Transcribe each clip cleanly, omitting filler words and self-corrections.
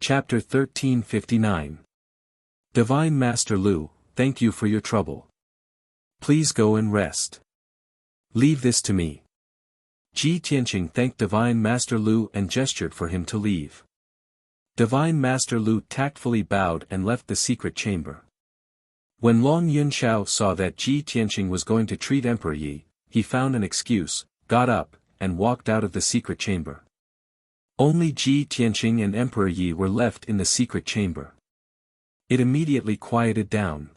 Chapter 1359. Divine Master Lu, thank you for your trouble. Please go and rest. Leave this to me. Ji Tianqing thanked Divine Master Lu and gestured for him to leave. Divine Master Lu tactfully bowed and left the secret chamber. When Long Yunxiao saw that Ji Tianqing was going to treat Emperor Yi, he found an excuse, got up, and walked out of the secret chamber. Only Ji Tianqing and Emperor Yi were left in the secret chamber. It immediately quieted down.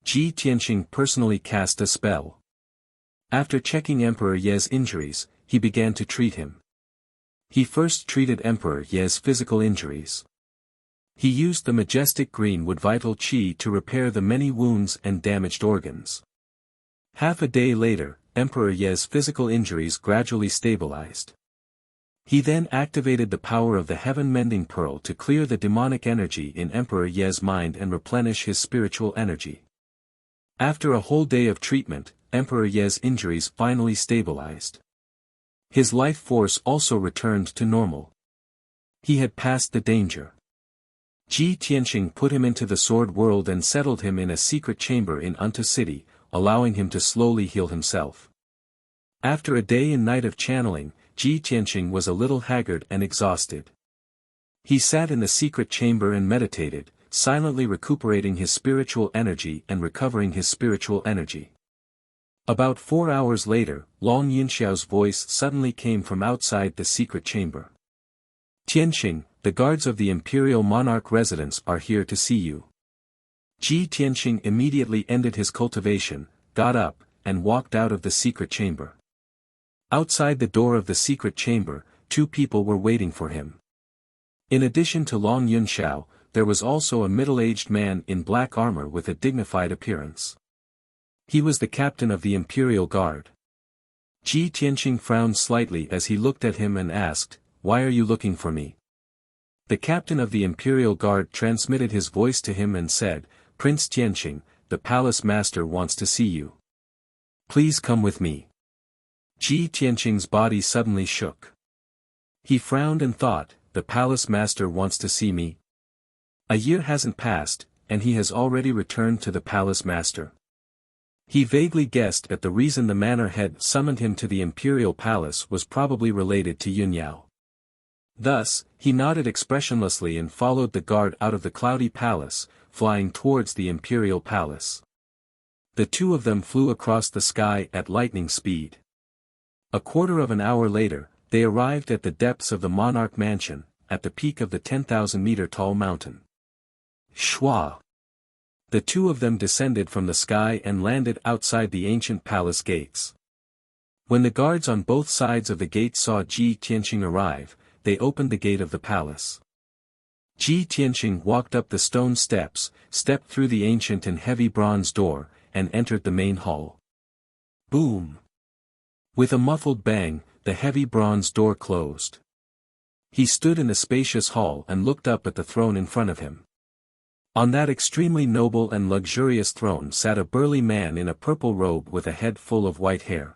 Ji Tianqing personally cast a spell. After checking Emperor Ye's injuries, he began to treat him. He first treated Emperor Ye's physical injuries. He used the majestic greenwood vital qi to repair the many wounds and damaged organs. Half a day later, Emperor Ye's physical injuries gradually stabilized. He then activated the power of the heaven-mending pearl to clear the demonic energy in Emperor Ye's mind and replenish his spiritual energy. After a whole day of treatment, Emperor Ye's injuries finally stabilized. His life force also returned to normal. He had passed the danger. Ji Tianqing put him into the sword world and settled him in a secret chamber in Unta City, allowing him to slowly heal himself. After a day and night of channeling, Ji Tianqing was a little haggard and exhausted. He sat in the secret chamber and meditated, silently recuperating his spiritual energy and recovering his spiritual energy. About 4 hours later, Long Yunxiao's voice suddenly came from outside the secret chamber. Tianqing, the guards of the Imperial Monarch residence are here to see you. Ji Tianqing immediately ended his cultivation, got up, and walked out of the secret chamber. Outside the door of the secret chamber, 2 people were waiting for him. In addition to Long Yunxiao, there was also a middle-aged man in black armor with a dignified appearance. He was the captain of the Imperial Guard. Ji Tianqing frowned slightly as he looked at him and asked, "Why are you looking for me?" The captain of the Imperial Guard transmitted his voice to him and said, "Prince Tianqing, the palace master wants to see you. Please come with me." Ji Tianqing's body suddenly shook. He frowned and thought, the palace master wants to see me? A year hasn't passed, and he has already returned to the palace master. He vaguely guessed at the reason the manor head summoned him to the imperial palace was probably related to Yunyao. Thus, he nodded expressionlessly and followed the guard out of the cloudy palace, flying towards the imperial palace. The 2 of them flew across the sky at lightning speed. A quarter of an hour later, they arrived at the depths of the monarch mansion, at the peak of the 10,000-meter-tall mountain. Shwa! The 2 of them descended from the sky and landed outside the ancient palace gates. When the guards on both sides of the gate saw Ji Tianqing arrive, they opened the gate of the palace. Ji Tianqing walked up the stone steps, stepped through the ancient and heavy bronze door, and entered the main hall. Boom! With a muffled bang, the heavy bronze door closed. He stood in the spacious hall and looked up at the throne in front of him. On that extremely noble and luxurious throne sat a burly man in a purple robe with a head full of white hair.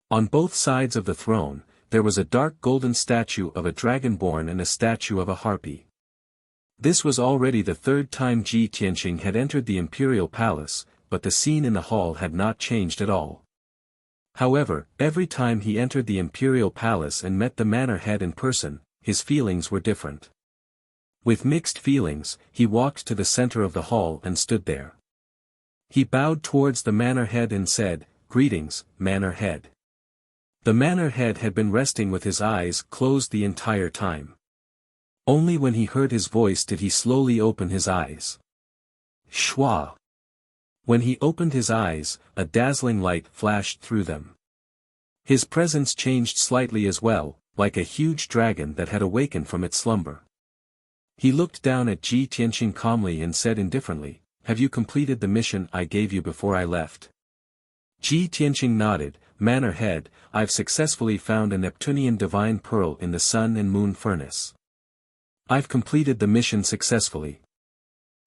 On both sides of the throne, there was a dark golden statue of a dragonborn and a statue of a harpy. This was already the 3rd time Ji Tianqing had entered the imperial palace, but the scene in the hall had not changed at all. However, every time he entered the imperial palace and met the manor head in person, his feelings were different. With mixed feelings, he walked to the center of the hall and stood there. He bowed towards the manor head and said, "Greetings, manor head." The manor head had been resting with his eyes closed the entire time. Only when he heard his voice did he slowly open his eyes. Shwa! When he opened his eyes, a dazzling light flashed through them. His presence changed slightly as well, like a huge dragon that had awakened from its slumber. He looked down at Ji Tianqing calmly and said indifferently, "Have you completed the mission I gave you before I left?" Ji Tianqing nodded, "Manor head, I've successfully found a Neptunian divine pearl in the sun and moon furnace. I've completed the mission successfully."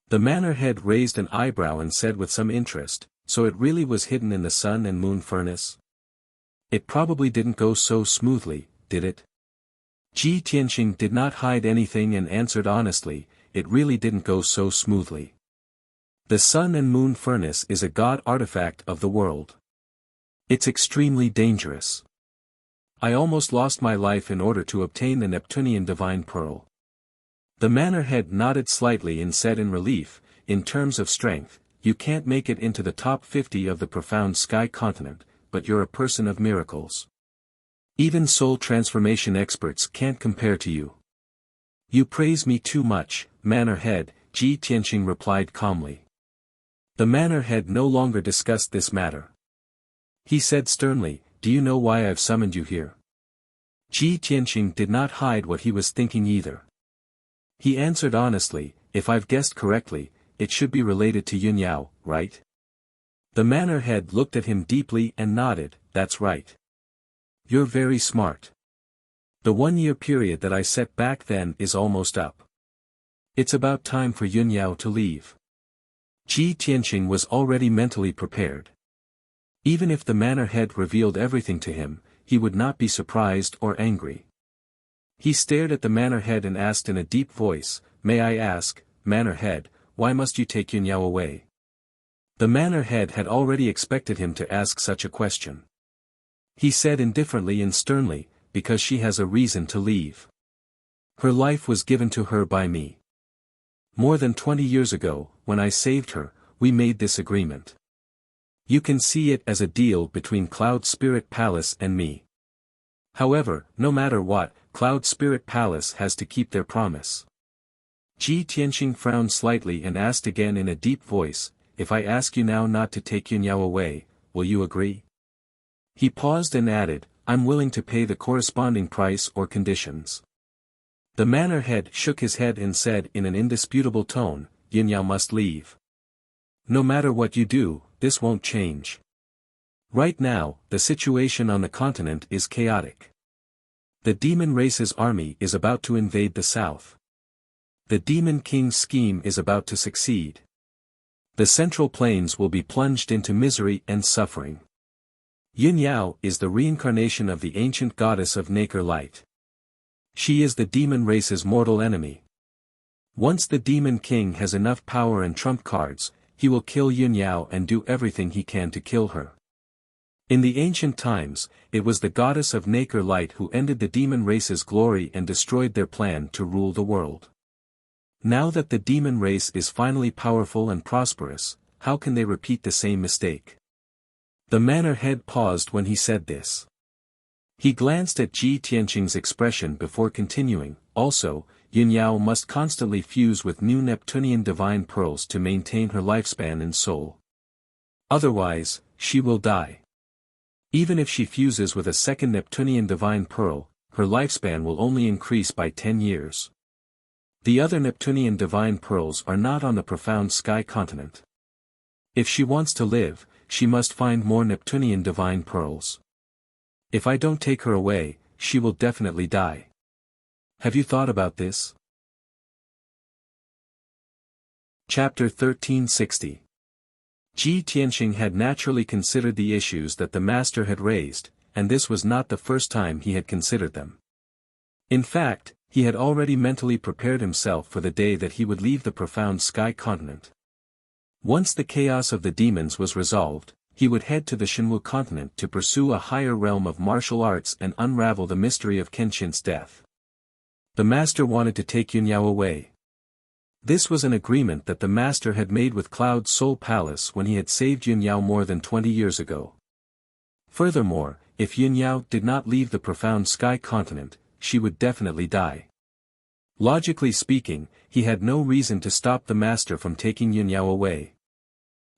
The manor head raised an eyebrow and said with some interest, "So it really was hidden in the sun and moon furnace? It probably didn't go so smoothly, did it?" Ji Tianqing did not hide anything and answered honestly, it really didn't go so smoothly. The sun and moon furnace is a god artifact of the world. It's extremely dangerous. I almost lost my life in order to obtain the Neptunian divine pearl. The manor head nodded slightly and said in relief, in terms of strength, you can't make it into the top 50 of the profound sky continent, but you're a person of miracles. Even soul transformation experts can't compare to you. You praise me too much, manor head, Ji Tianqing replied calmly. The manor head no longer discussed this matter. He said sternly, do you know why I've summoned you here? Ji Tianqing did not hide what he was thinking either. He answered honestly, if I've guessed correctly, it should be related to Yun Yao, right? The manor head looked at him deeply and nodded, that's right. You're very smart. The 1-year period that I set back then is almost up. It's about time for Yun Yao to leave. Ji Tianqing was already mentally prepared. Even if the manor head revealed everything to him, he would not be surprised or angry. He stared at the manor head and asked in a deep voice, may I ask, manor head, why must you take Yun Yao away? The manor head had already expected him to ask such a question. He said indifferently and sternly, because she has a reason to leave. Her life was given to her by me. More than 20 years ago, when I saved her, we made this agreement. You can see it as a deal between Cloud Spirit Palace and me. However, no matter what, Cloud Spirit Palace has to keep their promise. Ji Tianqing frowned slightly and asked again in a deep voice, if I ask you now not to take Yun Yao away, will you agree? He paused and added, I'm willing to pay the corresponding price or conditions. The manor head shook his head and said in an indisputable tone, Yun Yao must leave. No matter what you do, this won't change. Right now, the situation on the continent is chaotic. The demon race's army is about to invade the south. The demon king's scheme is about to succeed. The central plains will be plunged into misery and suffering. Yun Yao is the reincarnation of the ancient goddess of nacre light. She is the demon race's mortal enemy. Once the demon king has enough power and trump cards, he will kill Yun Yao and do everything he can to kill her. In the ancient times, it was the goddess of nacre light who ended the demon race's glory and destroyed their plan to rule the world. Now that the demon race is finally powerful and prosperous, how can they repeat the same mistake? The manor head paused when he said this. He glanced at Ji Tianqing's expression before continuing, also, Yun Yao must constantly fuse with new Neptunian divine pearls to maintain her lifespan and soul. Otherwise, she will die. Even if she fuses with a second Neptunian divine pearl, her lifespan will only increase by 10 years. The other Neptunian divine pearls are not on the profound sky continent. If she wants to live, she must find more Neptunian divine pearls. If I don't take her away, she will definitely die. Have you thought about this? Chapter 1360. Ji Tianqing had naturally considered the issues that the master had raised, and this was not the first time he had considered them. In fact, he had already mentally prepared himself for the day that he would leave the profound sky continent. Once the chaos of the demons was resolved, he would head to the Shenwu continent to pursue a higher realm of martial arts and unravel the mystery of Kenshin's death. The master wanted to take Yun Yao away. This was an agreement that the master had made with Cloud Soul Palace when he had saved Yun Yao more than 20 years ago. Furthermore, if Yun Yao did not leave the profound sky continent, she would definitely die. Logically speaking, he had no reason to stop the master from taking Yun Yao away.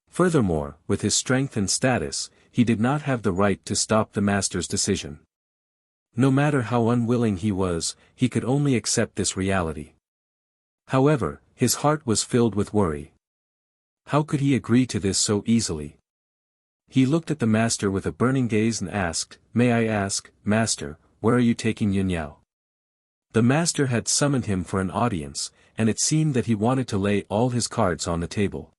Furthermore, with his strength and status, he did not have the right to stop the master's decision. No matter how unwilling he was, he could only accept this reality. However, his heart was filled with worry. How could he agree to this so easily? He looked at the master with a burning gaze and asked, "May I ask, master, where are you taking Yun Yao?" The master had summoned him for an audience, and it seemed that he wanted to lay all his cards on the table.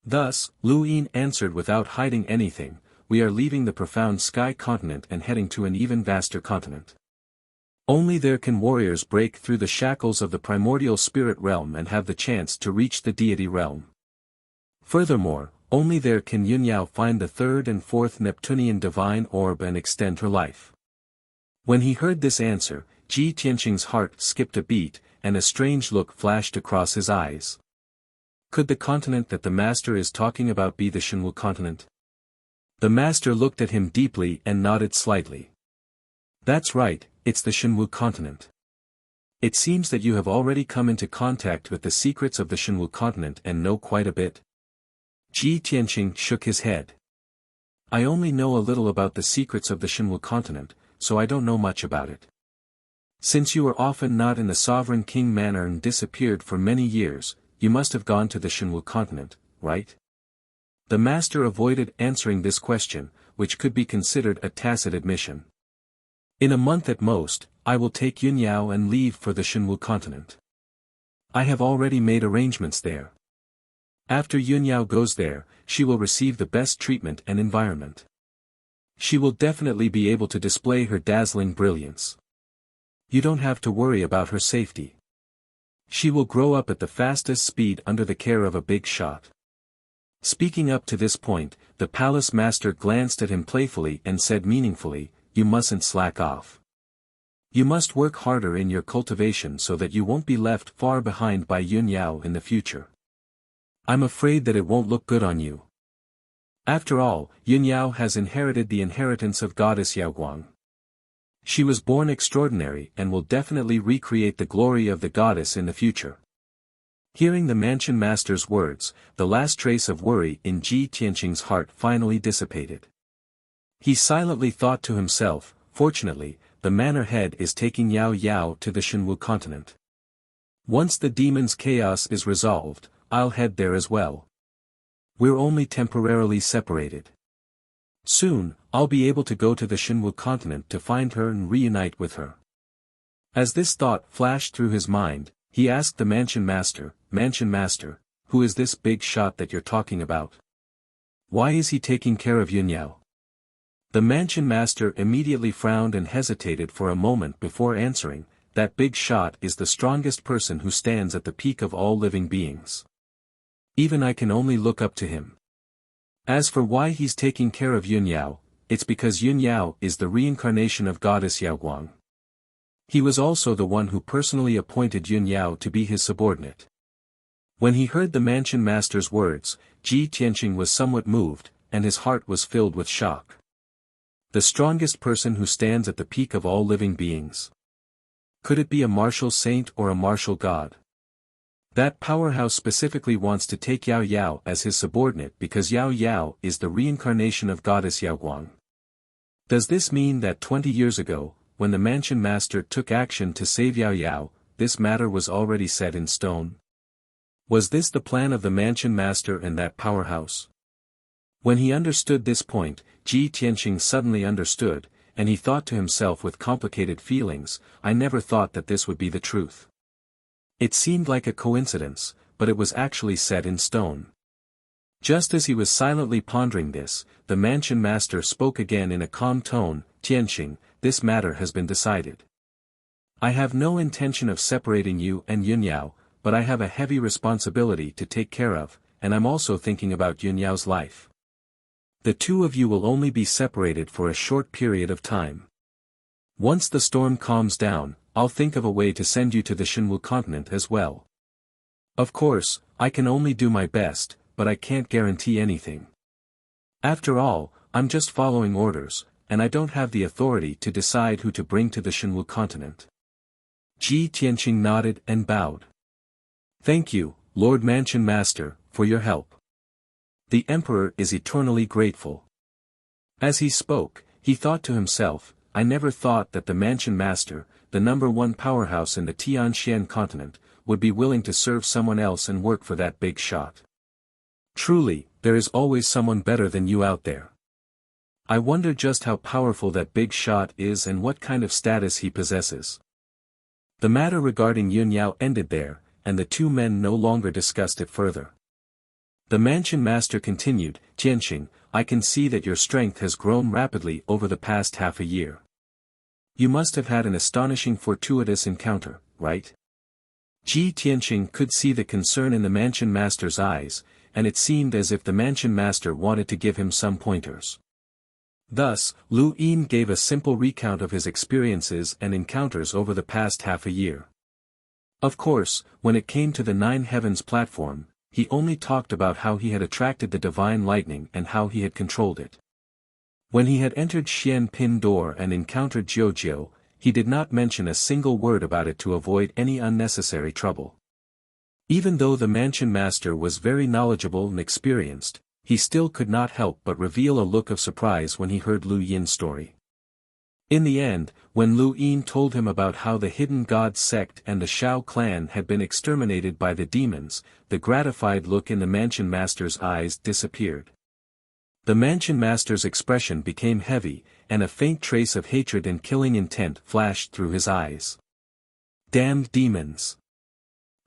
Thus, Lu Yin answered without hiding anything, "We are leaving the profound sky continent and heading to an even vaster continent." Only there can warriors break through the shackles of the primordial spirit realm and have the chance to reach the deity realm. Furthermore, only there can Yunyao find the third and fourth Neptunian divine orb and extend her life. When he heard this answer, Ji Tianqing's heart skipped a beat, and a strange look flashed across his eyes. Could the continent that the master is talking about be the Shenwu continent? The master looked at him deeply and nodded slightly. That's right, it's the Shenwu continent. It seems that you have already come into contact with the secrets of the Shenwu continent and know quite a bit. Ji Tianqing shook his head. I only know a little about the secrets of the Shenwu continent, so I don't know much about it. Since you were often not in the sovereign king manor and disappeared for many years, you must have gone to the Shenwu continent, right? The master avoided answering this question, which could be considered a tacit admission. In a month at most, I will take Yunyao and leave for the Shenwu continent. I have already made arrangements there. After Yunyao goes there, she will receive the best treatment and environment. She will definitely be able to display her dazzling brilliance. You don't have to worry about her safety. She will grow up at the fastest speed under the care of a big shot. Speaking up to this point, the palace master glanced at him playfully and said meaningfully, you mustn't slack off. You must work harder in your cultivation so that you won't be left far behind by Yunyao in the future. I'm afraid that it won't look good on you. After all, Yunyao has inherited the inheritance of goddess Yaoguang. She was born extraordinary and will definitely recreate the glory of the goddess in the future. Hearing the mansion master's words, the last trace of worry in Ji Tianqing's heart finally dissipated. He silently thought to himself, fortunately, the manor head is taking Yao Yao to the Shenwu continent. Once the demon's chaos is resolved, I'll head there as well. We're only temporarily separated. Soon, I'll be able to go to the Shenwu continent to find her and reunite with her. As this thought flashed through his mind, he asked the mansion master, who is this big shot that you're talking about? Why is he taking care of Yunyao? The mansion master immediately frowned and hesitated for a moment before answering, that big shot is the strongest person who stands at the peak of all living beings. Even I can only look up to him. As for why he's taking care of Yunyao, it's because Yunyao is the reincarnation of goddess Yaoguang. He was also the one who personally appointed Yunyao to be his subordinate. When he heard the mansion master's words, Ji Tianqing was somewhat moved, and his heart was filled with shock. The strongest person who stands at the peak of all living beings. Could it be a martial saint or a martial god? That powerhouse specifically wants to take Yao Yao as his subordinate because Yao Yao is the reincarnation of goddess Yaoguang. Does this mean that 20 years ago, when the mansion master took action to save Yao Yao, this matter was already set in stone? Was this the plan of the mansion master and that powerhouse? When he understood this point, Ji Tianqing suddenly understood, and he thought to himself with complicated feelings, I never thought that this would be the truth. It seemed like a coincidence, but it was actually set in stone. Just as he was silently pondering this, the mansion master spoke again in a calm tone, Tianqing, this matter has been decided. I have no intention of separating you and Yunyao, but I have a heavy responsibility to take care of, and I'm also thinking about Yunyao's life. The two of you will only be separated for a short period of time. Once the storm calms down, I'll think of a way to send you to the Shenwu continent as well. Of course, I can only do my best, but I can't guarantee anything. After all, I'm just following orders, and I don't have the authority to decide who to bring to the Shenwu continent. Ji Tianqing nodded and bowed. Thank you, Lord Mansion Master, for your help. The Emperor is eternally grateful. As he spoke, he thought to himself, I never thought that the Mansion Master, the #1 powerhouse in the Tianxian continent, would be willing to serve someone else and work for that big shot. Truly, there is always someone better than you out there. I wonder just how powerful that big shot is and what kind of status he possesses. The matter regarding Yunyao ended there, and the two men no longer discussed it further. The mansion master continued, Tianqing, I can see that your strength has grown rapidly over the past half a year. You must have had an astonishing fortuitous encounter, right? Ji Tianqing could see the concern in the mansion master's eyes, and it seemed as if the mansion master wanted to give him some pointers. Thus, Lu Yin gave a simple recount of his experiences and encounters over the past half a year. Of course, when it came to the Nine Heavens platform, he only talked about how he had attracted the divine lightning and how he had controlled it. When he had entered Xian Pin door and encountered Jiujiu, he did not mention a single word about it to avoid any unnecessary trouble. Even though the mansion master was very knowledgeable and experienced, he still could not help but reveal a look of surprise when he heard Lu Yin's story. In the end, when Lu Yin told him about how the hidden god sect and the Shao clan had been exterminated by the demons, the gratified look in the mansion master's eyes disappeared. The mansion master's expression became heavy, and a faint trace of hatred and killing intent flashed through his eyes. Damned demons!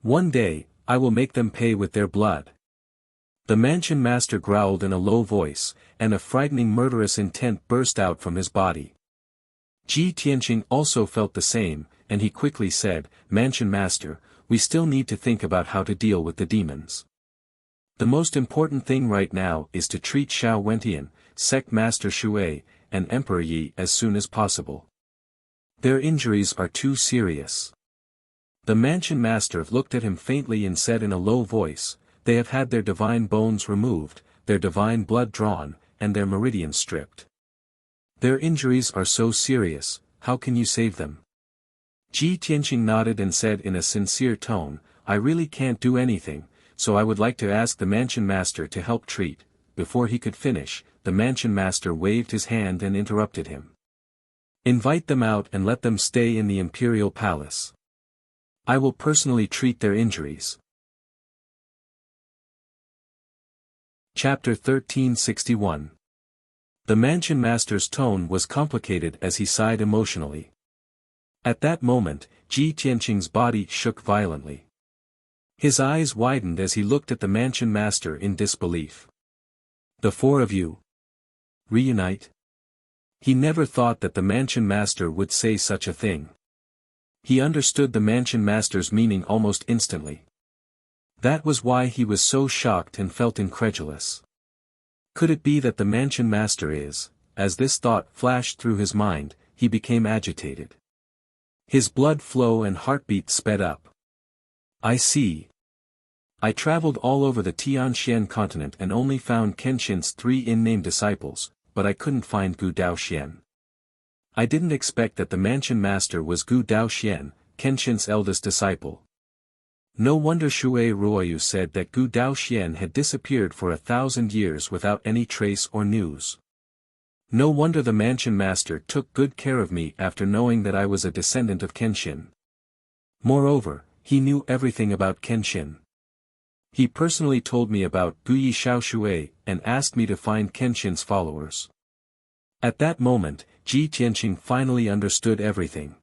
One day, I will make them pay with their blood. The mansion master growled in a low voice, and a frightening murderous intent burst out from his body. Ji Tianqing also felt the same, and he quickly said, "Mansion master, we still need to think about how to deal with the demons. The most important thing right now is to treat Shao Wentian, Sect Master Shui, and Emperor Yi as soon as possible. Their injuries are too serious." The mansion master looked at him faintly and said in a low voice, "They have had their divine bones removed, their divine blood drawn, and their meridians stripped. Their injuries are so serious, how can you save them?" Ji Tianqing nodded and said in a sincere tone, "I really can't do anything, so I would like to ask the mansion master to help treat." Before he could finish, the mansion master waved his hand and interrupted him. "Invite them out and let them stay in the imperial palace. I will personally treat their injuries." Chapter 1361. The mansion master's tone was complicated as he sighed emotionally. At that moment, Ji Tianqing's body shook violently. His eyes widened as he looked at the mansion master in disbelief. "The four of you reunite?" He never thought that the mansion master would say such a thing. He understood the mansion master's meaning almost instantly. That was why he was so shocked and felt incredulous. Could it be that the mansion master is? As this thought flashed through his mind, he became agitated. His blood flow and heartbeat sped up. "I see. I traveled all over the Tianxian continent and only found Kenshin's 3 in-name disciples, but I couldn't find Gu Daoxian. I didn't expect that the mansion master was Gu Daoxian, Kenshin's eldest disciple. No wonder Shui Ruoyu said that Gu Daoxian had disappeared for 1,000 years without any trace or news. No wonder the mansion master took good care of me after knowing that I was a descendant of Kenshin. Moreover, he knew everything about Kenshin. He personally told me about Guyi Shaoshui and asked me to find Kenshin's followers." At that moment, Ji Tianqing finally understood everything.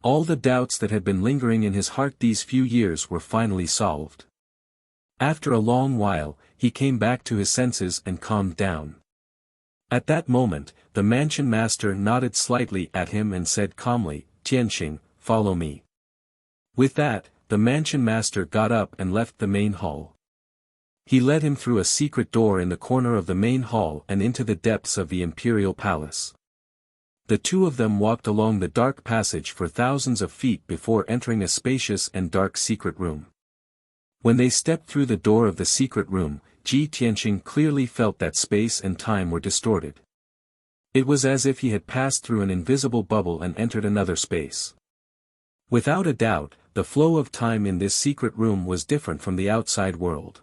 All the doubts that had been lingering in his heart these few years were finally solved. After a long while, he came back to his senses and calmed down. At that moment, the mansion master nodded slightly at him and said calmly, "Tianqing, follow me." With that, the mansion master got up and left the main hall. He led him through a secret door in the corner of the main hall and into the depths of the imperial palace. The two of them walked along the dark passage for thousands of feet before entering a spacious and dark secret room. When they stepped through the door of the secret room, Ji Tianqing clearly felt that space and time were distorted. It was as if he had passed through an invisible bubble and entered another space. Without a doubt, the flow of time in this secret room was different from the outside world.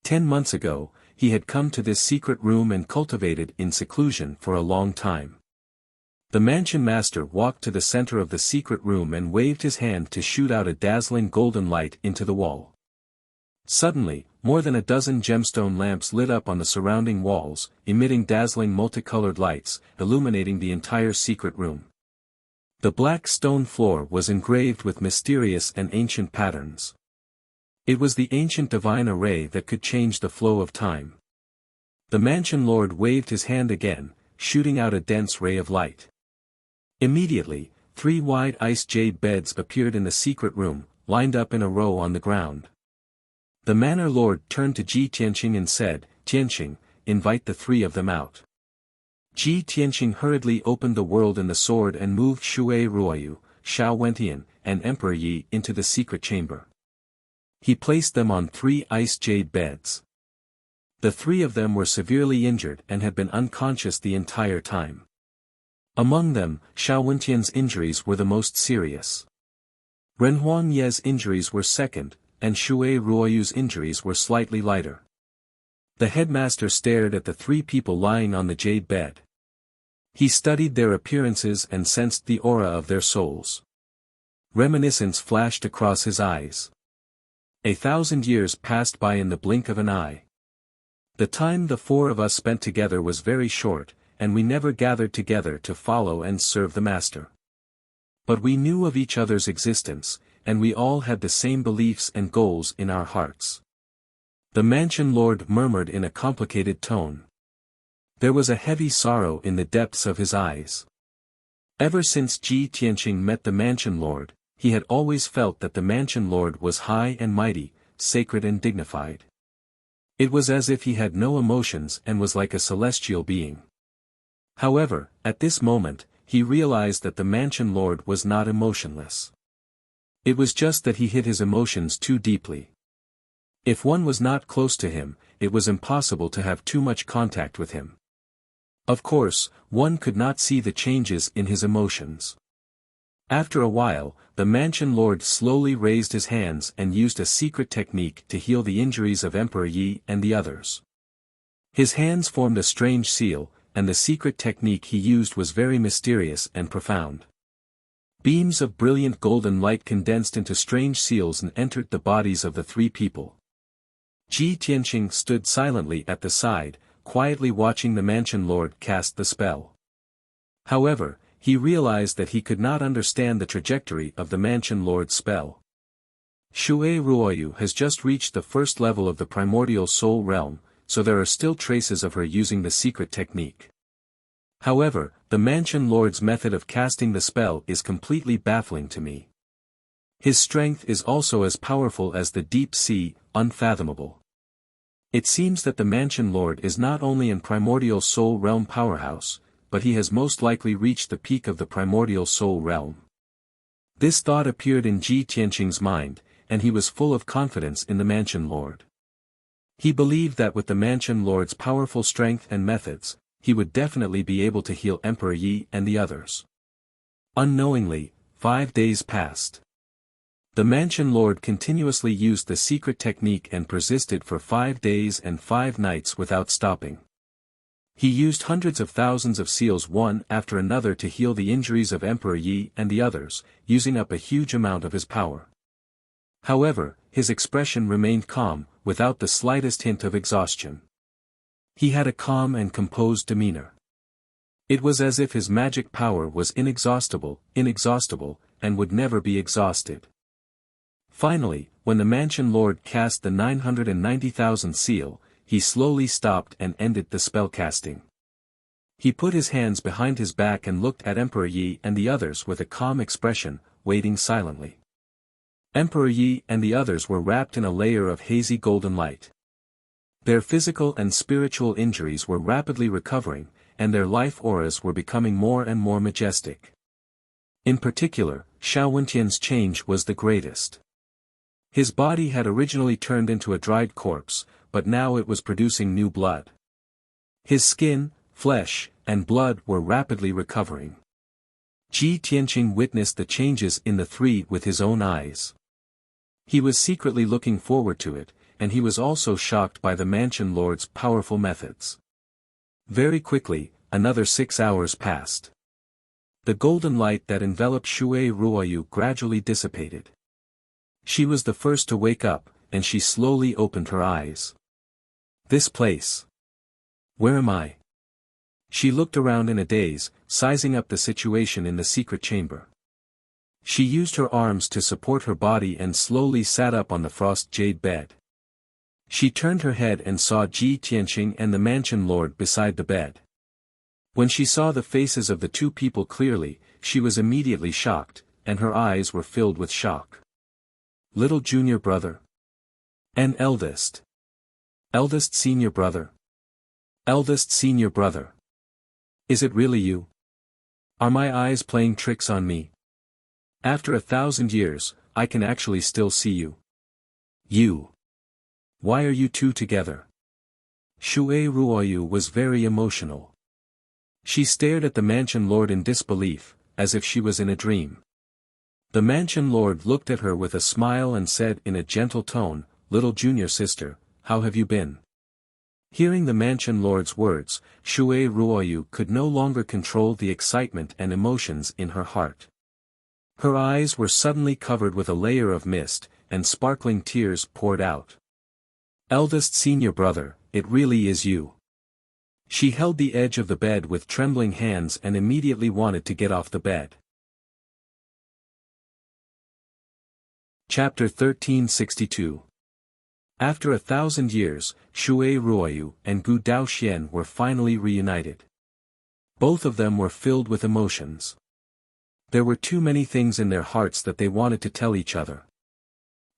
10 months ago, he had come to this secret room and cultivated in seclusion for a long time. The mansion master walked to the center of the secret room and waved his hand to shoot out a dazzling golden light into the wall. Suddenly, more than a dozen gemstone lamps lit up on the surrounding walls, emitting dazzling multicolored lights, illuminating the entire secret room. The black stone floor was engraved with mysterious and ancient patterns. It was the ancient divine array that could change the flow of time. The mansion lord waved his hand again, shooting out a dense ray of light. Immediately, 3 wide ice jade beds appeared in the secret room, lined up in a row on the ground. The manor lord turned to Ji Tianqing and said, "Tianqing, invite the 3 of them out." Ji Tianqing hurriedly opened the world and the sword and moved Shui Ruoyu, Xiao Wentian, and Emperor Yi into the secret chamber. He placed them on 3 ice jade beds. The 3 of them were severely injured and had been unconscious the entire time. Among them, Xiao Wentian's injuries were the most serious. Ren Huangye's injuries were second, and Shui Ruoyu's injuries were slightly lighter. The headmaster stared at the 3 people lying on the jade bed. He studied their appearances and sensed the aura of their souls. Reminiscence flashed across his eyes. 1,000 years passed by in the blink of an eye. The time the 4 of us spent together was very short, and we never gathered together to follow and serve the master. But we knew of each other's existence, and we all had the same beliefs and goals in our hearts. The mansion lord murmured in a complicated tone. There was a heavy sorrow in the depths of his eyes. Ever since Ji Tianqing met the mansion lord, he had always felt that the mansion lord was high and mighty, sacred and dignified. It was as if he had no emotions and was like a celestial being. However, at this moment, he realized that the mansion lord was not emotionless. It was just that he hid his emotions too deeply. If one was not close to him, it was impossible to have too much contact with him. Of course, one could not see the changes in his emotions. After a while, the mansion lord slowly raised his hands and used a secret technique to heal the injuries of Emperor Yi and the others. His hands formed a strange seal, and the secret technique he used was very mysterious and profound. Beams of brilliant golden light condensed into strange seals and entered the bodies of the 3 people. Ji Tianqing stood silently at the side, quietly watching the mansion lord cast the spell. However, he realized that he could not understand the trajectory of the mansion lord's spell. Shui Ruoyu has just reached the first level of the primordial soul realm, so there are still traces of her using the secret technique. However, the mansion lord's method of casting the spell is completely baffling to me. His strength is also as powerful as the deep sea, unfathomable. It seems that the mansion lord is not only an primordial soul realm powerhouse, but he has most likely reached the peak of the primordial soul realm. This thought appeared in Ji Tianqing's mind, and he was full of confidence in the mansion lord. He believed that with the mansion lord's powerful strength and methods, he would definitely be able to heal Emperor Yi and the others. Unknowingly, 5 days passed. The mansion lord continuously used the secret technique and persisted for 5 days and 5 nights without stopping. He used hundreds of thousands of seals one after another to heal the injuries of Emperor Yi and the others, using up a huge amount of his power. However, his expression remained calm, without the slightest hint of exhaustion. He had a calm and composed demeanor. It was as if his magic power was inexhaustible, and would never be exhausted. Finally, when the mansion lord cast the 990,000 seal, he slowly stopped and ended the spell casting. He put his hands behind his back and looked at Emperor Yi and the others with a calm expression, waiting silently. Emperor Yi and the others were wrapped in a layer of hazy golden light. Their physical and spiritual injuries were rapidly recovering, and their life auras were becoming more and more majestic. In particular, Xiao Wentian's change was the greatest. His body had originally turned into a dried corpse, but now it was producing new blood. His skin, flesh, and blood were rapidly recovering. Ji Tianqing witnessed the changes in the 3 with his own eyes. He was secretly looking forward to it, and he was also shocked by the mansion lord's powerful methods. Very quickly, another 6 hours passed. The golden light that enveloped Shui Ruoyu gradually dissipated. She was the first to wake up, and she slowly opened her eyes. This place. Where am I? She looked around in a daze, sizing up the situation in the secret chamber. She used her arms to support her body and slowly sat up on the frost jade bed. She turned her head and saw Ji Tianqing and the mansion lord beside the bed. When she saw the faces of the 2 people clearly, she was immediately shocked, and her eyes were filled with shock. Little junior brother? And eldest? Eldest senior brother? Eldest senior brother? Is it really you? Are my eyes playing tricks on me? After 1,000 years, I can actually still see you. You. Why are you two together? Shui Ruoyu was very emotional. She stared at the mansion lord in disbelief, as if she was in a dream. The mansion lord looked at her with a smile and said in a gentle tone, "Little junior sister, how have you been?" Hearing the mansion lord's words, Shui Ruoyu could no longer control the excitement and emotions in her heart. Her eyes were suddenly covered with a layer of mist, and sparkling tears poured out. Eldest senior brother, it really is you. She held the edge of the bed with trembling hands and immediately wanted to get off the bed. Chapter 1362. After 1,000 years, Shui Ruoyu and Gu Daoxian were finally reunited. Both of them were filled with emotions. There were too many things in their hearts that they wanted to tell each other.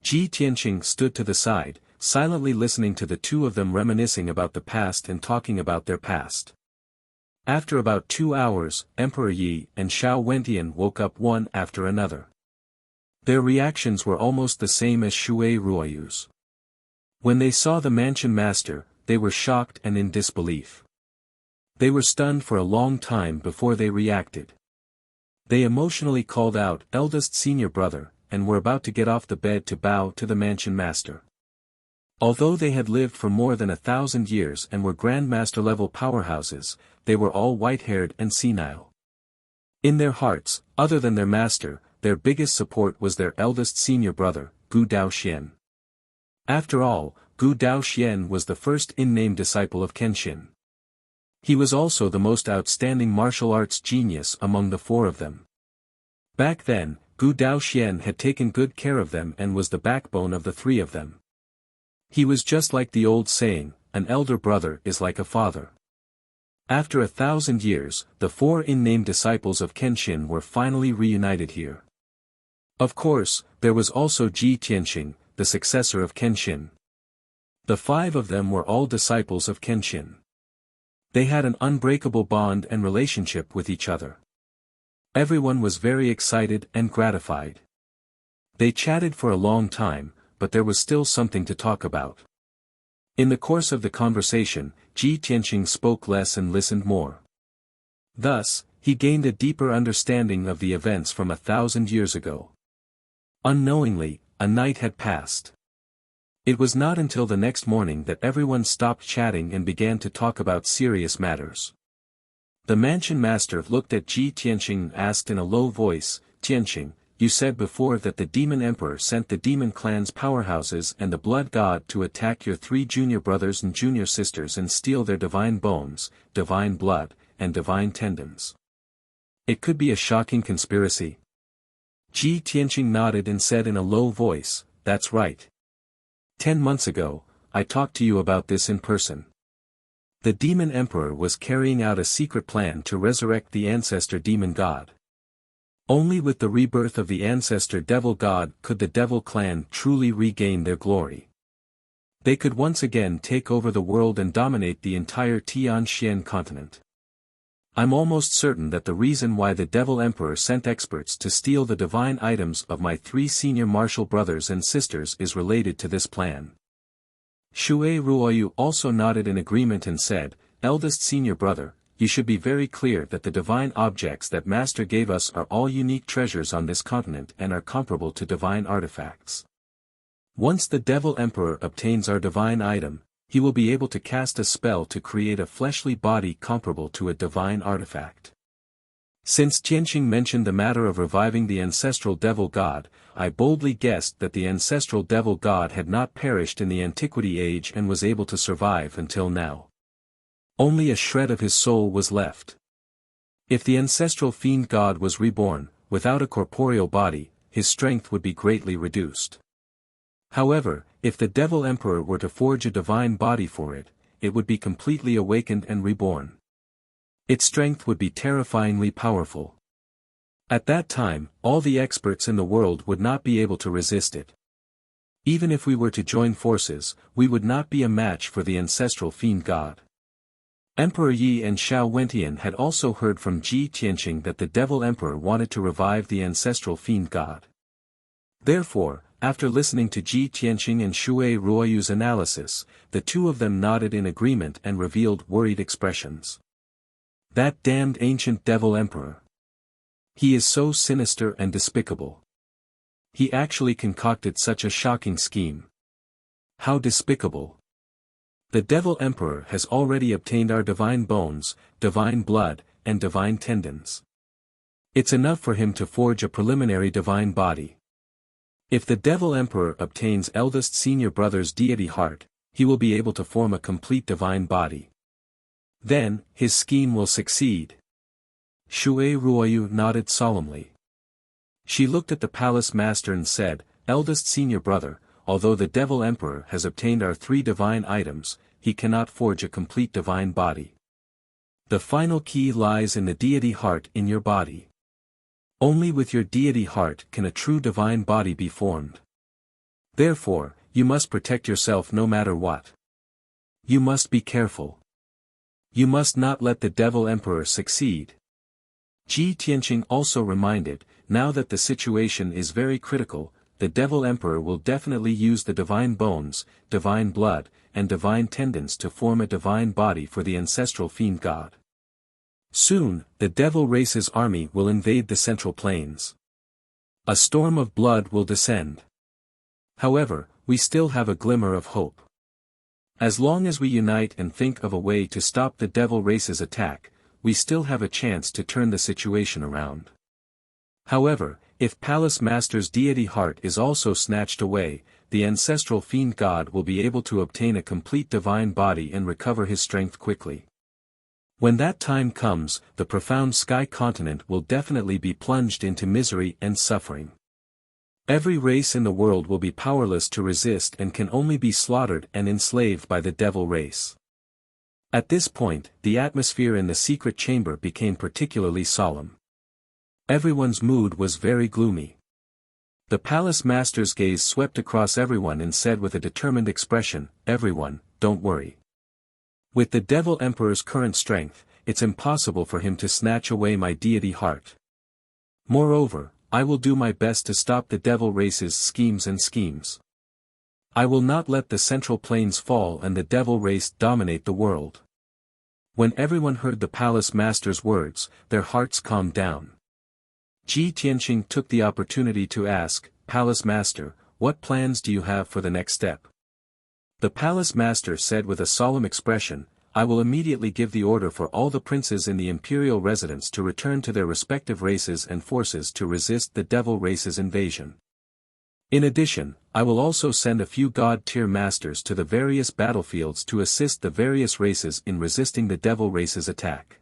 Ji Tianqing stood to the side, silently listening to the two of them reminiscing about the past and talking about their past. After about 2 hours, Emperor Yi and Xiao Wentian woke up one after another. Their reactions were almost the same as Shui Ruoyu's. When they saw the mansion master, they were shocked and in disbelief. They were stunned for a long time before they reacted. They emotionally called out "eldest senior brother," and were about to get off the bed to bow to the mansion master. Although they had lived for more than 1,000 years and were grandmaster-level powerhouses, they were all white-haired and senile. In their hearts, other than their master, their biggest support was their eldest senior brother, Gu Daoxian. After all, Gu Daoxian was the first in-name disciple of Kenshin. He was also the most outstanding martial arts genius among the four of them. Back then, Gu Daoxian had taken good care of them and was the backbone of the three of them. He was just like the old saying, an elder brother is like a father. After 1,000 years, the four in-name disciples of Kenshin were finally reunited here. Of course, there was also Ji Tianqing, the successor of Kenshin. The five of them were all disciples of Kenshin. They had an unbreakable bond and relationship with each other. Everyone was very excited and gratified. They chatted for a long time, but there was still something to talk about. In the course of the conversation, Ji Tianqing spoke less and listened more. Thus, he gained a deeper understanding of the events from 1,000 years ago. Unknowingly, a night had passed. It was not until the next morning that everyone stopped chatting and began to talk about serious matters. The mansion master looked at Ji Tianqing and asked in a low voice, "Tianqing, you said before that the demon emperor sent the demon clan's powerhouses and the blood god to attack your 3 junior brothers and junior sisters and steal their divine bones, divine blood, and divine tendons. It could be a shocking conspiracy." Ji Tianqing nodded and said in a low voice, "That's right. 10 months ago, I talked to you about this in person. The demon emperor was carrying out a secret plan to resurrect the ancestor demon god. Only with the rebirth of the ancestor devil god could the devil clan truly regain their glory. They could once again take over the world and dominate the entire Tianxian continent. I'm almost certain that the reason why the devil emperor sent experts to steal the divine items of my 3 senior martial brothers and sisters is related to this plan." Shui Ruoyu also nodded in agreement and said, "Eldest senior brother, you should be very clear that the divine objects that Master gave us are all unique treasures on this continent and are comparable to divine artifacts. Once the devil emperor obtains our divine item, he will be able to cast a spell to create a fleshly body comparable to a divine artifact." Since Tianqing mentioned the matter of reviving the ancestral devil god, I boldly guessed that the ancestral devil god had not perished in the antiquity age and was able to survive until now. Only a shred of his soul was left. If the ancestral fiend god was reborn, without a corporeal body, his strength would be greatly reduced. However, if the devil emperor were to forge a divine body for it, it would be completely awakened and reborn. Its strength would be terrifyingly powerful. At that time, all the experts in the world would not be able to resist it. Even if we were to join forces, we would not be a match for the ancestral fiend god. Emperor Yi and Xiao Wentian had also heard from Ji Tianqing that the Devil Emperor wanted to revive the ancestral fiend god. Therefore, after listening to Ji Tianqing and Shui Ruoyu's analysis, the two of them nodded in agreement and revealed worried expressions. That damned ancient Devil Emperor. He is so sinister and despicable. He actually concocted such a shocking scheme. How despicable. The Devil Emperor has already obtained our divine bones, divine blood, and divine tendons. It's enough for him to forge a preliminary divine body. If the Devil Emperor obtains eldest senior brother's deity heart, he will be able to form a complete divine body. Then, his scheme will succeed. Shui Ruoyu nodded solemnly. She looked at the palace master and said, "Eldest senior brother, although the Devil Emperor has obtained our 3 divine items, he cannot forge a complete divine body. The final key lies in the deity heart in your body. Only with your deity heart can a true divine body be formed. Therefore, you must protect yourself no matter what. You must be careful. You must not let the Devil Emperor succeed." Ji Tianqing also reminded, now that the situation is very critical, the Devil Emperor will definitely use the divine bones, divine blood, and divine tendons to form a divine body for the ancestral fiend god. Soon, the devil race's army will invade the Central Plains. A storm of blood will descend. However, we still have a glimmer of hope. As long as we unite and think of a way to stop the devil race's attack, we still have a chance to turn the situation around. However, if Palace Master's deity heart is also snatched away, the ancestral fiend god will be able to obtain a complete divine body and recover his strength quickly. When that time comes, the profound sky continent will definitely be plunged into misery and suffering. Every race in the world will be powerless to resist and can only be slaughtered and enslaved by the devil race. At this point, the atmosphere in the secret chamber became particularly solemn. Everyone's mood was very gloomy. The palace master's gaze swept across everyone and said with a determined expression, "Everyone, don't worry. With the Devil Emperor's current strength, it's impossible for him to snatch away my deity heart. Moreover, I will do my best to stop the devil race's schemes. I will not let the Central Plains fall and the devil race dominate the world." When everyone heard the palace master's words, their hearts calmed down. Ji Tianqing took the opportunity to ask, "Palace Master, what plans do you have for the next step?" The palace master said with a solemn expression, "I will immediately give the order for all the princes in the imperial residence to return to their respective races and forces to resist the devil race's invasion. In addition, I will also send a few god-tier masters to the various battlefields to assist the various races in resisting the devil race's attack."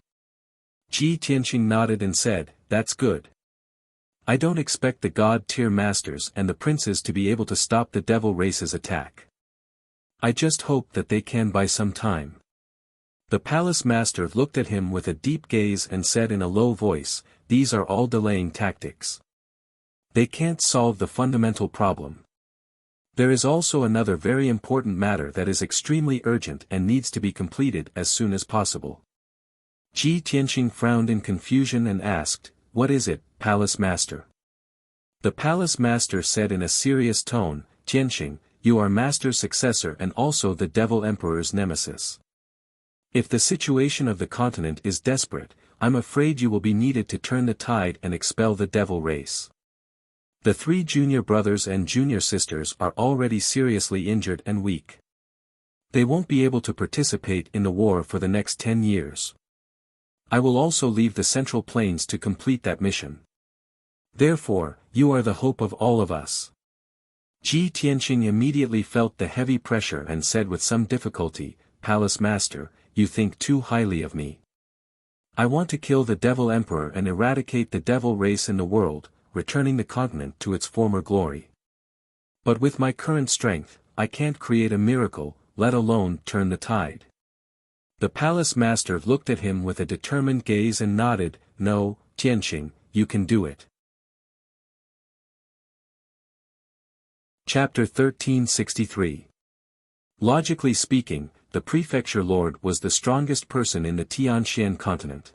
Ji Tianqing nodded and said, "That's good. I don't expect the god-tier masters and the princes to be able to stop the devil race's attack. I just hope that they can buy some time." The palace master looked at him with a deep gaze and said in a low voice, "These are all delaying tactics. They can't solve the fundamental problem. There is also another very important matter that is extremely urgent and needs to be completed as soon as possible." Ji Tianqing frowned in confusion and asked, "What is it, Palace Master?" The Palace Master said in a serious tone, "Tianqing, you are Master's successor and also the Devil Emperor's nemesis. If the situation of the continent is desperate, I'm afraid you will be needed to turn the tide and expel the devil race. The 3 junior brothers and junior sisters are already seriously injured and weak. They won't be able to participate in the war for the next 10 years. I will also leave the Central Plains to complete that mission. Therefore, you are the hope of all of us." Ji Tianqing immediately felt the heavy pressure and said with some difficulty, "Palace Master, you think too highly of me. I want to kill the Devil Emperor and eradicate the devil race in the world, returning the continent to its former glory. But with my current strength, I can't create a miracle, let alone turn the tide." The palace master looked at him with a determined gaze and nodded, "No, Tianqing, you can do it. Chapter 1363. Logically speaking, the prefecture lord was the strongest person in the Tianxian continent.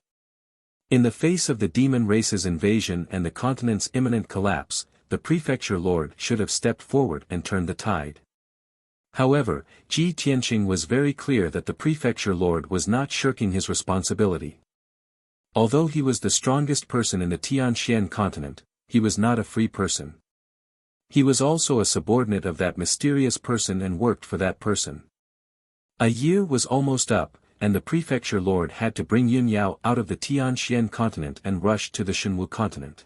In the face of the demon race's invasion and the continent's imminent collapse, the prefecture lord should have stepped forward and turned the tide. However, Ji Tianqing was very clear that the prefecture lord was not shirking his responsibility. Although he was the strongest person in the Tianxian continent, he was not a free person. He was also a subordinate of that mysterious person and worked for that person. A year was almost up, and the prefecture lord had to bring Yun Yao out of the Tianxian continent and rush to the Shenwu continent.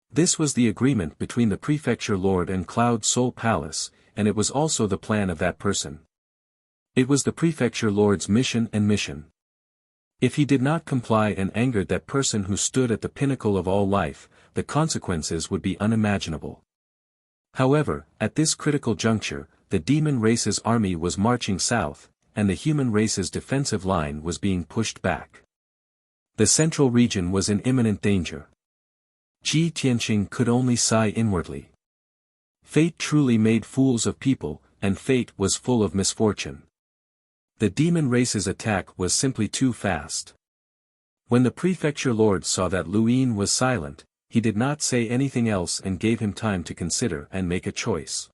This was the agreement between the prefecture lord and Cloud Soul Palace, and it was also the plan of that person. It was the prefecture lord's mission and mission. If he did not comply and angered that person who stood at the pinnacle of all life, the consequences would be unimaginable. However, at this critical juncture, the demon race's army was marching south, and the human race's defensive line was being pushed back. The central region was in imminent danger. Ji Tianqing could only sigh inwardly. Fate truly made fools of people, and fate was full of misfortune. The demon race's attack was simply too fast. When the prefecture lord saw that Lu Yin was silent, he did not say anything else and gave him time to consider and make a choice.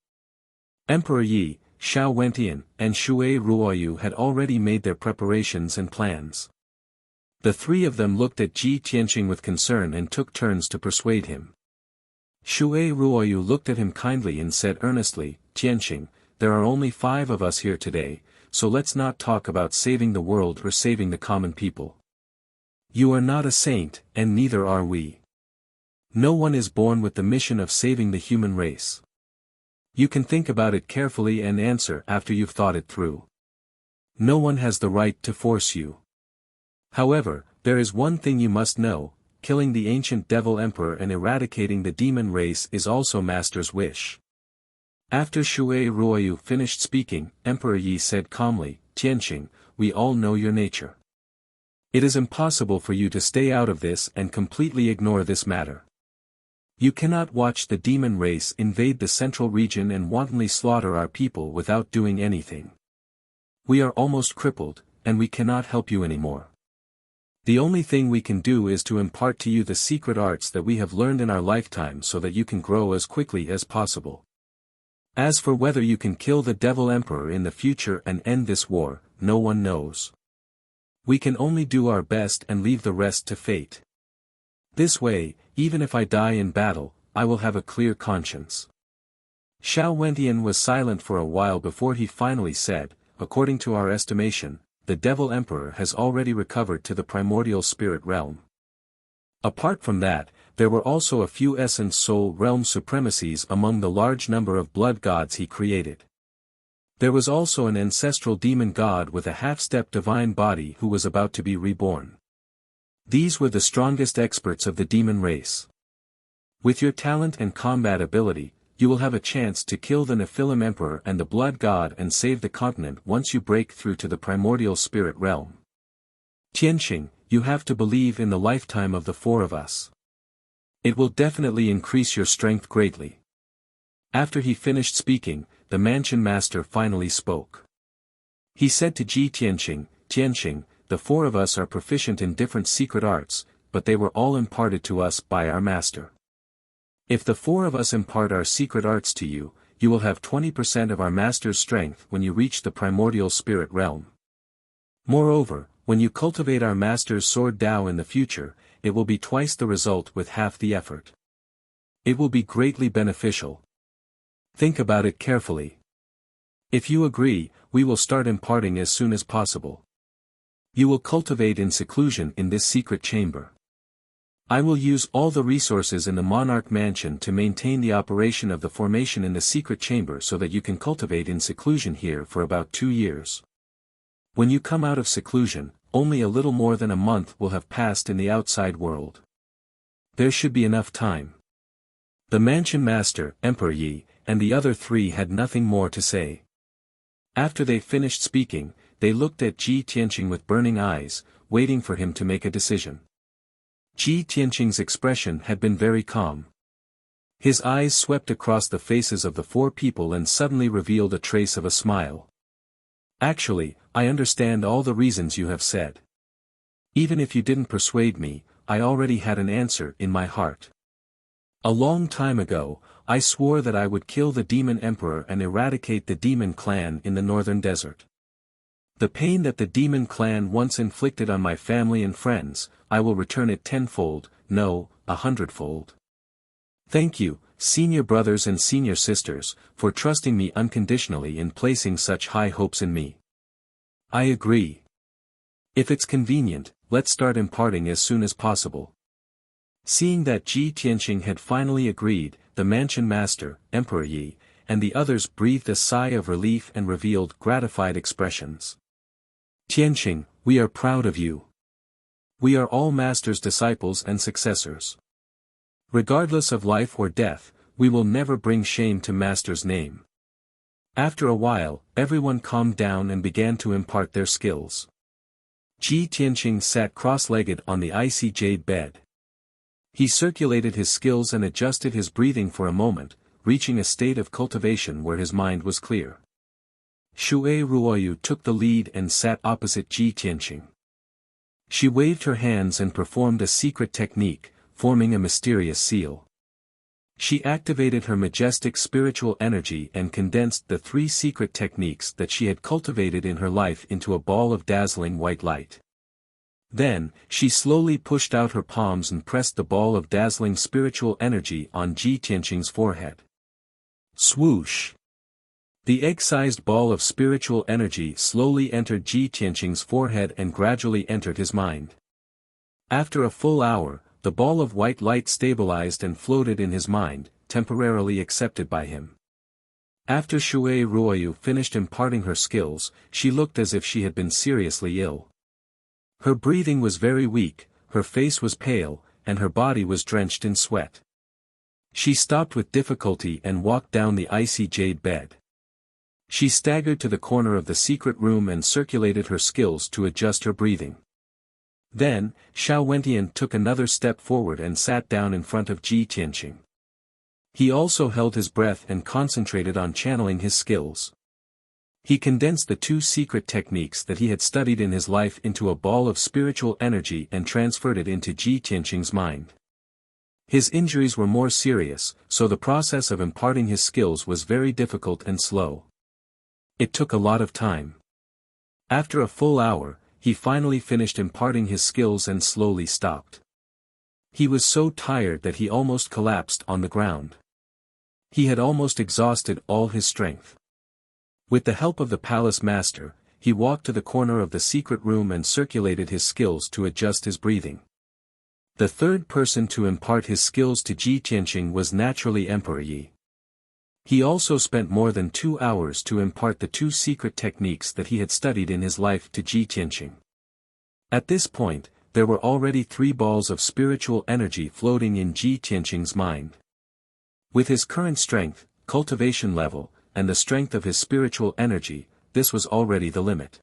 Emperor Yi, Xiao Wentian, and Shui Ruoyu had already made their preparations and plans. The three of them looked at Ji Tianqing with concern and took turns to persuade him. Shui Ruoyu looked at him kindly and said earnestly, "Tianqing, there are only 5 of us here today, so let's not talk about saving the world or saving the common people. You are not a saint, and neither are we. No one is born with the mission of saving the human race. You can think about it carefully and answer after you've thought it through. No one has the right to force you. However, there is one thing you must know. Killing the ancient devil emperor and eradicating the demon race is also Master's wish." After Shui Ruoyu finished speaking, Emperor Yi said calmly, "Tianqing, we all know your nature. It is impossible for you to stay out of this and completely ignore this matter. You cannot watch the demon race invade the central region and wantonly slaughter our people without doing anything. We are almost crippled, and we cannot help you anymore. The only thing we can do is to impart to you the secret arts that we have learned in our lifetime so that you can grow as quickly as possible. As for whether you can kill the devil emperor in the future and end this war, no one knows. We can only do our best and leave the rest to fate. This way, even if I die in battle, I will have a clear conscience." Xiao Wentian was silent for a while before he finally said, "According to our estimation, the devil emperor has already recovered to the primordial spirit realm. Apart from that, there were also a few essence soul realm supremacies among the large number of blood gods he created. There was also an ancestral demon god with a half-step divine body who was about to be reborn. These were the strongest experts of the demon race. With your talent and combat ability, you will have a chance to kill the Nephilim Emperor and the Blood God and save the continent once you break through to the primordial spirit realm. Tianqing, you have to believe in the lifetime of the 4 of us. It will definitely increase your strength greatly." After he finished speaking, the mansion master finally spoke. He said to Ji Tianqing, "Tianqing, the 4 of us are proficient in different secret arts, but they were all imparted to us by our master. If the 4 of us impart our secret arts to you, you will have 20% of our master's strength when you reach the primordial spirit realm. Moreover, when you cultivate our master's sword Dao in the future, it will be twice the result with half the effort. It will be greatly beneficial. Think about it carefully. If you agree, we will start imparting as soon as possible. You will cultivate in seclusion in this secret chamber. I will use all the resources in the Monarch Mansion to maintain the operation of the formation in the secret chamber so that you can cultivate in seclusion here for about 2 years. When you come out of seclusion, only a little more than a month will have passed in the outside world. There should be enough time." The mansion master, Emperor Yi, and the other 3 had nothing more to say. After they finished speaking, they looked at Ji Tianqing with burning eyes, waiting for him to make a decision. Ji Tianqing's expression had been very calm. His eyes swept across the faces of the four people and suddenly revealed a trace of a smile. Actually, I understand all the reasons you have said. Even if you didn't persuade me, I already had an answer in my heart. A long time ago, I swore that I would kill the demon emperor and eradicate the demon clan in the northern desert. The pain that the demon clan once inflicted on my family and friends, I will return it tenfold, no, 100-fold. Thank you, senior brothers and senior sisters, for trusting me unconditionally in placing such high hopes in me. I agree. If it's convenient, let's start imparting as soon as possible. Seeing that Ji Tianqing had finally agreed, the mansion master, Emperor Yi, and the others breathed a sigh of relief and revealed gratified expressions. Tianqing, we are proud of you. We are all master's disciples and successors. Regardless of life or death, we will never bring shame to master's name. After a while, everyone calmed down and began to impart their skills. Ji Tianqing sat cross-legged on the icy jade bed. He circulated his skills and adjusted his breathing for a moment, reaching a state of cultivation where his mind was clear. Shui Ruoyu took the lead and sat opposite Ji Tianqing. She waved her hands and performed a secret technique, forming a mysterious seal. She activated her majestic spiritual energy and condensed the 3 secret techniques that she had cultivated in her life into a ball of dazzling white light. Then, she slowly pushed out her palms and pressed the ball of dazzling spiritual energy on Ji Tianqing's forehead. Swoosh! The egg-sized ball of spiritual energy slowly entered Ji Tianqing's forehead and gradually entered his mind. After a full hour, the ball of white light stabilized and floated in his mind, temporarily accepted by him. After Shui Ruoyu finished imparting her skills, she looked as if she had been seriously ill. Her breathing was very weak, her face was pale, and her body was drenched in sweat. She stopped with difficulty and walked down the icy jade bed. She staggered to the corner of the secret room and circulated her skills to adjust her breathing. Then, Xiao Wentian took another step forward and sat down in front of Ji Tianqing. He also held his breath and concentrated on channeling his skills. He condensed the 2 secret techniques that he had studied in his life into a ball of spiritual energy and transferred it into Ji Tianqing's mind. His injuries were more serious, so the process of imparting his skills was very difficult and slow. It took a lot of time. After a full hour, he finally finished imparting his skills and slowly stopped. He was so tired that he almost collapsed on the ground. He had almost exhausted all his strength. With the help of the palace master, he walked to the corner of the secret room and circulated his skills to adjust his breathing. The third person to impart his skills to Ji Tianqing was naturally Emperor Yi. He also spent more than 2 hours to impart the 2 secret techniques that he had studied in his life to Ji Tianqing. At this point, there were already 3 balls of spiritual energy floating in Ji Tianqing's mind. With his current strength, cultivation level, and the strength of his spiritual energy, this was already the limit.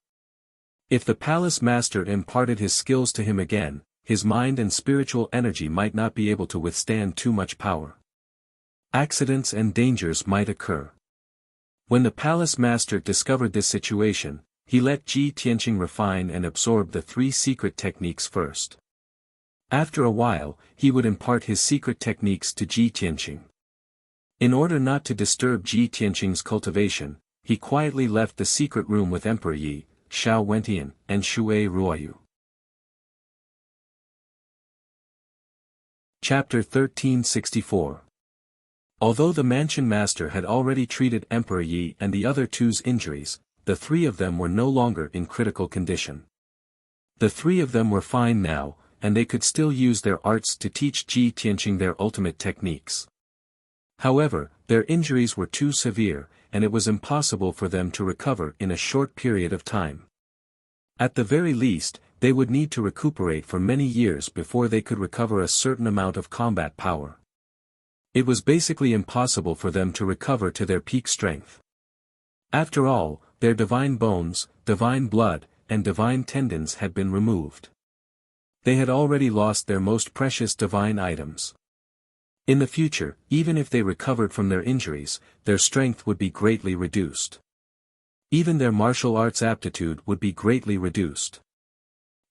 If the palace master imparted his skills to him again, his mind and spiritual energy might not be able to withstand too much power. Accidents and dangers might occur. When the palace master discovered this situation, he let Ji Tianqing refine and absorb the 3 secret techniques first. After a while, he would impart his secret techniques to Ji Tianqing. In order not to disturb Ji Tianqing's cultivation, he quietly left the secret room with Emperor Yi, Xiao Wentian, and Shui Ruoyu. Chapter 1364. Although the mansion master had already treated Emperor Yi and the other 2's injuries, the 3 of them were no longer in critical condition. The 3 of them were fine now, and they could still use their arts to teach Ji Tianqing their ultimate techniques. However, their injuries were too severe, and it was impossible for them to recover in a short period of time. At the very least, they would need to recuperate for many years before they could recover a certain amount of combat power. It was basically impossible for them to recover to their peak strength. After all, their divine bones, divine blood, and divine tendons had been removed. They had already lost their most precious divine items. In the future, even if they recovered from their injuries, their strength would be greatly reduced. Even their martial arts aptitude would be greatly reduced.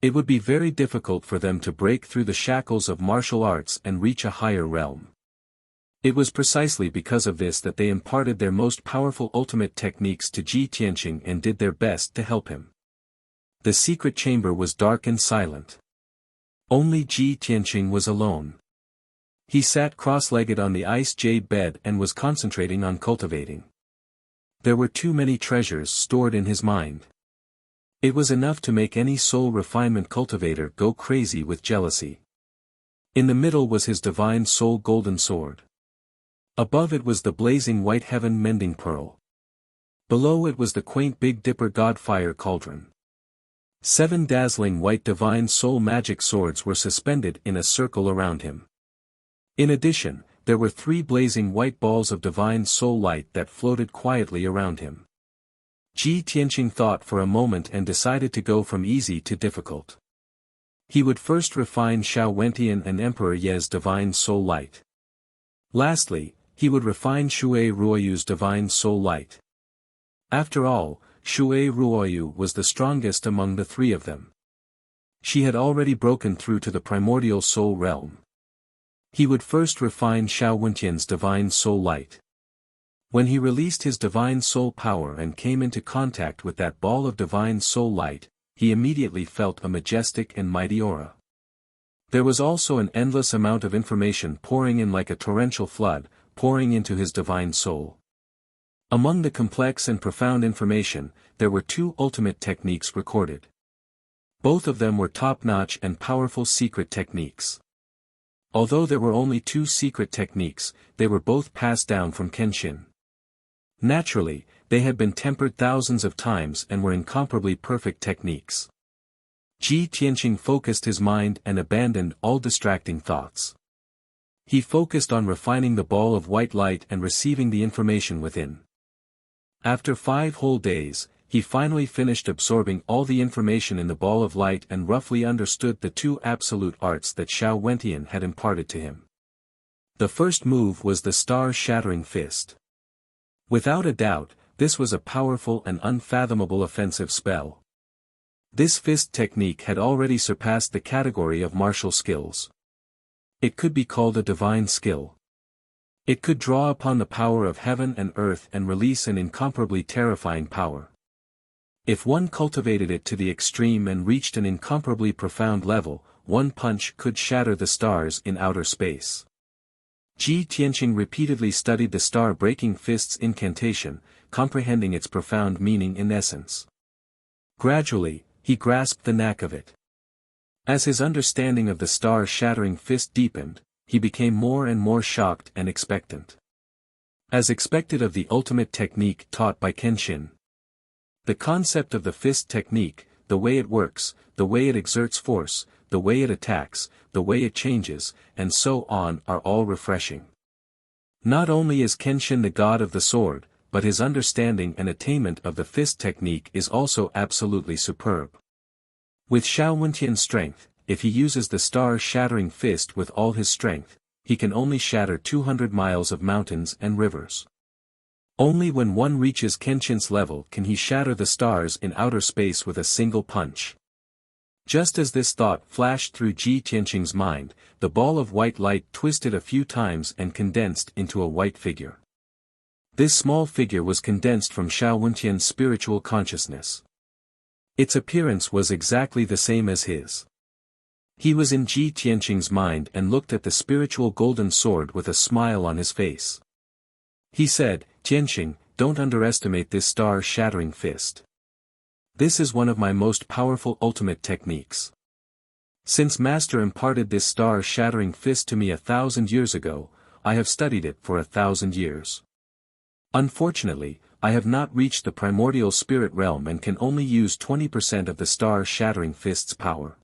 It would be very difficult for them to break through the shackles of martial arts and reach a higher realm. It was precisely because of this that they imparted their most powerful ultimate techniques to Ji Tianqing and did their best to help him. The secret chamber was dark and silent. Only Ji Tianqing was alone. He sat cross-legged on the ice jade bed and was concentrating on cultivating. There were too many treasures stored in his mind. It was enough to make any soul refinement cultivator go crazy with jealousy. In the middle was his divine soul golden sword. Above it was the blazing white heaven mending pearl. Below it was the quaint Big Dipper god fire cauldron. 7 dazzling white divine soul magic swords were suspended in a circle around him. In addition, there were 3 blazing white balls of divine soul light that floated quietly around him. Ji Tianqing thought for a moment and decided to go from easy to difficult. He would first refine Xiao Wentian and Emperor Ye's divine soul light. Lastly, he would refine Shui Ruoyu's divine soul light. After all, Shui Ruoyu was the strongest among the 3 of them. She had already broken through to the primordial soul realm. He would first refine Xiao Wentian's divine soul light. When he released his divine soul power and came into contact with that ball of divine soul light, he immediately felt a majestic and mighty aura. There was also an endless amount of information pouring in like a torrential flood, pouring into his divine soul. Among the complex and profound information, there were 2 ultimate techniques recorded. Both of them were top-notch and powerful secret techniques. Although there were only 2 secret techniques, they were both passed down from Kenshin. Naturally, they had been tempered thousands of times and were incomparably perfect techniques. Ji Tianqing focused his mind and abandoned all distracting thoughts. He focused on refining the ball of white light and receiving the information within. After 5 whole days, he finally finished absorbing all the information in the ball of light and roughly understood the 2 absolute arts that Xiao Wentian had imparted to him. The first move was the star-shattering fist. Without a doubt, this was a powerful and unfathomable offensive spell. This fist technique had already surpassed the category of martial skills. It could be called a divine skill. It could draw upon the power of heaven and earth and release an incomparably terrifying power. If one cultivated it to the extreme and reached an incomparably profound level, one punch could shatter the stars in outer space. Ji Tianqing repeatedly studied the star-breaking fist's incantation, comprehending its profound meaning in essence. Gradually, he grasped the knack of it. As his understanding of the star-shattering fist deepened, he became more and more shocked and expectant. As expected of the ultimate technique taught by Kenshin. The concept of the fist technique, the way it works, the way it exerts force, the way it attacks, the way it changes, and so on are all refreshing. Not only is Kenshin the god of the sword, but his understanding and attainment of the fist technique is also absolutely superb. With Xiao Wentian's strength, if he uses the star-shattering fist with all his strength, he can only shatter 200 miles of mountains and rivers. Only when one reaches Kenshin's level can he shatter the stars in outer space with a single punch. Just as this thought flashed through Ji Tianqing's mind, the ball of white light twisted a few times and condensed into a white figure. This small figure was condensed from Xiao Wentian's spiritual consciousness. Its appearance was exactly the same as his. He was in Ji Tianqing's mind and looked at the spiritual golden sword with a smile on his face. He said, "Tianqing, don't underestimate this star-shattering fist. This is one of my most powerful ultimate techniques. Since Master imparted this star-shattering fist to me 1,000 years ago, I have studied it for 1,000 years. Unfortunately, I have not reached the primordial spirit realm and can only use 20% of the star-shattering fist's power.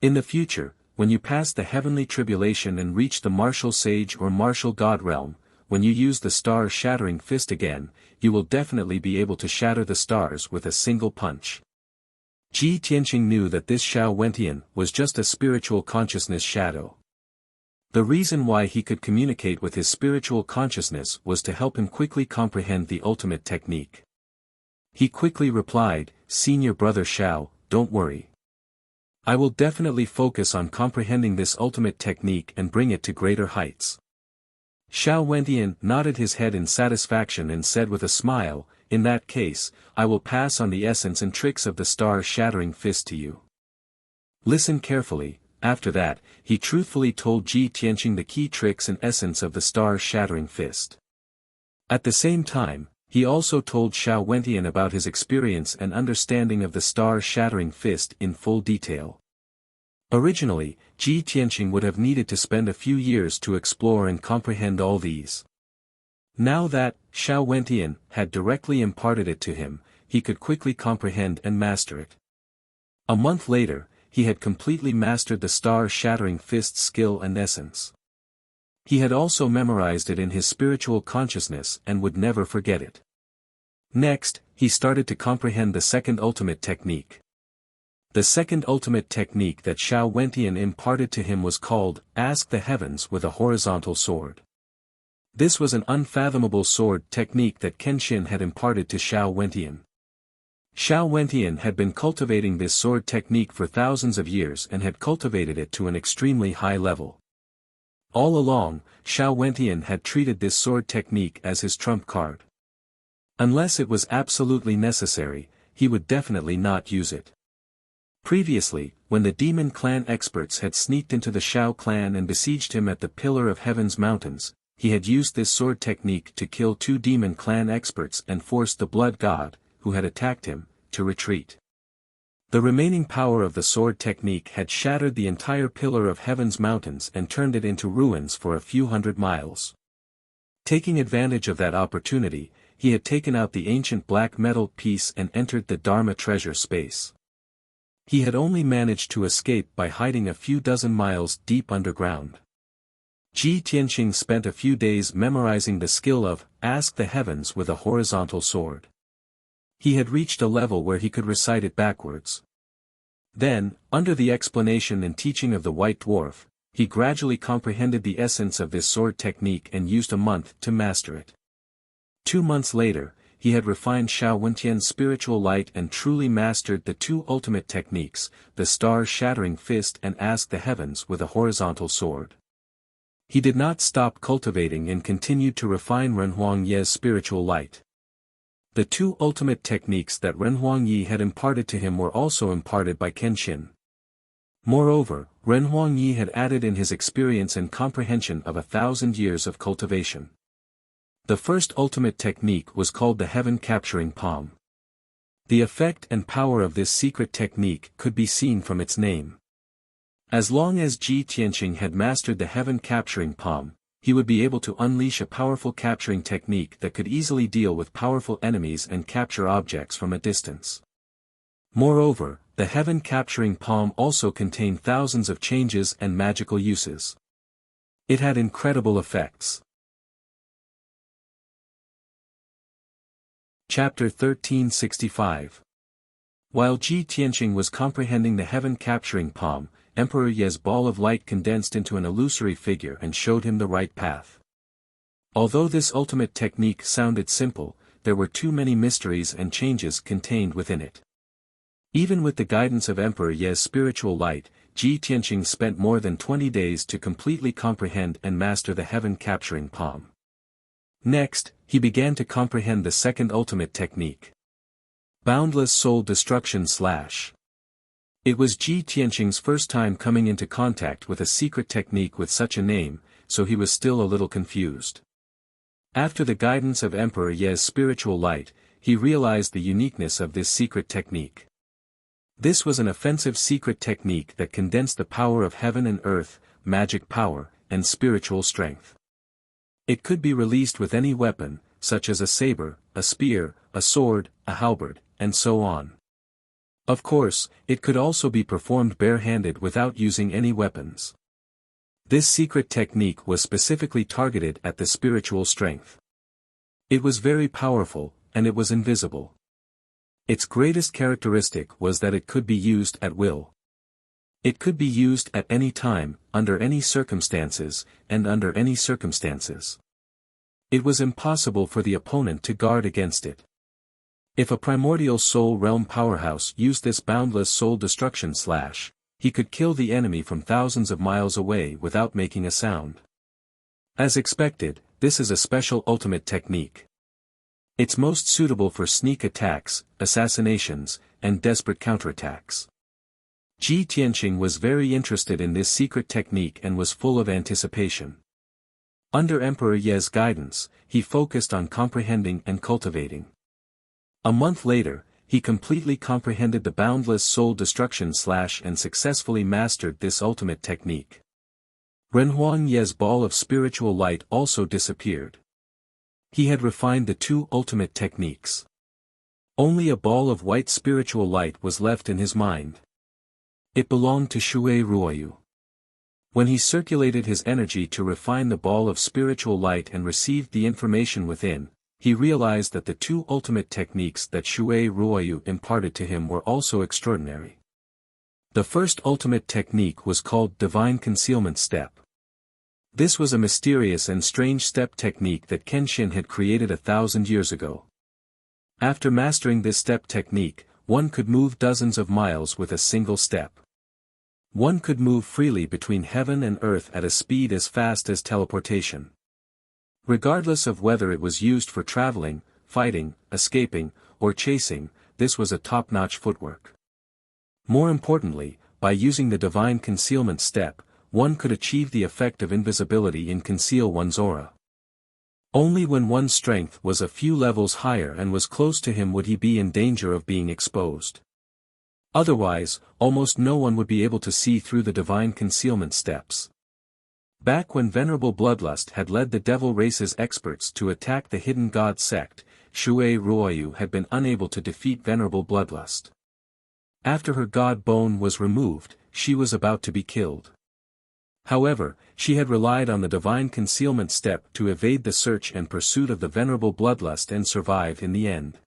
In the future, when you pass the heavenly tribulation and reach the martial sage or martial god realm, when you use the star-shattering fist again, you will definitely be able to shatter the stars with a single punch." Ji Tianqing knew that this Xiao Wentian was just a spiritual consciousness shadow. The reason why he could communicate with his spiritual consciousness was to help him quickly comprehend the ultimate technique. He quickly replied, "Senior brother Xiao, don't worry. I will definitely focus on comprehending this ultimate technique and bring it to greater heights." Xiao Wentian nodded his head in satisfaction and said with a smile, "In that case, I will pass on the essence and tricks of the star-shattering fist to you." Listen carefully. After that, he truthfully told Ji Tianqing the key tricks and essence of the star-shattering fist. At the same time, he also told Xiao Wentian about his experience and understanding of the star-shattering fist in full detail. Originally, Ji Tianqing would have needed to spend a few years to explore and comprehend all these. Now that Xiao Wentian had directly imparted it to him, he could quickly comprehend and master it. A month later, he had completely mastered the star-shattering fist skill and essence. He had also memorized it in his spiritual consciousness and would never forget it. Next, he started to comprehend the second ultimate technique. The second ultimate technique that Xiao Wentian imparted to him was called, "Ask the Heavens with a Horizontal Sword." This was an unfathomable sword technique that Kenshin had imparted to Xiao Wentian. Xiao Wentian had been cultivating this sword technique for thousands of years and had cultivated it to an extremely high level. All along, Xiao Wentian had treated this sword technique as his trump card. Unless it was absolutely necessary, he would definitely not use it. Previously, when the demon clan experts had sneaked into the Xiao clan and besieged him at the Pillar of Heaven's mountains, he had used this sword technique to kill 2 demon clan experts and forced the blood god, who had attacked him, to retreat. The remaining power of the sword technique had shattered the entire Pillar of Heaven's mountains and turned it into ruins for a few hundred miles. Taking advantage of that opportunity, he had taken out the ancient black metal piece and entered the Dharma treasure space. He had only managed to escape by hiding a few dozen miles deep underground. Ji Tianqing spent a few days memorizing the skill of, "Ask the Heavens with a Horizontal Sword." He had reached a level where he could recite it backwards. Then, under the explanation and teaching of the White Dwarf, he gradually comprehended the essence of this sword technique and used a month to master it. 2 months later, he had refined Xiao Wentian's spiritual light and truly mastered the 2 ultimate techniques, the star-shattering fist and Ask the Heavens with a Horizontal Sword. He did not stop cultivating and continued to refine Ren Huangye's spiritual light. The 2 ultimate techniques that Ren Huangye had imparted to him were also imparted by Kenshin. Moreover, Ren Huangye had added in his experience and comprehension of 1,000 years of cultivation. The first ultimate technique was called the Heaven Capturing Palm. The effect and power of this secret technique could be seen from its name. As long as Ji Tianqing had mastered the Heaven Capturing Palm, he would be able to unleash a powerful capturing technique that could easily deal with powerful enemies and capture objects from a distance. Moreover, the Heaven Capturing Palm also contained thousands of changes and magical uses. It had incredible effects. Chapter 1365. While Ji Tianqing was comprehending the Heaven Capturing Palm, Emperor Ye's ball of light condensed into an illusory figure and showed him the right path. Although this ultimate technique sounded simple, there were too many mysteries and changes contained within it. Even with the guidance of Emperor Ye's spiritual light, Ji Tianqing spent more than 20 days to completely comprehend and master the Heaven Capturing Palm. Next, he began to comprehend the second ultimate technique. Boundless Soul Destruction / It was Ji Tianqing's first time coming into contact with a secret technique with such a name, so he was still a little confused. After the guidance of Emperor Ye's spiritual light, he realized the uniqueness of this secret technique. This was an offensive secret technique that condensed the power of heaven and earth, magic power, and spiritual strength. It could be released with any weapon, such as a saber, a spear, a sword, a halberd, and so on. Of course, it could also be performed barehanded without using any weapons. This secret technique was specifically targeted at the spiritual strength. It was very powerful, and it was invisible. Its greatest characteristic was that it could be used at will. It could be used at any time, under any circumstances, and under any circumstances. It was impossible for the opponent to guard against it. If a primordial soul realm powerhouse used this boundless soul destruction slash, he could kill the enemy from thousands of miles away without making a sound. As expected, this is a special ultimate technique. It's most suitable for sneak attacks, assassinations, and desperate counterattacks. Ji Tianqing was very interested in this secret technique and was full of anticipation. Under Emperor Ye's guidance, he focused on comprehending and cultivating. A month later, he completely comprehended the boundless soul destruction slash and successfully mastered this ultimate technique. Renhuang Ye's ball of spiritual light also disappeared. He had refined the two ultimate techniques. Only a ball of white spiritual light was left in his mind. It belonged to Shui Ruoyu. When he circulated his energy to refine the ball of spiritual light and received the information within, he realized that the two ultimate techniques that Shui Ruoyu imparted to him were also extraordinary. The first ultimate technique was called Divine Concealment Step. This was a mysterious and strange step technique that Kenshin had created 1,000 years ago. After mastering this step technique, one could move dozens of miles with a single step. One could move freely between heaven and earth at a speed as fast as teleportation. Regardless of whether it was used for traveling, fighting, escaping, or chasing, this was a top-notch footwork. More importantly, by using the Divine Concealment Step, one could achieve the effect of invisibility and conceal one's aura. Only when one's strength was a few levels higher and was close to him would he be in danger of being exposed. Otherwise, almost no one would be able to see through the Divine Concealment Steps. Back when Venerable Bloodlust had led the Devil Race's experts to attack the Hidden God sect, Shui Ruoyu had been unable to defeat Venerable Bloodlust. After her god bone was removed, she was about to be killed. However, she had relied on the Divine Concealment Step to evade the search and pursuit of the Venerable Bloodlust and survive in the end.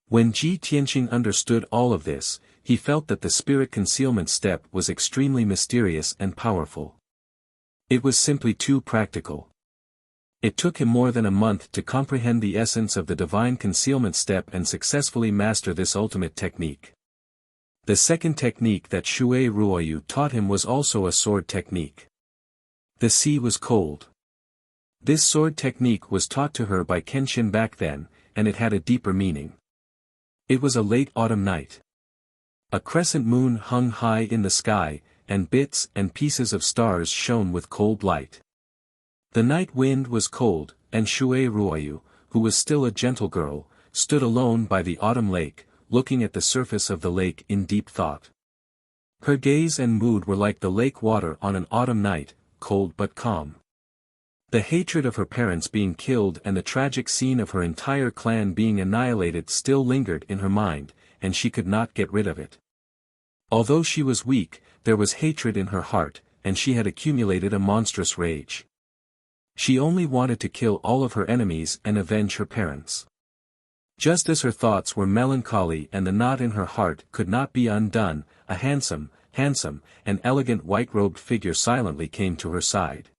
When Ji Tianqing understood all of this, he felt that the Spirit Concealment Step was extremely mysterious and powerful. It was simply too practical. It took him more than a month to comprehend the essence of the Divine Concealment Step and successfully master this ultimate technique. The second technique that Shui Ruoyu taught him was also a sword technique. The sea was cold. This sword technique was taught to her by Kenshin back then, and it had a deeper meaning. It was a late autumn night. A crescent moon hung high in the sky, and bits and pieces of stars shone with cold light. The night wind was cold, and Shui Ruoyu, who was still a gentle girl, stood alone by the autumn lake, looking at the surface of the lake in deep thought. Her gaze and mood were like the lake water on an autumn night, cold but calm. The hatred of her parents being killed and the tragic scene of her entire clan being annihilated still lingered in her mind, and she could not get rid of it. Although she was weak, there was hatred in her heart, and she had accumulated a monstrous rage. She only wanted to kill all of her enemies and avenge her parents. Just as her thoughts were melancholy and the knot in her heart could not be undone, a handsome, and elegant white-robed figure silently came to her side.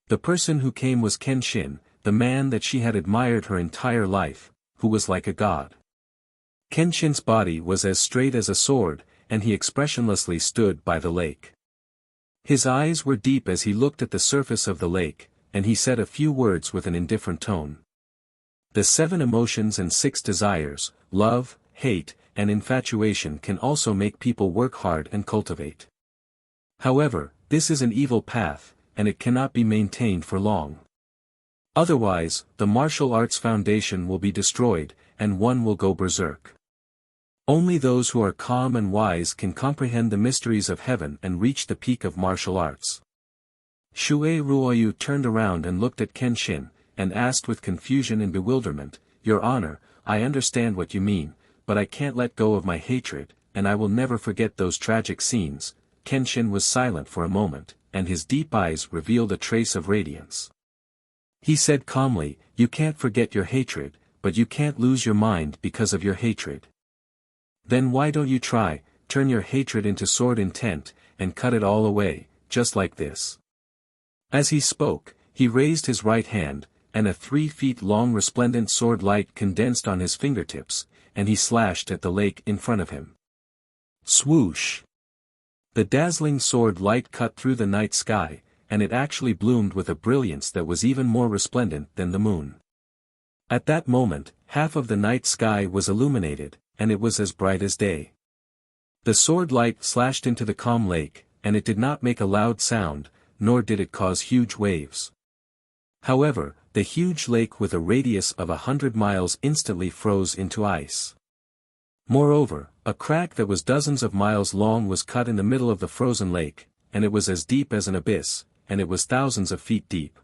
The person who came was Kenshin, the man that she had admired her entire life, who was like a god. Kenshin's body was as straight as a sword, and he expressionlessly stood by the lake. His eyes were deep as he looked at the surface of the lake, and he said a few words with an indifferent tone. The 7 emotions and 6 desires, love, hate, and infatuation can also make people work hard and cultivate. However, this is an evil path, and it cannot be maintained for long. Otherwise, the martial arts foundation will be destroyed, and one will go berserk. Only those who are calm and wise can comprehend the mysteries of heaven and reach the peak of martial arts. Shui Ruoyu turned around and looked at Kenshin, and asked with confusion and bewilderment, "Your Honor, I understand what you mean, but I can't let go of my hatred, and I will never forget those tragic scenes." Kenshin was silent for a moment, and his deep eyes revealed a trace of radiance. He said calmly, "You can't forget your hatred, but you can't lose your mind because of your hatred." Then why don't you try, turn your hatred into sword intent, and cut it all away, just like this. As he spoke, he raised his right hand, and a 3 feet long resplendent sword light condensed on his fingertips, and he slashed at the lake in front of him. Swoosh! The dazzling sword light cut through the night sky, and it actually bloomed with a brilliance that was even more resplendent than the moon. At that moment, half of the night sky was illuminated, and it was as bright as day. The sword light slashed into the calm lake, and it did not make a loud sound, nor did it cause huge waves. However, the huge lake with a radius of 100 miles instantly froze into ice. Moreover, a crack that was dozens of miles long was cut in the middle of the frozen lake, and it was as deep as an abyss, and it was thousands of feet deep.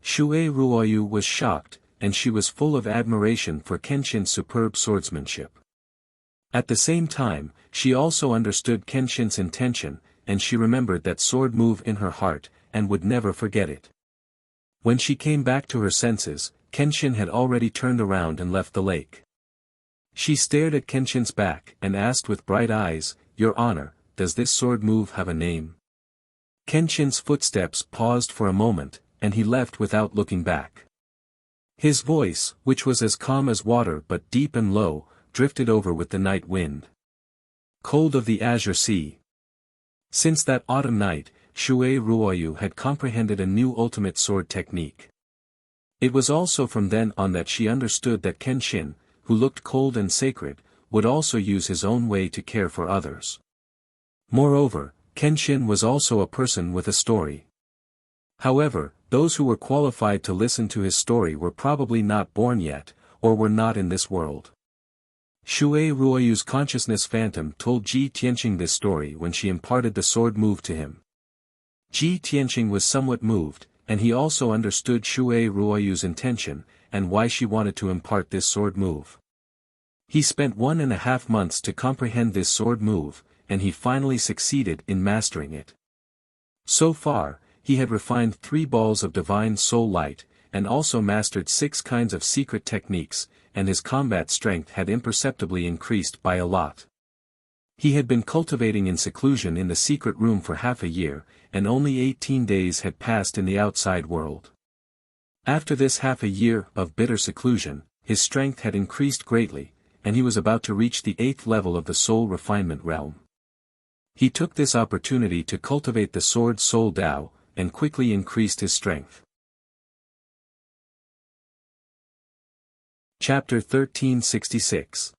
Shui Ruoyu was shocked, and she was full of admiration for Kenshin's superb swordsmanship. At the same time, she also understood Kenshin's intention, and she remembered that sword move in her heart, and would never forget it. When she came back to her senses, Kenshin had already turned around and left the lake. She stared at Kenshin's back and asked with bright eyes, "Your Honor, does this sword move have a name?" Kenshin's footsteps paused for a moment, and he left without looking back. His voice, which was as calm as water but deep and low, drifted over with the night wind. Cold of the azure sea. Since that autumn night, Shui Ruoyu had comprehended a new ultimate sword technique. It was also from then on that she understood that Kenshin, who looked cold and sacred, would also use his own way to care for others. Moreover, Kenshin was also a person with a story. However, those who were qualified to listen to his story were probably not born yet, or were not in this world. Shui Ruoyu's consciousness phantom told Ji Tianqing this story when she imparted the sword move to him. Ji Tianqing was somewhat moved, and he also understood Shui Ruoyu's intention, and why she wanted to impart this sword move. He spent 1.5 months to comprehend this sword move, and he finally succeeded in mastering it. So far, he had refined 3 balls of divine soul light, and also mastered 6 kinds of secret techniques, and his combat strength had imperceptibly increased by a lot. He had been cultivating in seclusion in the secret room for half a year, and only 18 days had passed in the outside world. After this half a year of bitter seclusion, his strength had increased greatly, and he was about to reach the 8th level of the soul refinement realm. He took this opportunity to cultivate the sword soul Dao, and quickly increased his strength. Chapter 1366.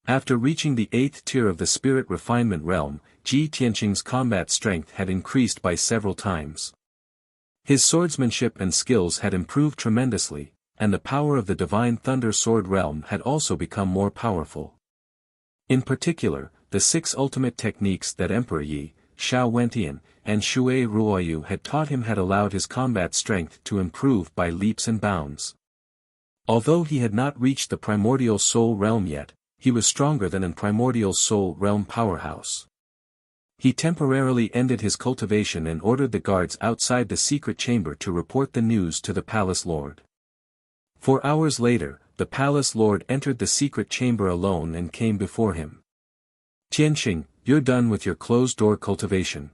After reaching the 8th tier of the spirit refinement realm, Ji Tianqing's combat strength had increased by several times. His swordsmanship and skills had improved tremendously, and the power of the divine thunder sword realm had also become more powerful. In particular, the 6 ultimate techniques that Emperor Yi, Xiao Wentian, and Shui Ruoyu had taught him had allowed his combat strength to improve by leaps and bounds. Although he had not reached the primordial soul realm yet, he was stronger than an primordial soul realm powerhouse. He temporarily ended his cultivation and ordered the guards outside the secret chamber to report the news to the palace lord. 4 hours later, the palace lord entered the secret chamber alone and came before him. "Tianqing, you're done with your closed-door cultivation.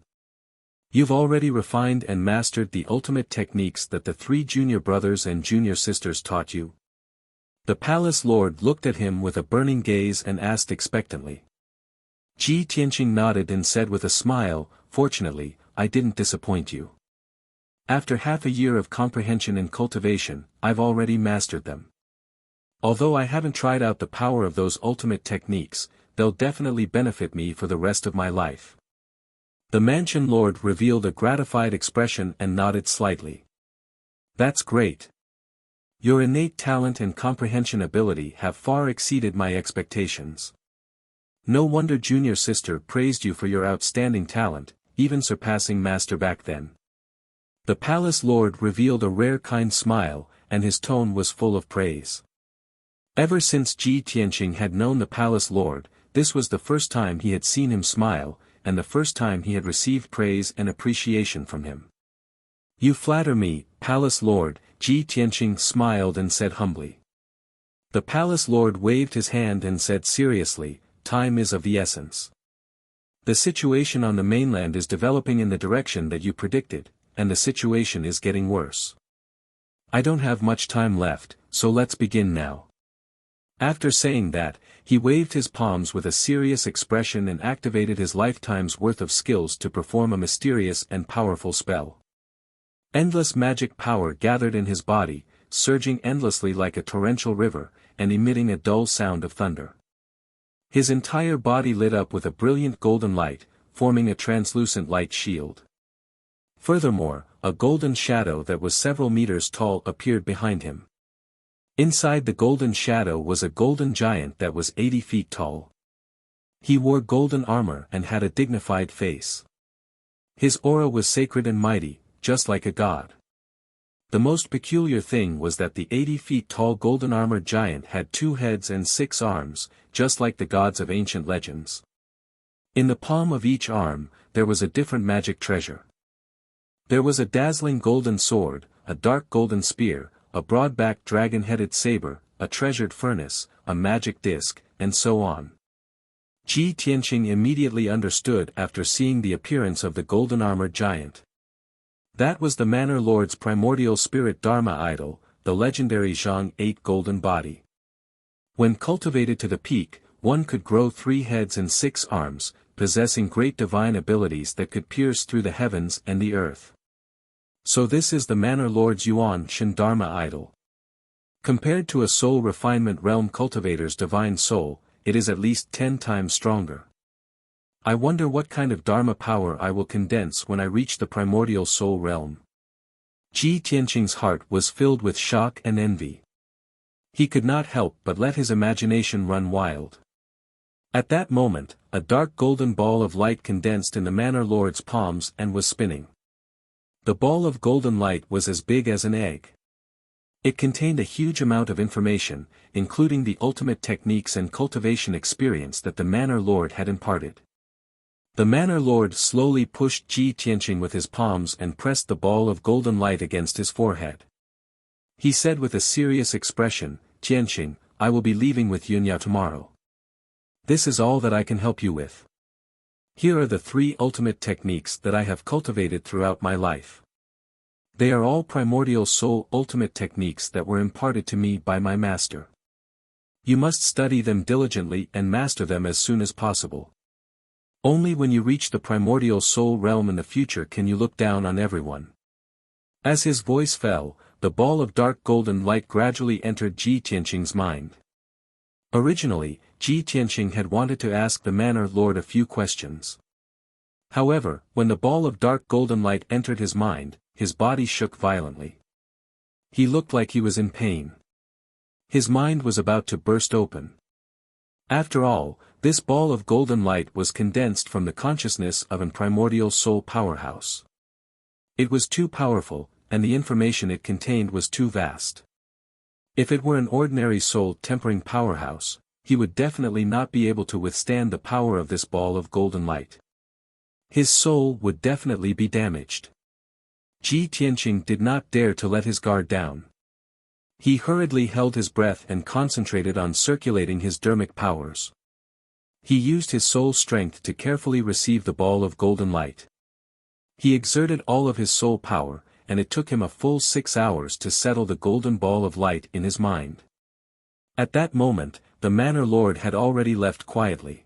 You've already refined and mastered the ultimate techniques that the 3 junior brothers and junior sisters taught you." The palace lord looked at him with a burning gaze and asked expectantly. Ji Tianqing nodded and said with a smile, "Fortunately, I didn't disappoint you. After half a year of comprehension and cultivation, I've already mastered them. Although I haven't tried out the power of those ultimate techniques, they'll definitely benefit me for the rest of my life." The mansion lord revealed a gratified expression and nodded slightly. "That's great. Your innate talent and comprehension ability have far exceeded my expectations. No wonder junior sister praised you for your outstanding talent, even surpassing master back then." The palace lord revealed a rare kind smile, and his tone was full of praise. Ever since Ji Tianqing had known the palace lord, this was the first time he had seen him smile, and the first time he had received praise and appreciation from him. "You flatter me, palace lord," Ji Tianqing smiled and said humbly. The palace lord waved his hand and said seriously, time is of the essence. The situation on the mainland is developing in the direction that you predicted, and the situation is getting worse. I don't have much time left, so let's begin now. After saying that, he waved his palms with a serious expression and activated his lifetime's worth of skills to perform a mysterious and powerful spell. Endless magic power gathered in his body, surging endlessly like a torrential river, and emitting a dull sound of thunder. His entire body lit up with a brilliant golden light, forming a translucent light shield. Furthermore, a golden shadow that was several meters tall appeared behind him. Inside the golden shadow was a golden giant that was 80 feet tall. He wore golden armor and had a dignified face. His aura was sacred and mighty, just like a god. The most peculiar thing was that the 80 feet tall golden armored giant had 2 heads and 6 arms, just like the gods of ancient legends. In the palm of each arm, there was a different magic treasure. There was a dazzling golden sword, a dark golden spear, a broad-backed dragon-headed saber, a treasured furnace, a magic disc, and so on. Ji Tianqing immediately understood after seeing the appearance of the golden armored giant. That was the Manor Lord's primordial spirit Dharma idol, the legendary Zhang 8 golden body. When cultivated to the peak, one could grow 3 heads and 6 arms, possessing great divine abilities that could pierce through the heavens and the earth. So this is the Manor Lord's Yuan Shen Dharma idol. Compared to a soul refinement realm cultivator's divine soul, it is at least 10 times stronger. I wonder what kind of Dharma power I will condense when I reach the primordial soul realm. Ji Tianqing's heart was filled with shock and envy. He could not help but let his imagination run wild. At that moment, a dark golden ball of light condensed in the Manor Lord's palms and was spinning. The ball of golden light was as big as an egg. It contained a huge amount of information, including the ultimate techniques and cultivation experience that the Manor Lord had imparted. The Manor Lord slowly pushed Ji Tianqing with his palms and pressed the ball of golden light against his forehead. He said with a serious expression, "Tianqing, I will be leaving with Yunya tomorrow. This is all that I can help you with. Here are the 3 ultimate techniques that I have cultivated throughout my life. They are all primordial soul ultimate techniques that were imparted to me by my master. You must study them diligently and master them as soon as possible. Only when you reach the primordial soul realm in the future can you look down on everyone." As his voice fell, the ball of dark golden light gradually entered Ji Tianqing's mind. Originally, Ji Tianqing had wanted to ask the Manor Lord a few questions. However, when the ball of dark golden light entered his mind, his body shook violently. He looked like he was in pain. His mind was about to burst open. After all, this ball of golden light was condensed from the consciousness of an primordial soul powerhouse. It was too powerful, and the information it contained was too vast. If it were an ordinary soul-tempering powerhouse, he would definitely not be able to withstand the power of this ball of golden light. His soul would definitely be damaged. Ji Tianqing did not dare to let his guard down. He hurriedly held his breath and concentrated on circulating his dermic powers. He used his soul strength to carefully receive the ball of golden light. He exerted all of his soul power, and it took him a full 6 hours to settle the golden ball of light in his mind. At that moment, the Manor Lord had already left quietly.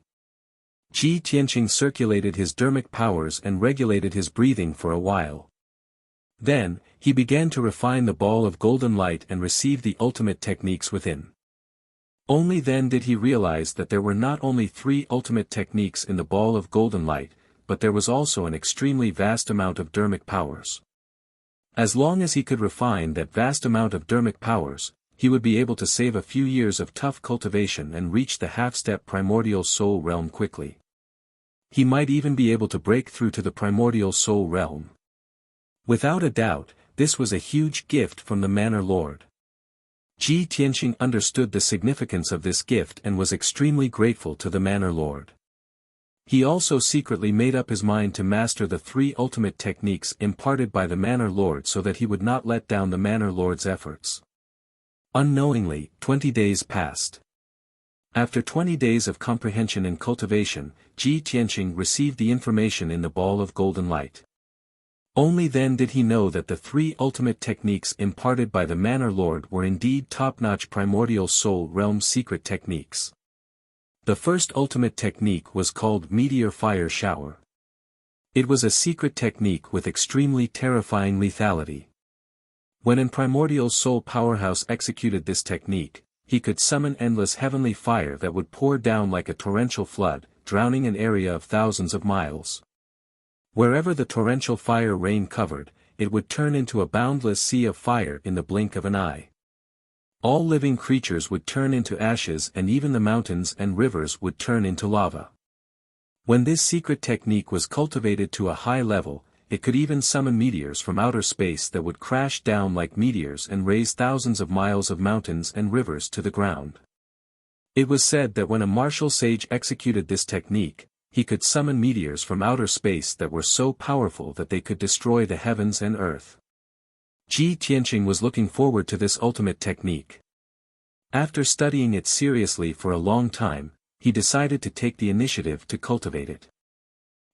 Ji Tianqing circulated his dermic powers and regulated his breathing for a while. Then, he began to refine the ball of golden light and receive the ultimate techniques within. Only then did he realize that there were not only 3 ultimate techniques in the ball of golden light, but there was also an extremely vast amount of dermic powers. As long as he could refine that vast amount of dermic powers, he would be able to save a few years of tough cultivation and reach the half-step primordial soul realm quickly. He might even be able to break through to the primordial soul realm. Without a doubt, this was a huge gift from the Manor Lord. Ji Tianqing understood the significance of this gift and was extremely grateful to the Manor Lord. He also secretly made up his mind to master the 3 ultimate techniques imparted by the Manor Lord so that he would not let down the Manor Lord's efforts. Unknowingly, 20 days passed. After 20 days of comprehension and cultivation, Ji Tianqing received the information in the ball of golden light. Only then did he know that the three ultimate techniques imparted by the Manor Lord were indeed top-notch primordial soul realm secret techniques. The first ultimate technique was called Meteor Fire Shower. It was a secret technique with extremely terrifying lethality. When an primordial soul powerhouse executed this technique, he could summon endless heavenly fire that would pour down like a torrential flood, drowning an area of thousands of miles. Wherever the torrential fire rain covered, it would turn into a boundless sea of fire in the blink of an eye. All living creatures would turn into ashes, and even the mountains and rivers would turn into lava. When this secret technique was cultivated to a high level, it could even summon meteors from outer space that would crash down like meteors and raze thousands of miles of mountains and rivers to the ground. It was said that when a martial sage executed this technique, he could summon meteors from outer space that were so powerful that they could destroy the heavens and earth. Ji Tianqing was looking forward to this ultimate technique. After studying it seriously for a long time, he decided to take the initiative to cultivate it.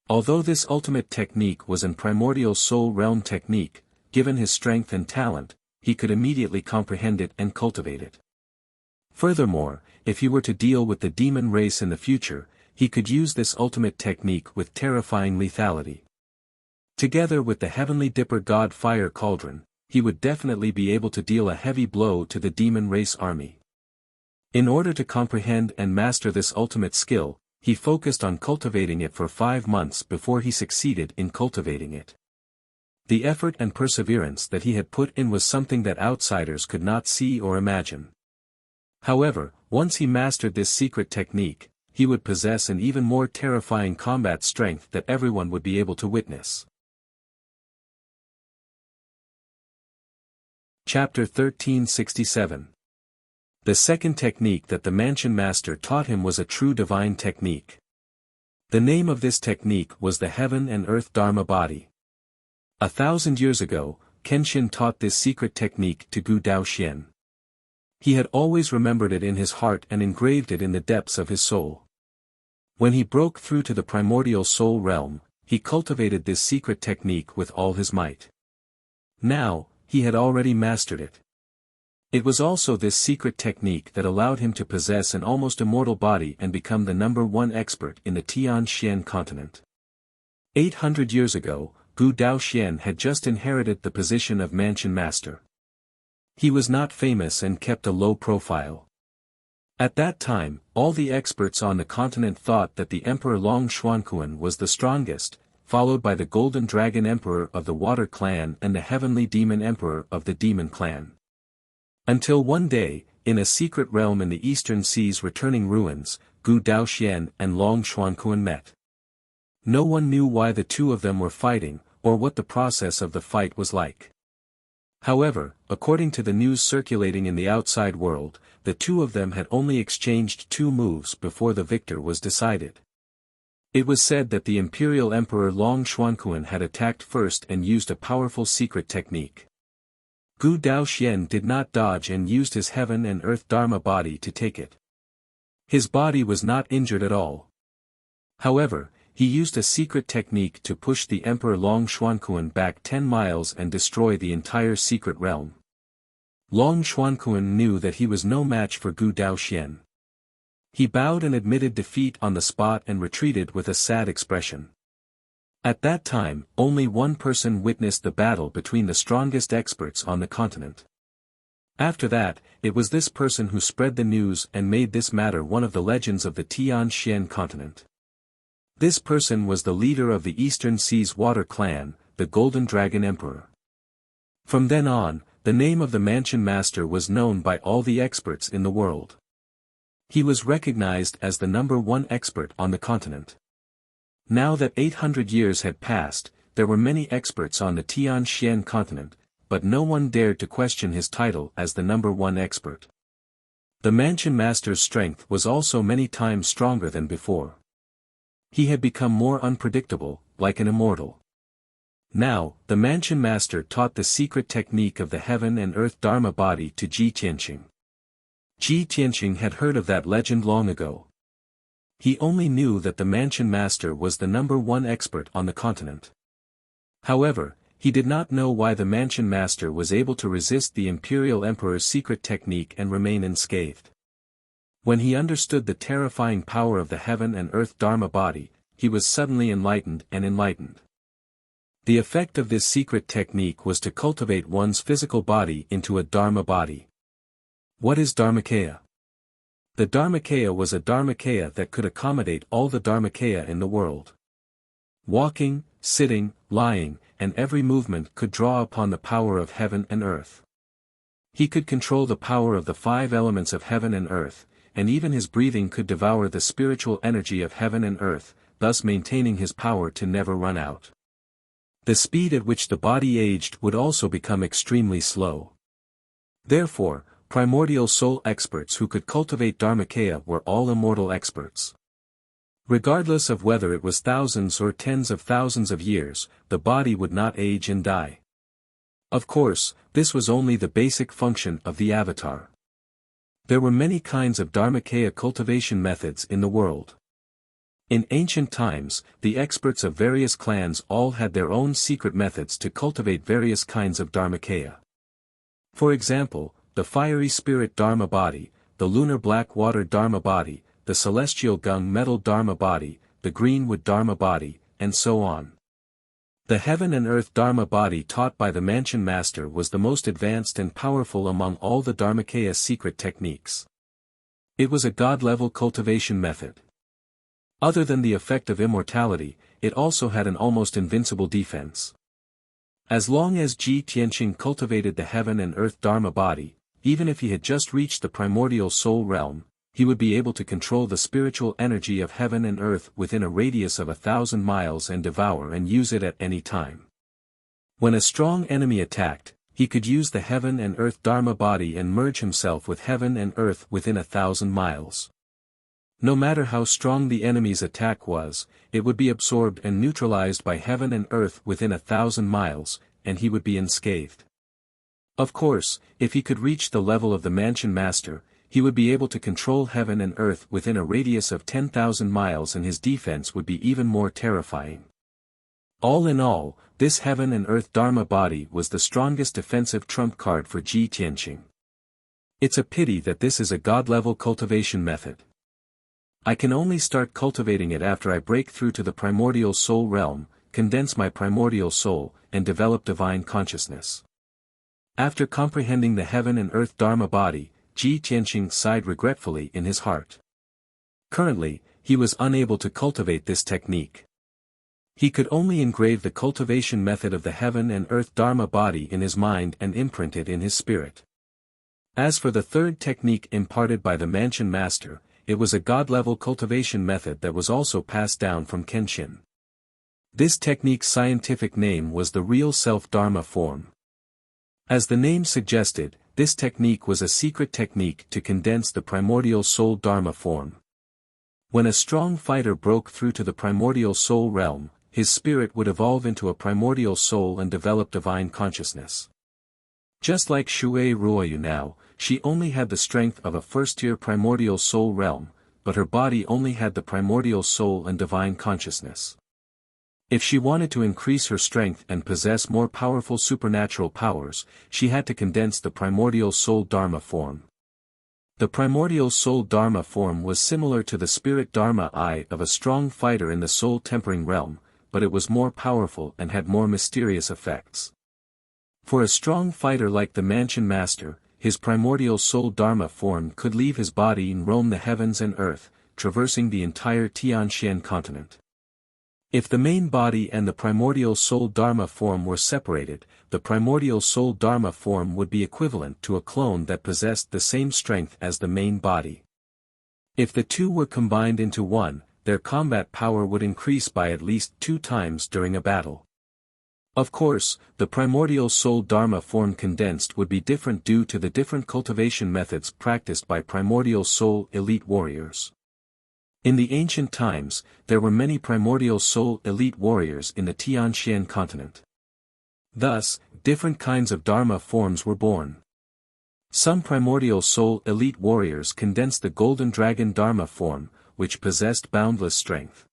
Although this ultimate technique was an primordial soul realm technique, given his strength and talent, he could immediately comprehend it and cultivate it. Furthermore, if he were to deal with the demon race in the future, he could use this ultimate technique with terrifying lethality. Together with the heavenly dipper god fire cauldron, he would definitely be able to deal a heavy blow to the demon race army. In order to comprehend and master this ultimate skill, he focused on cultivating it for 5 months before he succeeded in cultivating it. The effort and perseverance that he had put in was something that outsiders could not see or imagine. However, once he mastered this secret technique, he would possess an even more terrifying combat strength that everyone would be able to witness. Chapter 1367. The second technique that the Mansion Master taught him was a true divine technique. The name of this technique was the Heaven and Earth Dharma Body. 1,000 years ago, Kenshin taught this secret technique to Gu Daoxian. He had always remembered it in his heart and engraved it in the depths of his soul. When he broke through to the primordial soul realm, he cultivated this secret technique with all his might. Now, he had already mastered it. It was also this secret technique that allowed him to possess an almost immortal body and become the #1 expert in the Tian-Xian continent. 800 years ago, Gu Daoxian had just inherited the position of Mansion Master. He was not famous and kept a low profile. At that time, all the experts on the continent thought that the Emperor Long Xuanquan was the strongest, followed by the Golden Dragon Emperor of the Water Clan and the Heavenly Demon Emperor of the Demon Clan. Until one day, in a secret realm in the Eastern Sea's returning ruins, Gu Daoxian and Long Xuanquan met. No one knew why the two of them were fighting, or what the process of the fight was like. However, according to the news circulating in the outside world, the two of them had only exchanged 2 moves before the victor was decided. It was said that the Imperial Emperor Long Xuanquan had attacked first and used a powerful secret technique. Gu Daoxian did not dodge and used his Heaven and Earth Dharma body to take it. His body was not injured at all. However, he used a secret technique to push the Emperor Long Xuanquan back 10 miles and destroy the entire secret realm. Long Xuanquan knew that he was no match for Gu Daoxian. He bowed and admitted defeat on the spot and retreated with a sad expression. At that time, only one person witnessed the battle between the strongest experts on the continent. After that, it was this person who spread the news and made this matter one of the legends of the Tian-Xian continent. This person was the leader of the Eastern Sea's Water Clan, the Golden Dragon Emperor. From then on, the name of the Mansion Master was known by all the experts in the world. He was recognized as the #1 expert on the continent. Now that 800 years had passed, there were many experts on the Tian-Xian continent, but no one dared to question his title as the #1 expert. The Mansion Master's strength was also many times stronger than before. He had become more unpredictable, like an immortal. Now, the Mansion Master taught the secret technique of the Heaven and Earth Dharma body to Ji Tianqing. Ji Tianqing had heard of that legend long ago. He only knew that the Mansion Master was the #1 expert on the continent. However, he did not know why the Mansion Master was able to resist the Imperial Emperor's secret technique and remain unscathed. When he understood the terrifying power of the heaven and earth Dharma body, he was suddenly enlightened. The effect of this secret technique was to cultivate one's physical body into a Dharma body. What is Dharmakaya? The Dharmakaya was a Dharmakaya that could accommodate all the Dharmakaya in the world. Walking, sitting, lying, and every movement could draw upon the power of heaven and earth. He could control the power of the 5 elements of heaven and earth, and even his breathing could devour the spiritual energy of heaven and earth, thus maintaining his power to never run out. The speed at which the body aged would also become extremely slow. Therefore, primordial soul experts who could cultivate Dharmakaya were all immortal experts. Regardless of whether it was thousands or tens of thousands of years, the body would not age and die. Of course, this was only the basic function of the avatar. There were many kinds of Dharmakaya cultivation methods in the world. In ancient times, the experts of various clans all had their own secret methods to cultivate various kinds of Dharmakaya. For example, the fiery spirit Dharma body, the lunar black water Dharma body, the celestial gung metal Dharma body, the green wood Dharma body, and so on. The heaven and earth Dharma body taught by the Mansion Master was the most advanced and powerful among all the Dharmakaya secret techniques. It was a god-level cultivation method. Other than the effect of immortality, it also had an almost invincible defense. As long as Ji Tianqing cultivated the heaven and earth Dharma body, even if he had just reached the primordial soul realm, he would be able to control the spiritual energy of heaven and earth within a radius of 1,000 miles and devour and use it at any time. When a strong enemy attacked, he could use the heaven and earth Dharma body and merge himself with heaven and earth within 1,000 miles. No matter how strong the enemy's attack was, it would be absorbed and neutralized by heaven and earth within 1,000 miles, and he would be unscathed. Of course, if he could reach the level of the Mansion Master, he would be able to control heaven and earth within a radius of 10,000 miles and his defense would be even more terrifying. All in all, this heaven and earth Dharma body was the strongest defensive trump card for Ji Tianqing. It's a pity that this is a god-level cultivation method. I can only start cultivating it after I break through to the primordial soul realm, condense my primordial soul, and develop divine consciousness. After comprehending the heaven and earth Dharma body, Ji Tianqing sighed regretfully in his heart. Currently, he was unable to cultivate this technique. He could only engrave the cultivation method of the heaven and earth Dharma body in his mind and imprint it in his spirit. As for the third technique imparted by the Mansion Master, it was a god-level cultivation method that was also passed down from Kenshin. This technique's scientific name was the Real Self Dharma form. As the name suggested, this technique was a secret technique to condense the primordial soul Dharma form. When a strong fighter broke through to the primordial soul realm, his spirit would evolve into a primordial soul and develop divine consciousness. Just like Shui Ruoyu now, she only had the strength of a first-tier primordial soul realm, but her body only had the primordial soul and divine consciousness. If she wanted to increase her strength and possess more powerful supernatural powers, she had to condense the primordial soul Dharma form. The primordial soul Dharma form was similar to the spirit Dharma eye of a strong fighter in the soul-tempering realm, but it was more powerful and had more mysterious effects. For a strong fighter like the Mansion Master, his primordial soul Dharma form could leave his body and roam the heavens and earth, traversing the entire Tianxian continent. If the main body and the primordial soul Dharma form were separated, the primordial soul Dharma form would be equivalent to a clone that possessed the same strength as the main body. If the two were combined into one, their combat power would increase by at least 2 times during a battle. Of course, the primordial soul Dharma form condensed would be different due to the different cultivation methods practiced by primordial soul elite warriors. In the ancient times, there were many primordial soul elite warriors in the Tianxian continent. Thus, different kinds of Dharma forms were born. Some primordial soul elite warriors condensed the golden dragon Dharma form, which possessed boundless strength.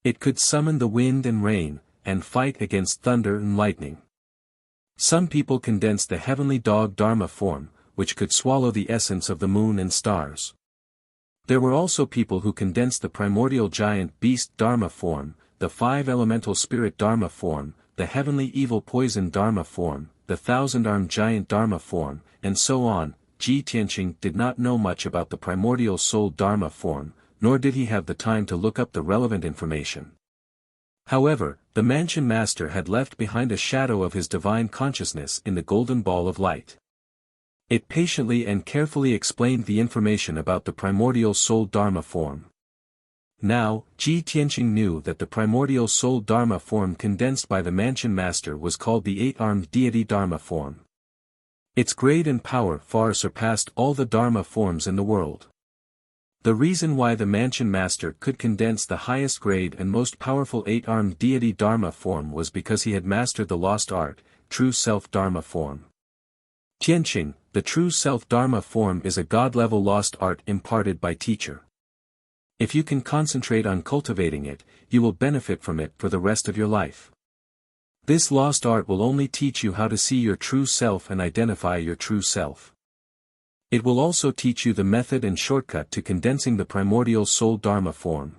It could summon the wind and rain, and fight against thunder and lightning. Some people condensed the heavenly dog Dharma form, which could swallow the essence of the moon and stars. There were also people who condensed the primordial giant beast Dharma form, the five elemental spirit Dharma form, the heavenly evil poison Dharma form, the thousand-armed giant Dharma form, and so on. Ji Tianqing did not know much about the primordial soul Dharma form, nor did he have the time to look up the relevant information. However, the Mansion Master had left behind a shadow of his divine consciousness in the golden ball of light. It patiently and carefully explained the information about the primordial soul Dharma form. Now, Ji Tianqing knew that the primordial soul Dharma form condensed by the Mansion Master was called the eight-armed deity Dharma form. Its grade and power far surpassed all the Dharma forms in the world. The reason why the Mansion Master could condense the highest grade and most powerful eight-armed deity Dharma form was because he had mastered the lost art, True Self Dharma form. Tianqing, the True Self Dharma form is a god-level lost art imparted by teacher. If you can concentrate on cultivating it, you will benefit from it for the rest of your life. This lost art will only teach you how to see your true self and identify your true self. It will also teach you the method and shortcut to condensing the primordial soul Dharma form.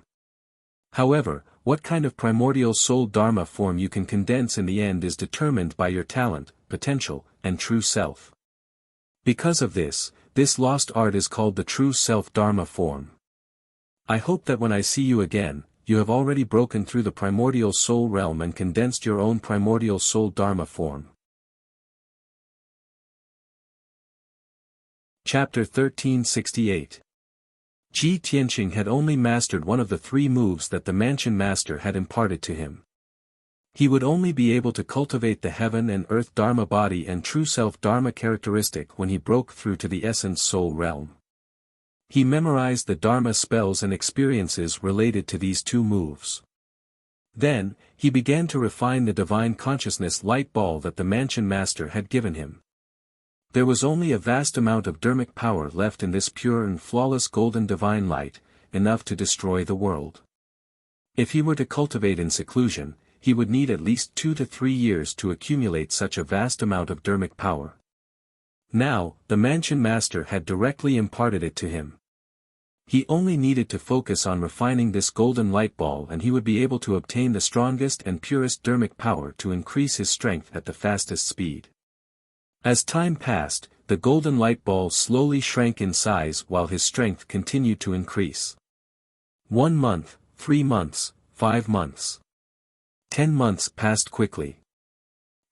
However, what kind of primordial soul Dharma form you can condense in the end is determined by your talent, potential, and true self. Because of this, this lost art is called the True Self Dharma form. I hope that when I see you again, you have already broken through the primordial soul realm and condensed your own primordial soul Dharma form. Chapter 1368. Ji Tianqing had only mastered one of the three moves that the Mansion Master had imparted to him. He would only be able to cultivate the heaven and earth Dharma body and true self Dharma characteristic when he broke through to the essence soul realm. He memorized the Dharma spells and experiences related to these two moves. Then, he began to refine the divine consciousness light ball that the Mansion Master had given him. There was only a vast amount of dharmic power left in this pure and flawless golden divine light, enough to destroy the world. If he were to cultivate in seclusion, he would need at least 2 to 3 years to accumulate such a vast amount of dharmic power. Now, the Mansion Master had directly imparted it to him. He only needed to focus on refining this golden light ball and he would be able to obtain the strongest and purest dharmic power to increase his strength at the fastest speed. As time passed, the golden light ball slowly shrank in size while his strength continued to increase. 1 month, 3 months, 5 months. 10 months passed quickly.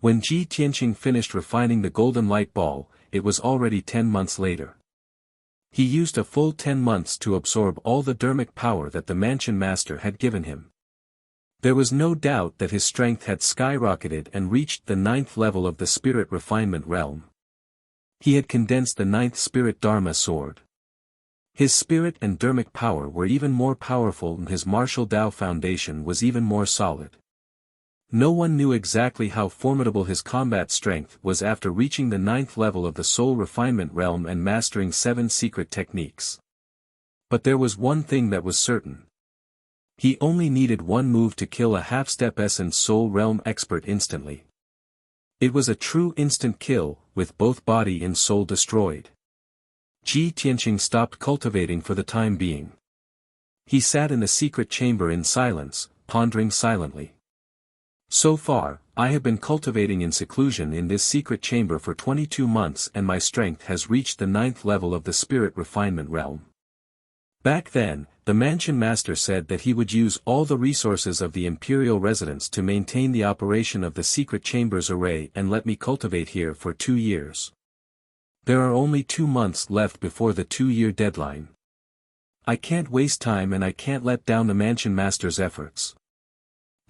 When Ji Tianqing finished refining the golden light ball, it was already 10 months later. He used a full 10 months to absorb all the dharmic power that the Mansion Master had given him. There was no doubt that his strength had skyrocketed and reached the 9th level of the spirit refinement realm. He had condensed the 9th spirit Dharma sword. His spirit and dharmic power were even more powerful and his martial Tao foundation was even more solid. No one knew exactly how formidable his combat strength was after reaching the 9th level of the soul refinement realm and mastering 7 secret techniques. But there was one thing that was certain. He only needed one move to kill a half-step essence soul realm expert instantly. It was a true instant kill, with both body and soul destroyed. Ji Tianqing stopped cultivating for the time being. He sat in the secret chamber in silence, pondering silently. So far, I have been cultivating in seclusion in this secret chamber for 22 months and my strength has reached the 9th level of the spirit refinement realm. Back then, the Mansion Master said that he would use all the resources of the imperial residence to maintain the operation of the secret chamber's array and let me cultivate here for 2 years. There are only 2 months left before the 2-year deadline. I can't waste time and I can't let down the Mansion Master's efforts.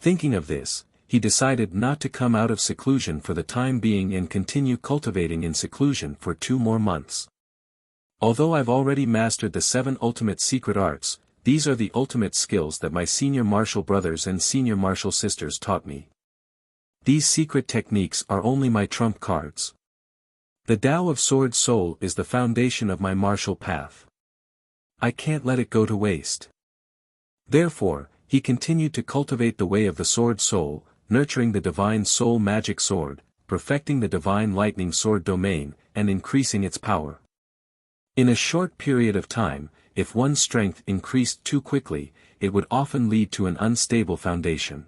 Thinking of this, he decided not to come out of seclusion for the time being and continue cultivating in seclusion for 2 more months. Although I've already mastered the 7 ultimate secret arts, these are the ultimate skills that my senior martial brothers and senior martial sisters taught me. These secret techniques are only my trump cards. The Tao of Sword Soul is the foundation of my martial path. I can't let it go to waste. Therefore, he continued to cultivate the way of the Sword Soul, nurturing the Divine Soul Magic Sword, perfecting the Divine Lightning Sword domain, and increasing its power. In a short period of time, if one's strength increased too quickly, it would often lead to an unstable foundation.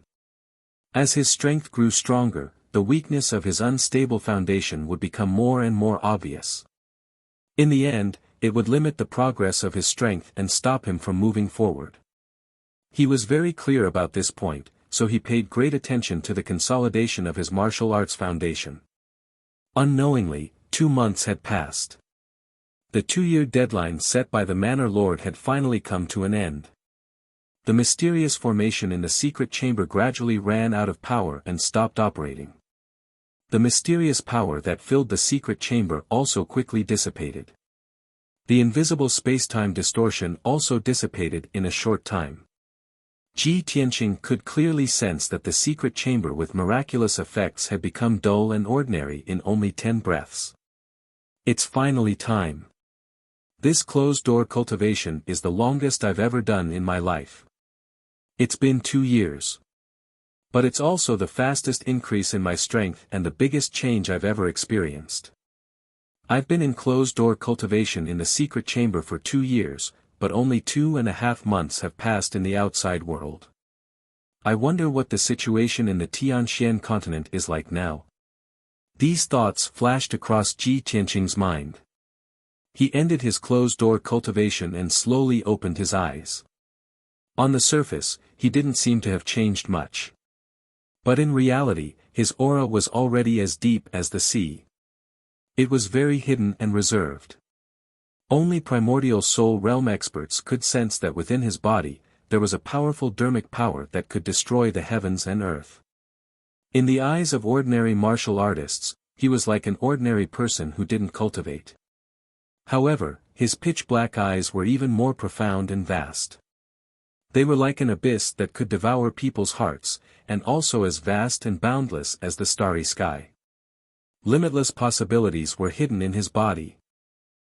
As his strength grew stronger, the weakness of his unstable foundation would become more and more obvious. In the end, it would limit the progress of his strength and stop him from moving forward. He was very clear about this point, so he paid great attention to the consolidation of his martial arts foundation. Unknowingly, 2 months had passed. The 2-year deadline set by the Manor Lord had finally come to an end. The mysterious formation in the secret chamber gradually ran out of power and stopped operating. The mysterious power that filled the secret chamber also quickly dissipated. The invisible space-time distortion also dissipated in a short time. Ji Tianqing could clearly sense that the secret chamber with miraculous effects had become dull and ordinary in only 10 breaths. It's finally time. This closed-door cultivation is the longest I've ever done in my life. It's been 2 years. But it's also the fastest increase in my strength and the biggest change I've ever experienced. I've been in closed-door cultivation in the secret chamber for 2 years, but only 2.5 months have passed in the outside world. I wonder what the situation in the Tianxian continent is like now. These thoughts flashed across Ji Tianqing's mind. He ended his closed-door cultivation and slowly opened his eyes. On the surface, he didn't seem to have changed much. But in reality, his aura was already as deep as the sea. It was very hidden and reserved. Only primordial soul realm experts could sense that within his body, there was a powerful dermic power that could destroy the heavens and earth. In the eyes of ordinary martial artists, he was like an ordinary person who didn't cultivate. However, his pitch-black eyes were even more profound and vast. They were like an abyss that could devour people's hearts, and also as vast and boundless as the starry sky. Limitless possibilities were hidden in his body.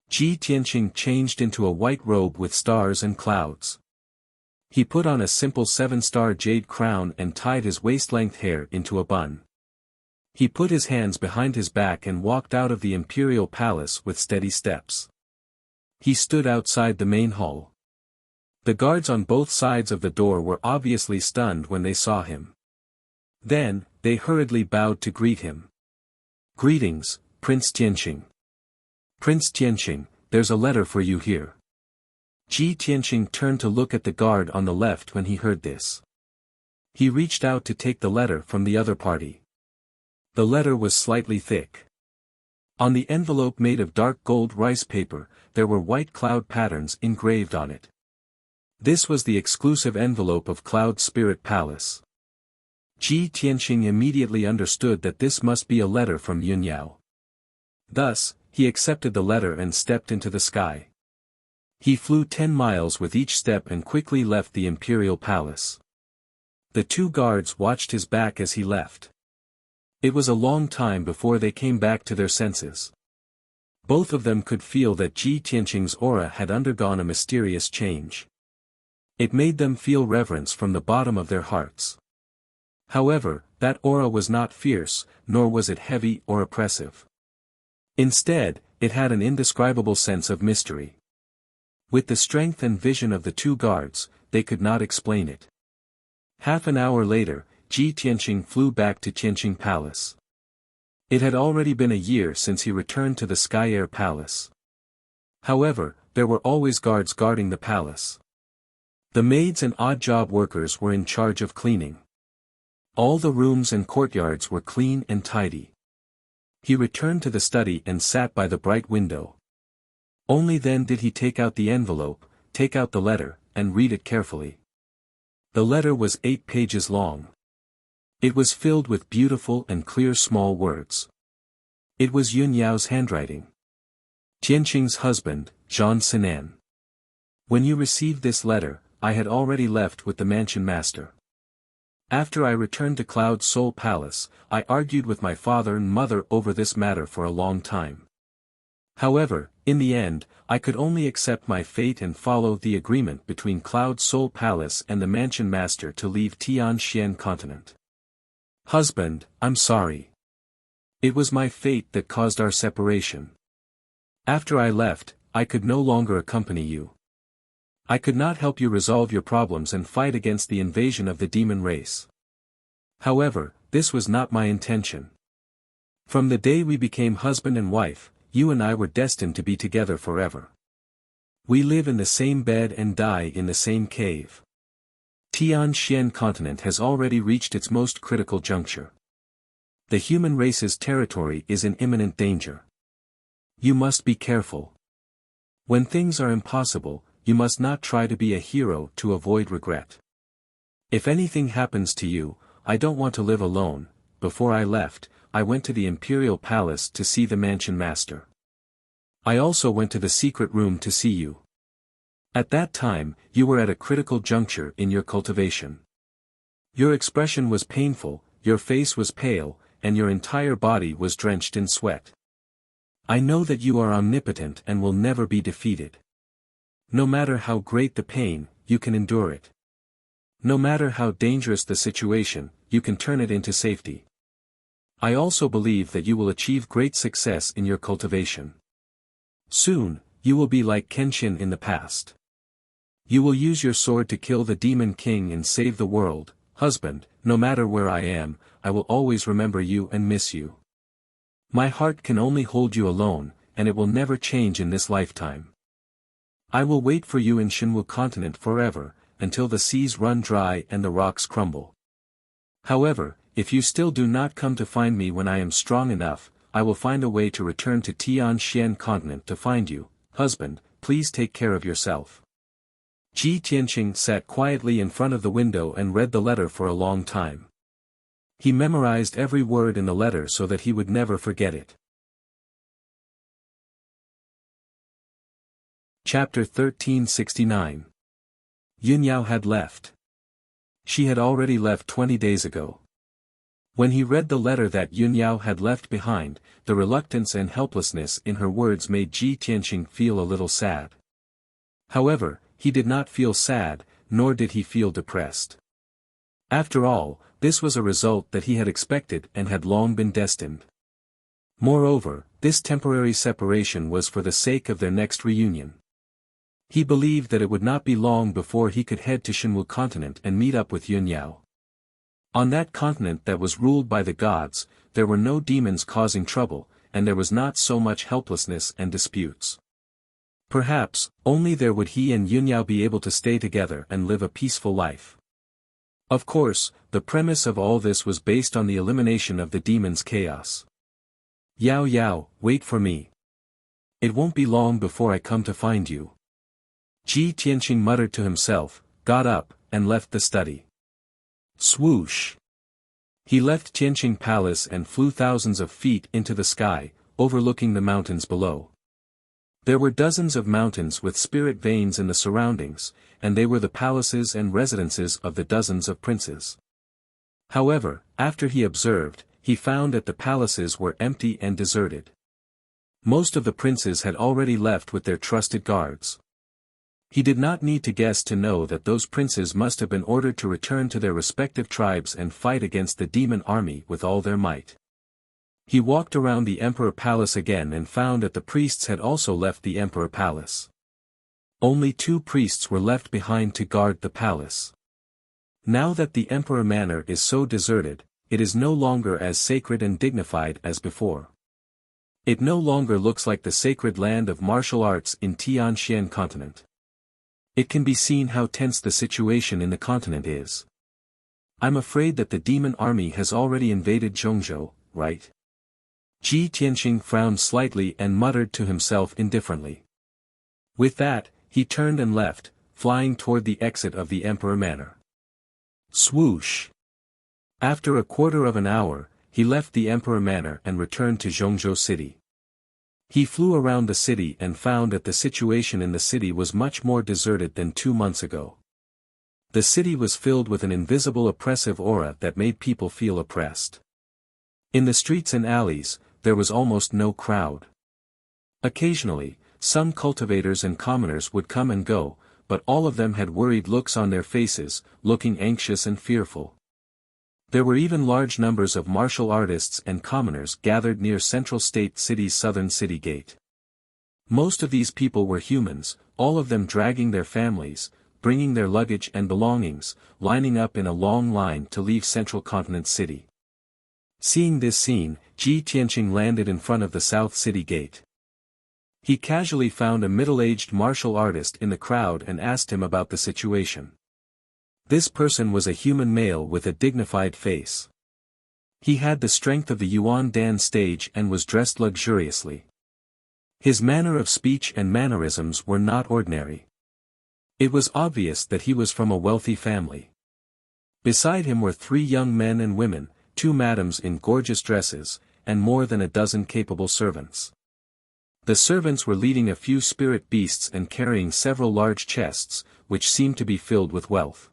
Ji Tianqing changed into a white robe with stars and clouds. He put on a simple 7-star jade crown and tied his waist-length hair into a bun. He put his hands behind his back and walked out of the imperial palace with steady steps. He stood outside the main hall. The guards on both sides of the door were obviously stunned when they saw him. Then, they hurriedly bowed to greet him. "Greetings, Prince Tianqing." "Prince Tianqing, there's a letter for you here." Ji Tianqing turned to look at the guard on the left when he heard this. He reached out to take the letter from the other party. The letter was slightly thick. On the envelope made of dark gold rice paper, there were white cloud patterns engraved on it. This was the exclusive envelope of Cloud Spirit Palace. Ji Tianqing immediately understood that this must be a letter from Yunyao. Thus, he accepted the letter and stepped into the sky. He flew 10 miles with each step and quickly left the imperial palace. The 2 guards watched his back as he left. It was a long time before they came back to their senses. Both of them could feel that Ji Tianqing's aura had undergone a mysterious change. It made them feel reverence from the bottom of their hearts. However, that aura was not fierce, nor was it heavy or oppressive. Instead, it had an indescribable sense of mystery. With the strength and vision of the 2 guards, they could not explain it. Half an hour later, Ji Tianqing flew back to Tianqing Palace. It had already been a year since he returned to the Sky Air Palace. However, there were always guards guarding the palace. The maids and odd-job workers were in charge of cleaning. All the rooms and courtyards were clean and tidy. He returned to the study and sat by the bright window. Only then did he take out the envelope, take out the letter, and read it carefully. The letter was 8 pages long. It was filled with beautiful and clear small words. It was Yunyao's handwriting. Tianqing's husband, Zhang Sinan. When you received this letter, I had already left with the mansion master. After I returned to Cloud Soul Palace, I argued with my father and mother over this matter for a long time. However, in the end, I could only accept my fate and follow the agreement between Cloud Soul Palace and the Mansion Master to leave Tianxian continent. Husband, I'm sorry. It was my fate that caused our separation. After I left, I could no longer accompany you. I could not help you resolve your problems and fight against the invasion of the demon race. However, this was not my intention. From the day we became husband and wife, you and I were destined to be together forever. We live in the same bed and die in the same cave. Tianxian continent has already reached its most critical juncture. The human race's territory is in imminent danger. You must be careful. When things are impossible, you must not try to be a hero to avoid regret. If anything happens to you, I don't want to live alone. Before I left, I went to the Imperial Palace to see the Mansion Master. I also went to the secret room to see you. At that time, you were at a critical juncture in your cultivation. Your expression was painful, your face was pale, and your entire body was drenched in sweat. I know that you are omnipotent and will never be defeated. No matter how great the pain, you can endure it. No matter how dangerous the situation, you can turn it into safety. I also believe that you will achieve great success in your cultivation. Soon, you will be like Kenshin in the past. You will use your sword to kill the Demon King and save the world. Husband, no matter where I am, I will always remember you and miss you. My heart can only hold you alone, and it will never change in this lifetime. I will wait for you in Shinwu continent forever, until the seas run dry and the rocks crumble. However, if you still do not come to find me when I am strong enough, I will find a way to return to Tianxian continent to find you. Husband, please take care of yourself. Ji Tianqing sat quietly in front of the window and read the letter for a long time. He memorized every word in the letter so that he would never forget it. Chapter 1369. Yunyao had left. She had already left 20 days ago. When he read the letter that Yunyao had left behind, the reluctance and helplessness in her words made Ji Tianqing feel a little sad. However, he did not feel sad, nor did he feel depressed. After all, this was a result that he had expected and had long been destined. Moreover, this temporary separation was for the sake of their next reunion. He believed that it would not be long before he could head to Shinwu continent and meet up with Yunyao. On that continent that was ruled by the gods, there were no demons causing trouble, and there was not so much helplessness and disputes. Perhaps, only there would he and Yunyao be able to stay together and live a peaceful life. Of course, the premise of all this was based on the elimination of the demon's chaos. Yao Yao, wait for me. It won't be long before I come to find you. Ji Tianqing muttered to himself, got up, and left the study. Swoosh! He left Tianqing Palace and flew thousands of feet into the sky, overlooking the mountains below. There were dozens of mountains with spirit veins in the surroundings, and they were the palaces and residences of the dozens of princes. However, after he observed, he found that the palaces were empty and deserted. Most of the princes had already left with their trusted guards. He did not need to guess to know that those princes must have been ordered to return to their respective tribes and fight against the demon army with all their might. He walked around the Emperor Palace again and found that the priests had also left the Emperor Palace. Only 2 priests were left behind to guard the palace. Now that the Emperor Manor is so deserted, it is no longer as sacred and dignified as before. It no longer looks like the sacred land of martial arts in Tianxian continent. It can be seen how tense the situation in the continent is. I'm afraid that the demon army has already invaded Zhongzhou, right? Ji Tianqing frowned slightly and muttered to himself indifferently. With that, he turned and left, flying toward the exit of the Emperor Manor. Swoosh! After a quarter of an hour, he left the Emperor Manor and returned to Zhongzhou city. He flew around the city and found that the situation in the city was much more deserted than 2 months ago. The city was filled with an invisible oppressive aura that made people feel oppressed. In the streets and alleys, there was almost no crowd. Occasionally, some cultivators and commoners would come and go, but all of them had worried looks on their faces, looking anxious and fearful. There were even large numbers of martial artists and commoners gathered near Central State City's southern city gate. Most of these people were humans, all of them dragging their families, bringing their luggage and belongings, lining up in a long line to leave Central Continent City. Seeing this scene, Ji Tianqing landed in front of the South City Gate. He casually found a middle-aged martial artist in the crowd and asked him about the situation. This person was a human male with a dignified face. He had the strength of the Yuan Dan stage and was dressed luxuriously. His manner of speech and mannerisms were not ordinary. It was obvious that he was from a wealthy family. Beside him were 3 young men and women, 2 madams in gorgeous dresses, and more than a dozen capable servants. The servants were leading a few spirit beasts and carrying several large chests, which seemed to be filled with wealth.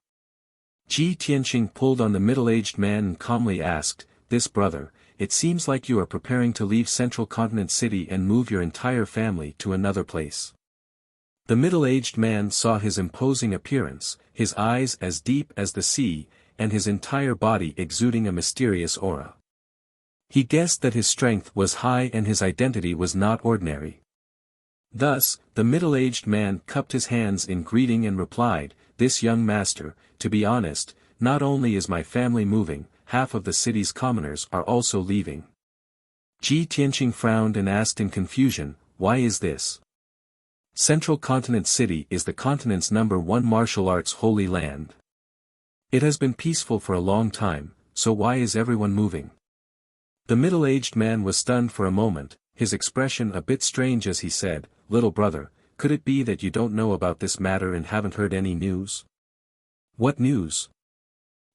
Ji Tianqing pulled on the middle-aged man and calmly asked, "This brother, it seems like you are preparing to leave Central Continent City and move your entire family to another place." The middle-aged man saw his imposing appearance, his eyes as deep as the sea, and his entire body exuding a mysterious aura. He guessed that his strength was high and his identity was not ordinary. Thus, the middle-aged man cupped his hands in greeting and replied, "This young master, to be honest, not only is my family moving, half of the city's commoners are also leaving." Ji Tianqing frowned and asked in confusion, "Why is this?" Central Continent City is the continent's #1 martial arts holy land. It has been peaceful for a long time, so why is everyone moving? The middle-aged man was stunned for a moment, his expression a bit strange as he said, "Little brother, could it be that you don't know about this matter and haven't heard any news?" "What news?"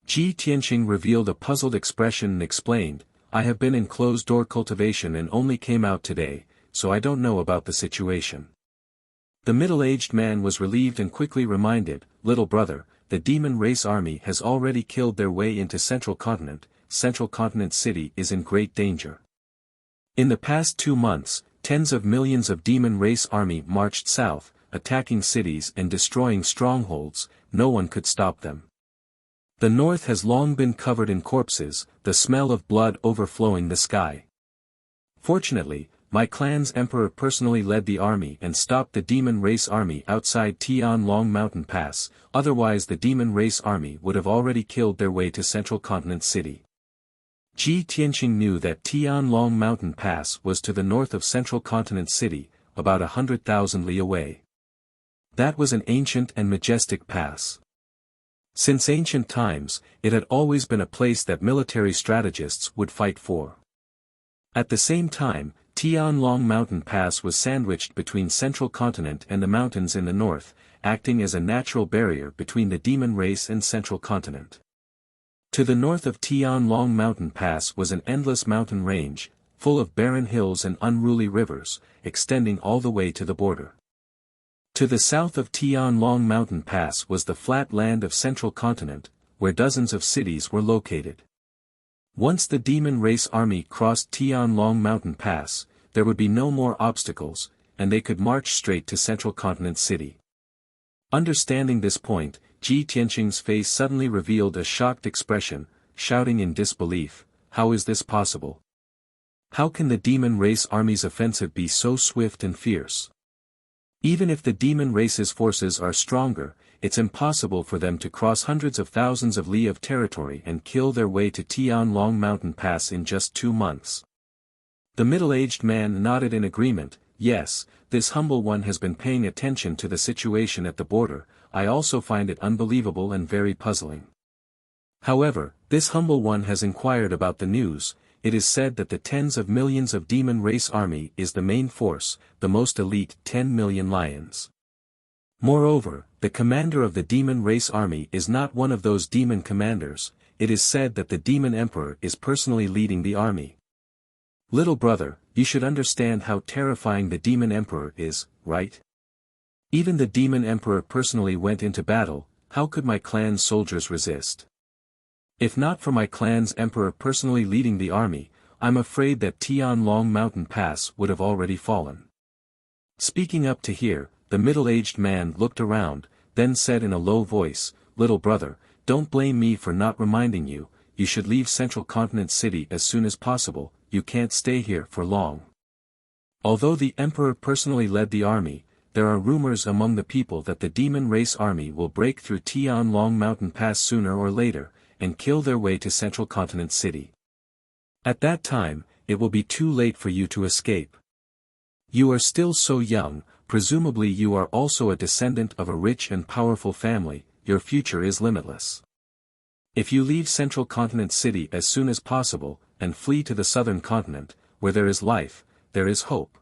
Ji Tianqing revealed a puzzled expression and explained, "I have been in closed-door cultivation and only came out today, so I don't know about the situation." The middle-aged man was relieved and quickly reminded, "Little brother, the demon race army has already killed their way into Central Continent. Central Continent City is in great danger. In the past 2 months, tens of millions of demon race army marched south, attacking cities and destroying strongholds. No one could stop them. The north has long been covered in corpses, the smell of blood overflowing the sky. Fortunately, my clan's emperor personally led the army and stopped the demon race army outside Tianlong Mountain Pass, otherwise the demon race army would have already killed their way to Central Continent City." Ji Tianqing knew that Tianlong Mountain Pass was to the north of Central Continent City, about 100,000 li away. That was an ancient and majestic pass. Since ancient times, it had always been a place that military strategists would fight for. At the same time, Tianlong Mountain Pass was sandwiched between Central Continent and the mountains in the north, acting as a natural barrier between the demon race and Central Continent. To the north of Tianlong Mountain Pass was an endless mountain range, full of barren hills and unruly rivers, extending all the way to the border. To the south of Tianlong Mountain Pass was the flat land of Central Continent, where dozens of cities were located. Once the demon race army crossed Tianlong Mountain Pass, there would be no more obstacles, and they could march straight to Central Continent City. Understanding this point, Ji Tianqing's face suddenly revealed a shocked expression, shouting in disbelief, "How is this possible? How can the demon race army's offensive be so swift and fierce? Even if the demon race's forces are stronger, it's impossible for them to cross hundreds of thousands of li of territory and kill their way to Tianlong Mountain Pass in just 2 months." The middle-aged man nodded in agreement, "Yes, this humble one has been paying attention to the situation at the border. I also find it unbelievable and very puzzling. However, this humble one has inquired about the news. It is said that the tens of millions of demon race army is the main force, the most elite 10 million lions. Moreover, the commander of the demon race army is not one of those demon commanders. It is said that the demon emperor is personally leading the army. Little brother, you should understand how terrifying the demon emperor is, right? Even the demon emperor personally went into battle. How could my clan's soldiers resist? If not for my clan's emperor personally leading the army, I'm afraid that Tianlong Mountain Pass would have already fallen." Speaking up to hear, the middle-aged man looked around, then said in a low voice, "Little brother, don't blame me for not reminding you, you should leave Central Continent City as soon as possible, you can't stay here for long." Although the emperor personally led the army, there are rumors among the people that the demon race army will break through Tianlong Mountain Pass sooner or later, and kill their way to Central Continent City. At that time, it will be too late for you to escape. You are still so young, presumably you are also a descendant of a rich and powerful family, your future is limitless. If you leave Central Continent City as soon as possible, and flee to the southern continent, where there is life, there is hope.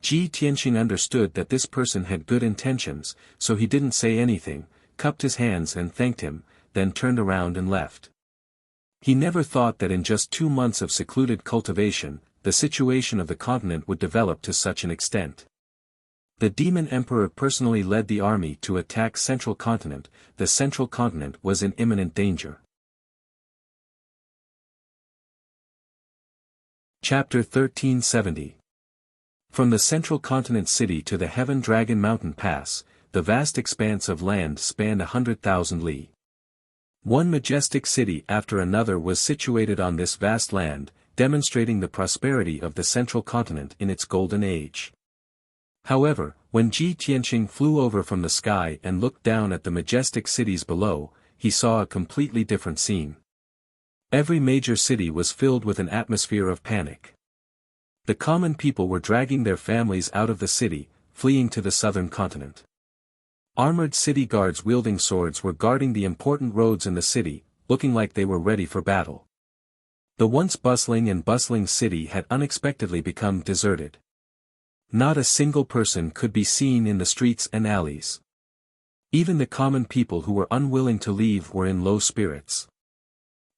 Ji Tianqing understood that this person had good intentions, so he didn't say anything, cupped his hands and thanked him, then turned around and left. He never thought that in just 2 months of secluded cultivation, the situation of the continent would develop to such an extent. The demon emperor personally led the army to attack Central Continent. The Central Continent was in imminent danger. Chapter 1370. From the Central Continent City to the Heaven Dragon Mountain Pass, the vast expanse of land spanned 100,000 li. One majestic city after another was situated on this vast land, demonstrating the prosperity of the Central Continent in its golden age. However, when Ji Tianqing flew over from the sky and looked down at the majestic cities below, he saw a completely different scene. Every major city was filled with an atmosphere of panic. The common people were dragging their families out of the city, fleeing to the southern continent. Armored city guards wielding swords were guarding the important roads in the city, looking like they were ready for battle. The once bustling city had unexpectedly become deserted. Not a single person could be seen in the streets and alleys. Even the common people who were unwilling to leave were in low spirits.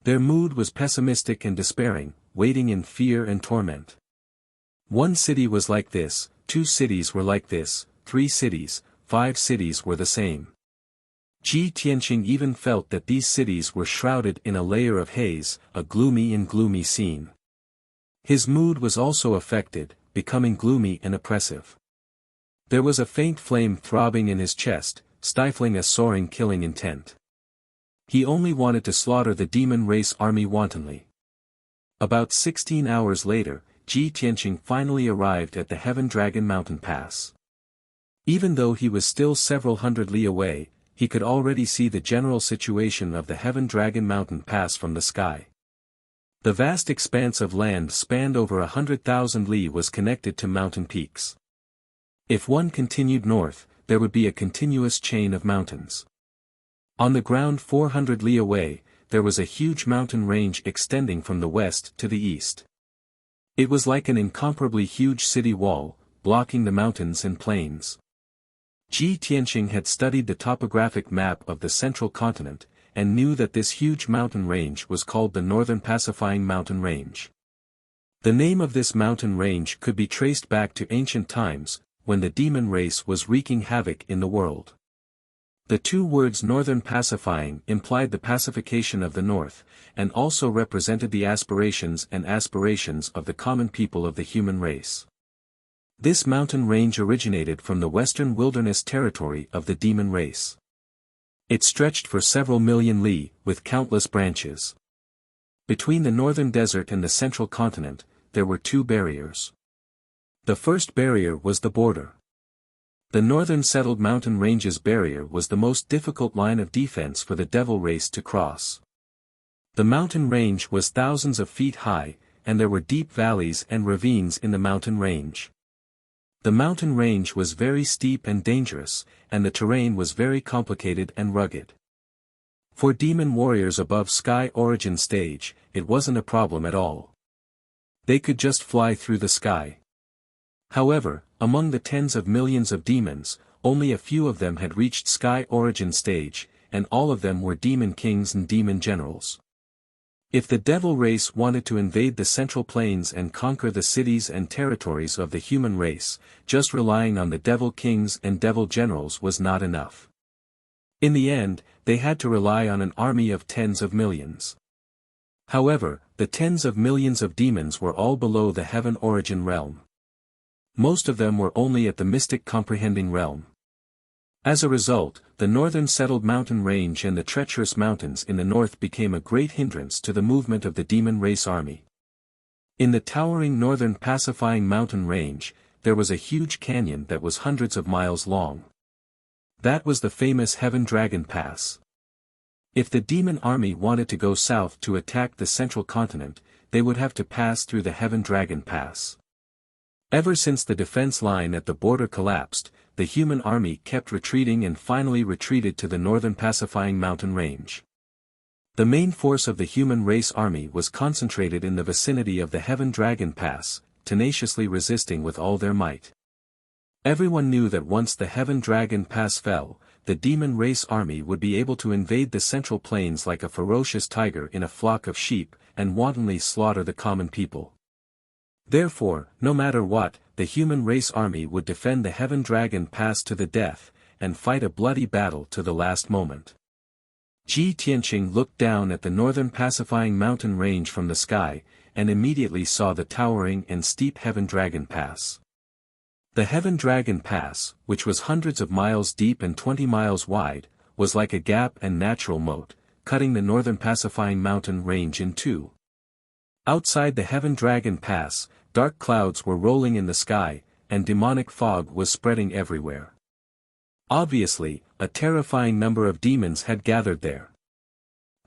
Their mood was pessimistic and despairing, waiting in fear and torment. One city was like this, 2 cities were like this, 3 cities, 5 cities were the same. Ji Tianqing even felt that these cities were shrouded in a layer of haze, a gloomy scene. His mood was also affected, becoming gloomy and oppressive. There was a faint flame throbbing in his chest, stifling a soaring killing intent. He only wanted to slaughter the demon race army wantonly. About 16 hours later, Ji Tianqing finally arrived at the Heaven Dragon Mountain Pass. Even though he was still several hundred li away, he could already see the general situation of the Heaven Dragon Mountain Pass from the sky. The vast expanse of land spanned over 100,000 li was connected to mountain peaks. If one continued north, there would be a continuous chain of mountains. On the ground 400 li away, there was a huge mountain range extending from the west to the east. It was like an incomparably huge city wall, blocking the mountains and plains. Ji Tianqing had studied the topographic map of the Central Continent, and knew that this huge mountain range was called the Northern Pacifying Mountain Range. The name of this mountain range could be traced back to ancient times, when the demon race was wreaking havoc in the world. The 2 words Northern Pacifying implied the pacification of the North, and also represented the aspirations of the common people of the human race. This mountain range originated from the western wilderness territory of the demon race. It stretched for several million li, with countless branches. Between the northern desert and the Central Continent, there were 2 barriers. The first barrier was the border. The northern settled mountain ranges barrier was the most difficult line of defense for the devil race to cross. The mountain range was thousands of feet high, and there were deep valleys and ravines in the mountain range. The mountain range was very steep and dangerous, and the terrain was very complicated and rugged. For demon warriors above Sky Origin stage, it wasn't a problem at all. They could just fly through the sky. However, among the tens of millions of demons, only a few of them had reached Sky Origin stage, and all of them were demon kings and demon generals. If the devil race wanted to invade the Central Plains and conquer the cities and territories of the human race, just relying on the devil kings and devil generals was not enough. In the end, they had to rely on an army of tens of millions. However, the tens of millions of demons were all below the Heaven Origin realm. Most of them were only at the mystic comprehending realm. As a result, the northern settled mountain range and the treacherous mountains in the north became a great hindrance to the movement of the demon race army. In the towering northern pacifying mountain range, there was a huge canyon that was hundreds of miles long. That was the famous Heaven Dragon Pass. If the demon army wanted to go south to attack the central continent, they would have to pass through the Heaven Dragon Pass. Ever since the defense line at the border collapsed, the human army kept retreating and finally retreated to the northern pacifying mountain range. The main force of the human race army was concentrated in the vicinity of the Heaven Dragon Pass, tenaciously resisting with all their might. Everyone knew that once the Heaven Dragon Pass fell, the demon race army would be able to invade the central plains like a ferocious tiger in a flock of sheep, and wantonly slaughter the common people. Therefore, no matter what, the human race army would defend the Heaven Dragon Pass to the death, and fight a bloody battle to the last moment. Ji Tianqing looked down at the northern pacifying mountain range from the sky, and immediately saw the towering and steep Heaven Dragon Pass. The Heaven Dragon Pass, which was hundreds of miles deep and 20 miles wide, was like a gap and natural moat, cutting the northern pacifying mountain range in two. Outside the Heaven Dragon Pass, dark clouds were rolling in the sky, and demonic fog was spreading everywhere. Obviously, a terrifying number of demons had gathered there.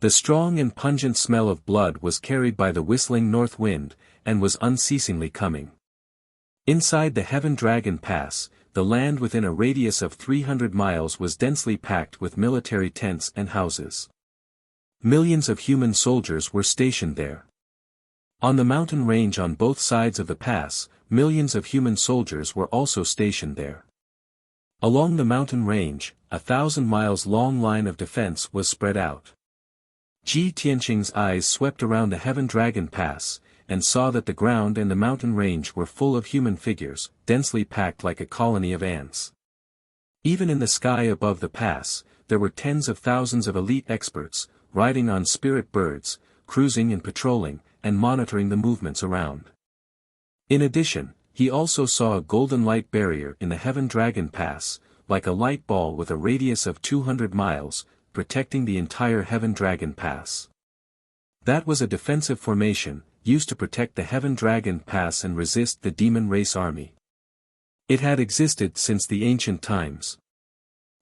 The strong and pungent smell of blood was carried by the whistling north wind, and was unceasingly coming. Inside the Heaven Dragon Pass, the land within a radius of 300 miles was densely packed with military tents and houses. Millions of human soldiers were stationed there. On the mountain range on both sides of the pass, millions of human soldiers were also stationed there. Along the mountain range, 1,000 miles long line of defense was spread out. Ji Tianqing's eyes swept around the Heaven Dragon Pass, and saw that the ground and the mountain range were full of human figures, densely packed like a colony of ants. Even in the sky above the pass, there were tens of thousands of elite experts, riding on spirit birds, cruising and patrolling, and monitoring the movements around. In addition, he also saw a golden light barrier in the Heaven Dragon Pass, like a light ball with a radius of 200 miles, protecting the entire Heaven Dragon Pass. That was a defensive formation, used to protect the Heaven Dragon Pass and resist the demon race army. It had existed since the ancient times.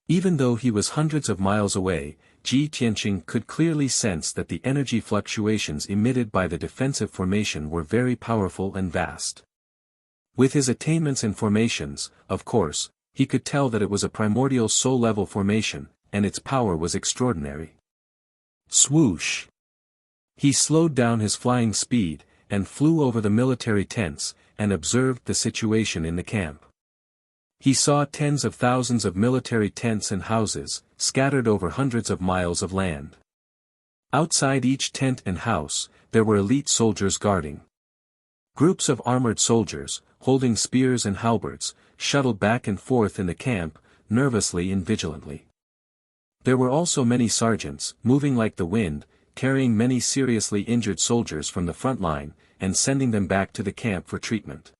Even though he was hundreds of miles away, Ji Tianqing could clearly sense that the energy fluctuations emitted by the defensive formation were very powerful and vast. With his attainments and formations, of course, he could tell that it was a primordial soul-level formation, and its power was extraordinary. Swoosh! He slowed down his flying speed, and flew over the military tents, and observed the situation in the camp. He saw tens of thousands of military tents and houses, scattered over hundreds of miles of land. Outside each tent and house, there were elite soldiers guarding. Groups of armored soldiers, holding spears and halberds, shuttled back and forth in the camp, nervously and vigilantly. There were also many sergeants, moving like the wind, carrying many seriously injured soldiers from the front line, and sending them back to the camp for treatment.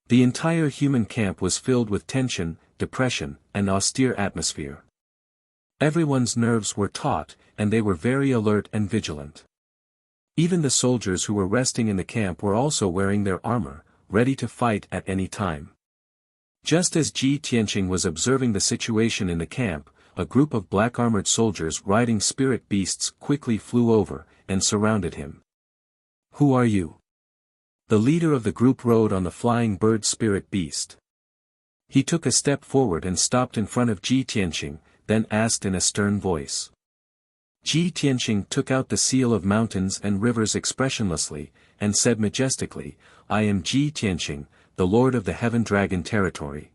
The entire human camp was filled with tension, depression, and austere atmosphere. Everyone's nerves were taut, and they were very alert and vigilant. Even the soldiers who were resting in the camp were also wearing their armor, ready to fight at any time. Just as Ji Tianqing was observing the situation in the camp, a group of black-armored soldiers riding spirit beasts quickly flew over, and surrounded him. "Who are you?" The leader of the group rode on the flying bird spirit beast. He took a step forward and stopped in front of Ji Tianqing, then asked in a stern voice. Ji Tianqing took out the seal of mountains and rivers expressionlessly, and said majestically, "I am Ji Tianqing, the lord of the Heaven Dragon territory."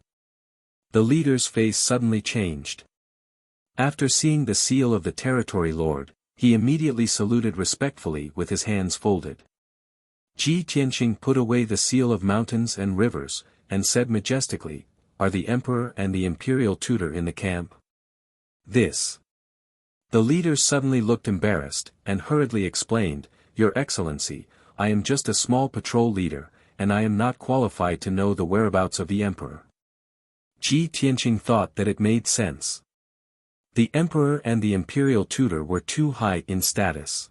The leader's face suddenly changed. After seeing the seal of the territory lord, he immediately saluted respectfully with his hands folded. Ji Tianqing put away the seal of mountains and rivers, and said majestically, "Are the emperor and the imperial tutor in the camp?" "This." The leader suddenly looked embarrassed, and hurriedly explained, "Your Excellency, I am just a small patrol leader, and I am not qualified to know the whereabouts of the emperor. Ji Tianqing thought that it made sense. The emperor and the imperial tutor were too high in status.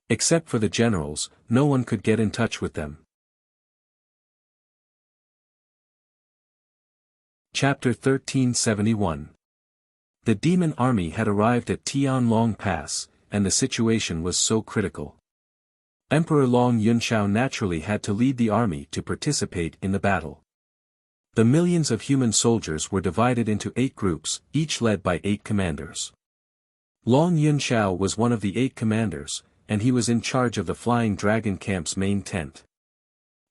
Except for the generals, no one could get in touch with them. Chapter 1371. The demon army had arrived at Tianlong Pass, and the situation was so critical. Emperor Long Yunshao naturally had to lead the army to participate in the battle. The millions of human soldiers were divided into 8 groups, each led by 8 commanders. Long Yunshao was one of the 8 commanders, and he was in charge of the Flying Dragon camp's main tent.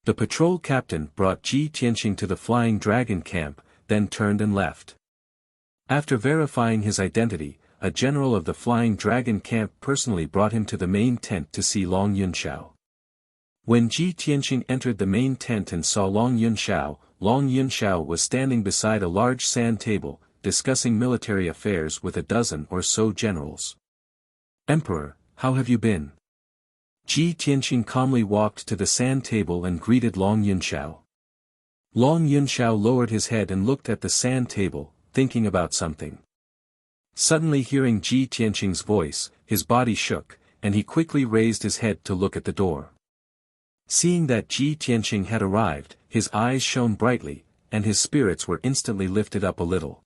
The patrol captain brought Ji Tianqing to the Flying Dragon camp, then turned and left. After verifying his identity, a general of the Flying Dragon camp personally brought him to the main tent to see Long Yunshao. When Ji Tianqing entered the main tent and saw Long Yunshao was standing beside a large sand table, discussing military affairs with a dozen or so generals. "Emperor, how have you been?" Ji Tianqing calmly walked to the sand table and greeted Long Yunshao. Long Yunshao lowered his head and looked at the sand table, thinking about something. Suddenly hearing Ji Tianqing's voice, his body shook, and he quickly raised his head to look at the door. Seeing that Ji Tianqing had arrived, his eyes shone brightly, and his spirits were instantly lifted up a little.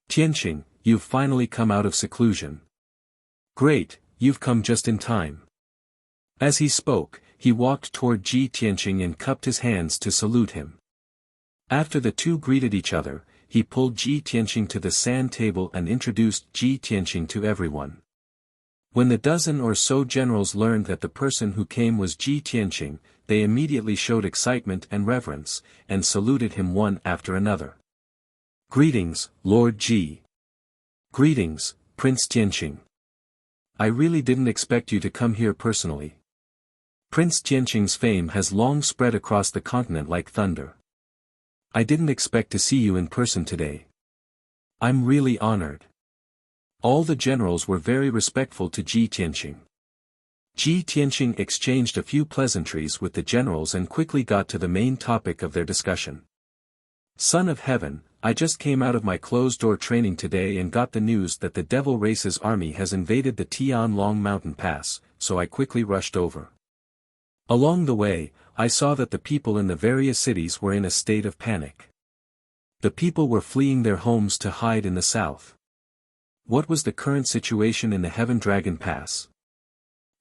"Tianqing, you've finally come out of seclusion. Great, you've come just in time." As he spoke, he walked toward Ji Tianqing and cupped his hands to salute him. After the two greeted each other, he pulled Ji Tianqing to the sand table and introduced Ji Tianqing to everyone. When the dozen or so generals learned that the person who came was Ji Tianqing, they immediately showed excitement and reverence, and saluted him one after another. "Greetings, Lord Ji. Greetings, Prince Tianqing. I really didn't expect you to come here personally. Prince Tianqing's fame has long spread across the continent like thunder. I didn't expect to see you in person today. I'm really honored." All the generals were very respectful to Ji Tianqing. Ji Tianqing exchanged a few pleasantries with the generals and quickly got to the main topic of their discussion. "Son of Heaven, I just came out of my closed-door training today and got the news that the Devil Race's army has invaded the Tianlong Mountain Pass, so I quickly rushed over. Along the way, I saw that the people in the various cities were in a state of panic. The people were fleeing their homes to hide in the south. What was the current situation in the Heaven Dragon Pass?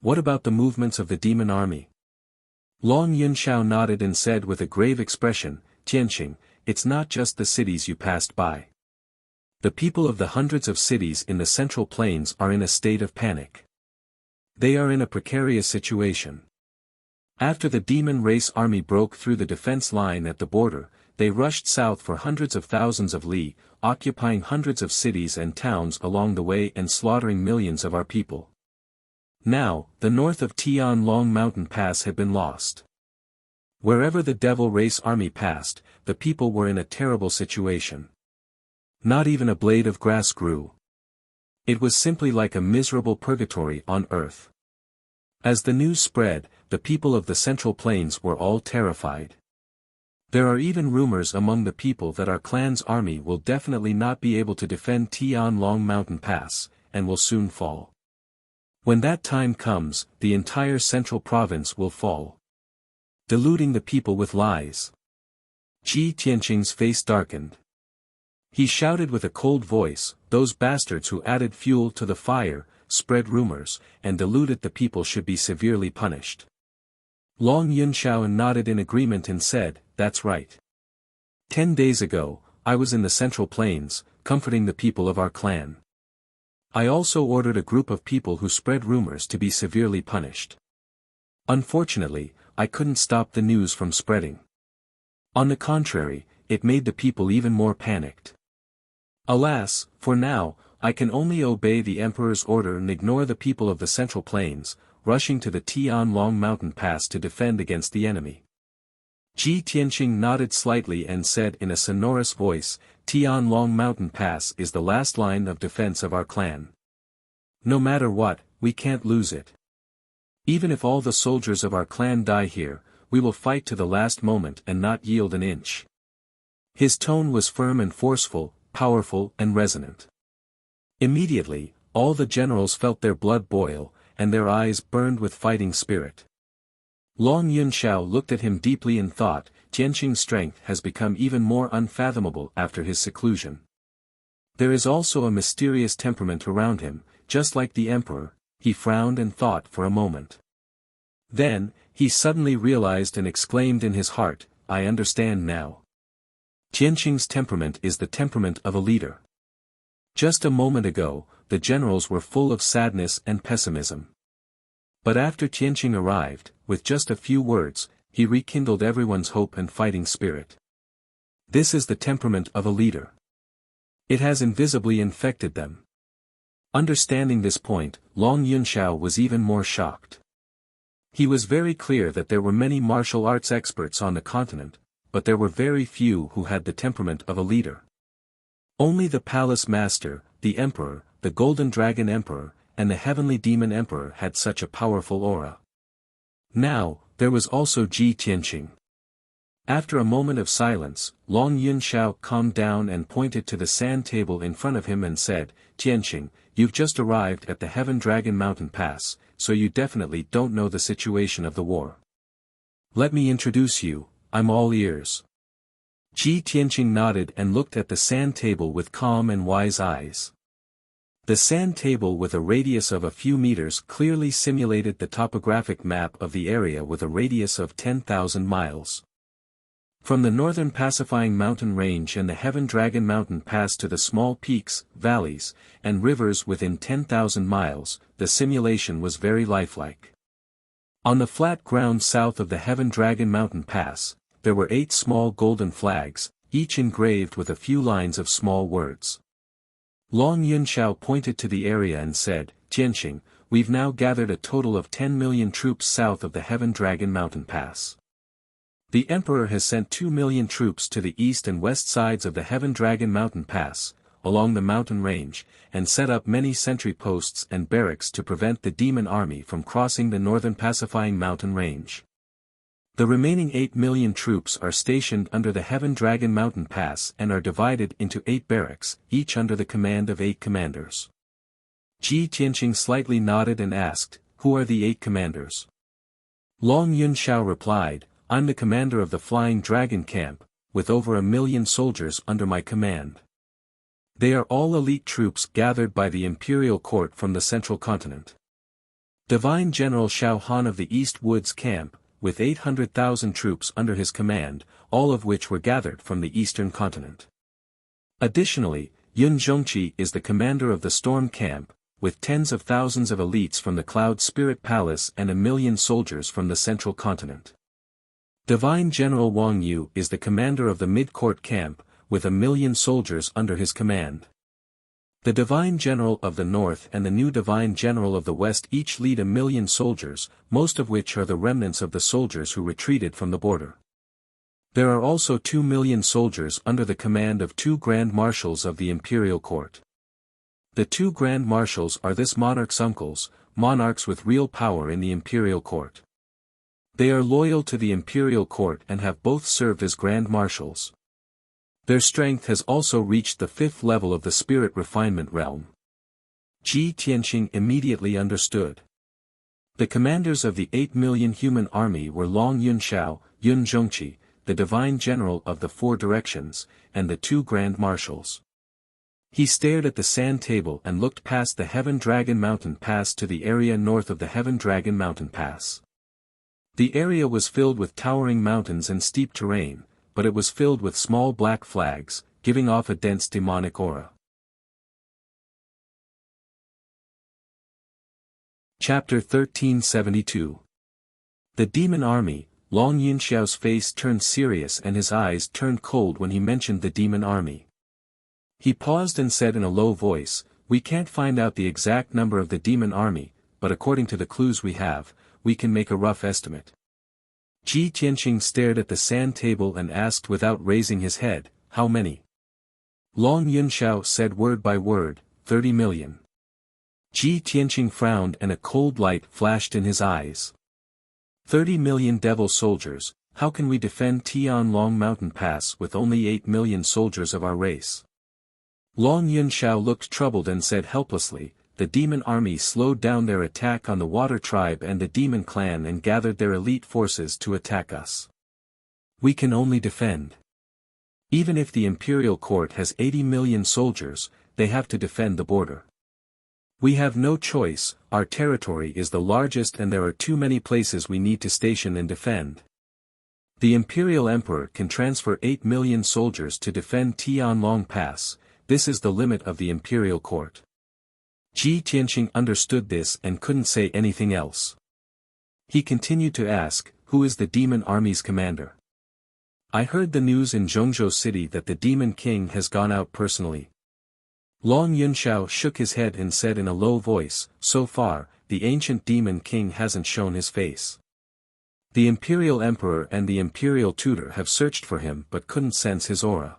What about the movements of the demon army?" Long Yunshao nodded and said with a grave expression, "Tianqing, it's not just the cities you passed by. The people of the hundreds of cities in the Central Plains are in a state of panic. They are in a precarious situation. After the demon race army broke through the defense line at the border, they rushed south for hundreds of thousands of li, occupying hundreds of cities and towns along the way and slaughtering millions of our people. Now, the north of Tianlong Mountain Pass had been lost. Wherever the Devil Race army passed, the people were in a terrible situation. Not even a blade of grass grew. It was simply like a miserable purgatory on earth. As the news spread, the people of the Central Plains were all terrified. There are even rumors among the people that our clan's army will definitely not be able to defend Tianlong Mountain Pass, and will soon fall. When that time comes, the entire Central Province will fall. Deluding the people with lies." Ji Tianqing's face darkened. He shouted with a cold voice, "Those bastards who added fuel to the fire, spread rumors, and deluded the people should be severely punished." Long Yunshao nodded in agreement and said, "That's right. 10 days ago, I was in the Central Plains, comforting the people of our clan. I also ordered a group of people who spread rumors to be severely punished. Unfortunately, I couldn't stop the news from spreading. On the contrary, it made the people even more panicked. Alas, for now, I can only obey the Emperor's order and ignore the people of the Central Plains, rushing to the Tianlong Mountain Pass to defend against the enemy." Ji Tianqing nodded slightly and said in a sonorous voice, "Tianlong Mountain Pass is the last line of defense of our clan. No matter what, we can't lose it. Even if all the soldiers of our clan die here, we will fight to the last moment and not yield an inch. His tone was firm and forceful, powerful and resonant. Immediately, all the generals felt their blood boil, and their eyes burned with fighting spirit. Long Yunxiao looked at him deeply and thought, Jianqing's strength has become even more unfathomable after his seclusion. There is also a mysterious temperament around him, just like the emperor. He frowned and thought for a moment. Then, he suddenly realized and exclaimed in his heart, I understand now. Jianqing's temperament is the temperament of a leader. Just a moment ago, the generals were full of sadness and pessimism. But after Jianqing arrived, with just a few words, he rekindled everyone's hope and fighting spirit. This is the temperament of a leader. It has invisibly infected them. Understanding this point, Long Yunxiao was even more shocked. He was very clear that there were many martial arts experts on the continent, but there were very few who had the temperament of a leader. Only the Palace Master, the Emperor, the Golden Dragon Emperor, and the Heavenly Demon Emperor had such a powerful aura. Now, there was also Jianqing. After a moment of silence, Long Yunxiao calmed down and pointed to the sand table in front of him and said, Jianqing, you've just arrived at the Heaven Dragon Mountain Pass, so you definitely don't know the situation of the war. Let me introduce you, I'm all ears. Jianqing nodded and looked at the sand table with calm and wise eyes. The sand table with a radius of a few meters clearly simulated the topographic map of the area with a radius of 10,000 miles. From the northern pacifying mountain range and the Heaven Dragon Mountain Pass to the small peaks, valleys, and rivers within 10,000 miles, the simulation was very lifelike. On the flat ground south of the Heaven Dragon Mountain Pass, there were 8 small golden flags, each engraved with a few lines of small words. Long Yunxiao pointed to the area and said, Jianqing, we've now gathered a total of 10 million troops south of the Heaven Dragon Mountain Pass. The Emperor has sent 2 million troops to the east and west sides of the Heaven Dragon Mountain Pass, along the mountain range, and set up many sentry posts and barracks to prevent the demon army from crossing the northern pacifying mountain range. The remaining 8 million troops are stationed under the Heaven Dragon Mountain Pass and are divided into 8 barracks, each under the command of 8 commanders. Jianqing slightly nodded and asked, who are the 8 commanders? Long Yunxiao replied, I'm the commander of the Flying Dragon Camp, with over 1 million soldiers under my command. They are all elite troops gathered by the imperial court from the central continent. Divine General Xiao Han of the East Woods Camp, with 800,000 troops under his command, all of which were gathered from the eastern continent. Additionally, Yun Zhongqi is the commander of the Storm Camp, with tens of thousands of elites from the Cloud Spirit Palace and 1 million soldiers from the central continent. Divine General Wang Yu is the commander of the Mid-Court Camp, with 1 million soldiers under his command. The Divine General of the North and the new Divine General of the West each lead 1 million soldiers, most of which are the remnants of the soldiers who retreated from the border. There are also 2 million soldiers under the command of 2 Grand Marshals of the Imperial Court. The 2 Grand Marshals are this monarch's uncles, monarchs with real power in the Imperial Court. They are loyal to the Imperial Court and have both served as Grand Marshals. Their strength has also reached the 5th level of the spirit refinement realm. Jianqing immediately understood. The commanders of the 8 million human army were Long Yunxiao, Yun Zhongqi, the Divine General of the 4 Directions, and the 2 Grand Marshals. He stared at the sand table and looked past the Heaven Dragon Mountain Pass to the area north of the Heaven Dragon Mountain Pass. The area was filled with towering mountains and steep terrain, but it was filled with small black flags, giving off a dense demonic aura. Chapter 1372. The Demon Army. Long Yunxiao's face turned serious and his eyes turned cold when he mentioned the Demon Army. He paused and said in a low voice, we can't find out the exact number of the Demon Army, but according to the clues we have, we can make a rough estimate. Jianqing stared at the sand table and asked without raising his head, how many? Long Yunxiao said word by word, 30 million. Jianqing frowned and a cold light flashed in his eyes. 30 million devil soldiers, how can we defend Tianlong Mountain Pass with only 8 million soldiers of our race? Long Yunxiao looked troubled and said helplessly, the demon army slowed down their attack on the Water Tribe and the demon clan and gathered their elite forces to attack us. We can only defend. Even if the imperial court has 80 million soldiers, they have to defend the border. We have no choice, our territory is the largest and there are too many places we need to station and defend. The imperial emperor can transfer 8 million soldiers to defend Tianlong Pass, this is the limit of the imperial court. Ji Tianqing understood this and couldn't say anything else. He continued to ask, who is the demon army's commander? I heard the news in Zhongzhou city that the demon king has gone out personally. Long Yunxiao shook his head and said in a low voice, so far, the ancient demon king hasn't shown his face. The imperial emperor and the imperial tutor have searched for him but couldn't sense his aura.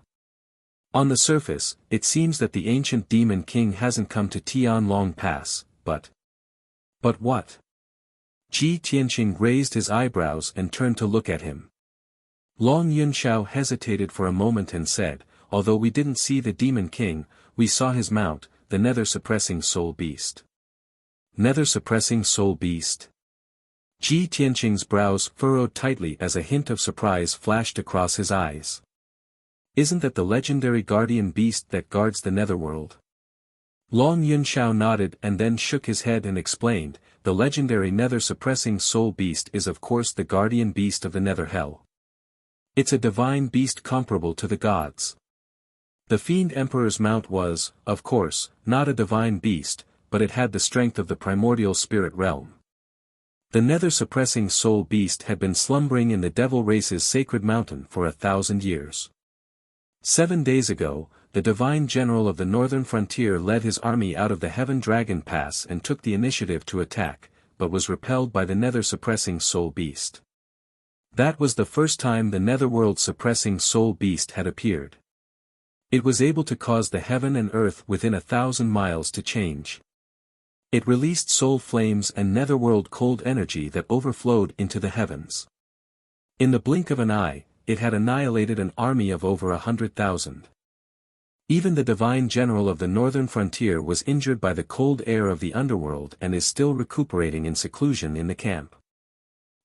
On the surface, it seems that the ancient demon king hasn't come to Tianlong Pass, but what? Ji Tianqing raised his eyebrows and turned to look at him. Long Yunxiao hesitated for a moment and said, although we didn't see the demon king, we saw his mount, the nether-suppressing soul beast. Nether-suppressing soul beast? Ji Tianqing's brows furrowed tightly as a hint of surprise flashed across his eyes. Isn't that the legendary guardian beast that guards the netherworld? Long Yunxiao nodded and then shook his head and explained, the legendary nether-suppressing soul beast is of course the guardian beast of the nether hell. It's a divine beast comparable to the gods. The Fiend Emperor's mount was, of course, not a divine beast, but it had the strength of the primordial spirit realm. The nether-suppressing soul beast had been slumbering in the devil race's sacred mountain for 1,000 years. 7 days ago, the divine general of the northern frontier led his army out of the Heaven Dragon Pass and took the initiative to attack, but was repelled by the nether-suppressing soul beast. That was the first time the netherworld-suppressing soul beast had appeared. It was able to cause the heaven and earth within 1,000 miles to change. It released soul flames and netherworld cold energy that overflowed into the heavens. In the blink of an eye, it had annihilated an army of over 100,000. Even the divine general of the northern frontier was injured by the cold air of the underworld and is still recuperating in seclusion in the camp.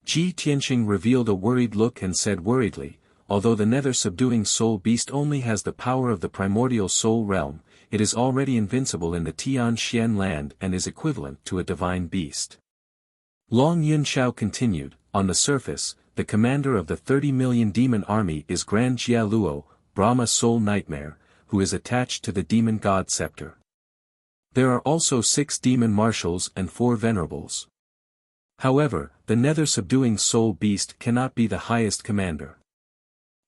Ji Tianqing revealed a worried look and said worriedly, although the nether-subduing soul beast only has the power of the primordial soul realm, it is already invincible in the Tianxian land and is equivalent to a divine beast. Long Yunxiao continued, on the surface, the commander of the 30 million demon army is Grand Jia Luo, Brahma Soul Nightmare, who is attached to the demon god scepter. There are also 6 demon marshals and 4 venerables. However, the nether-subduing soul beast cannot be the highest commander.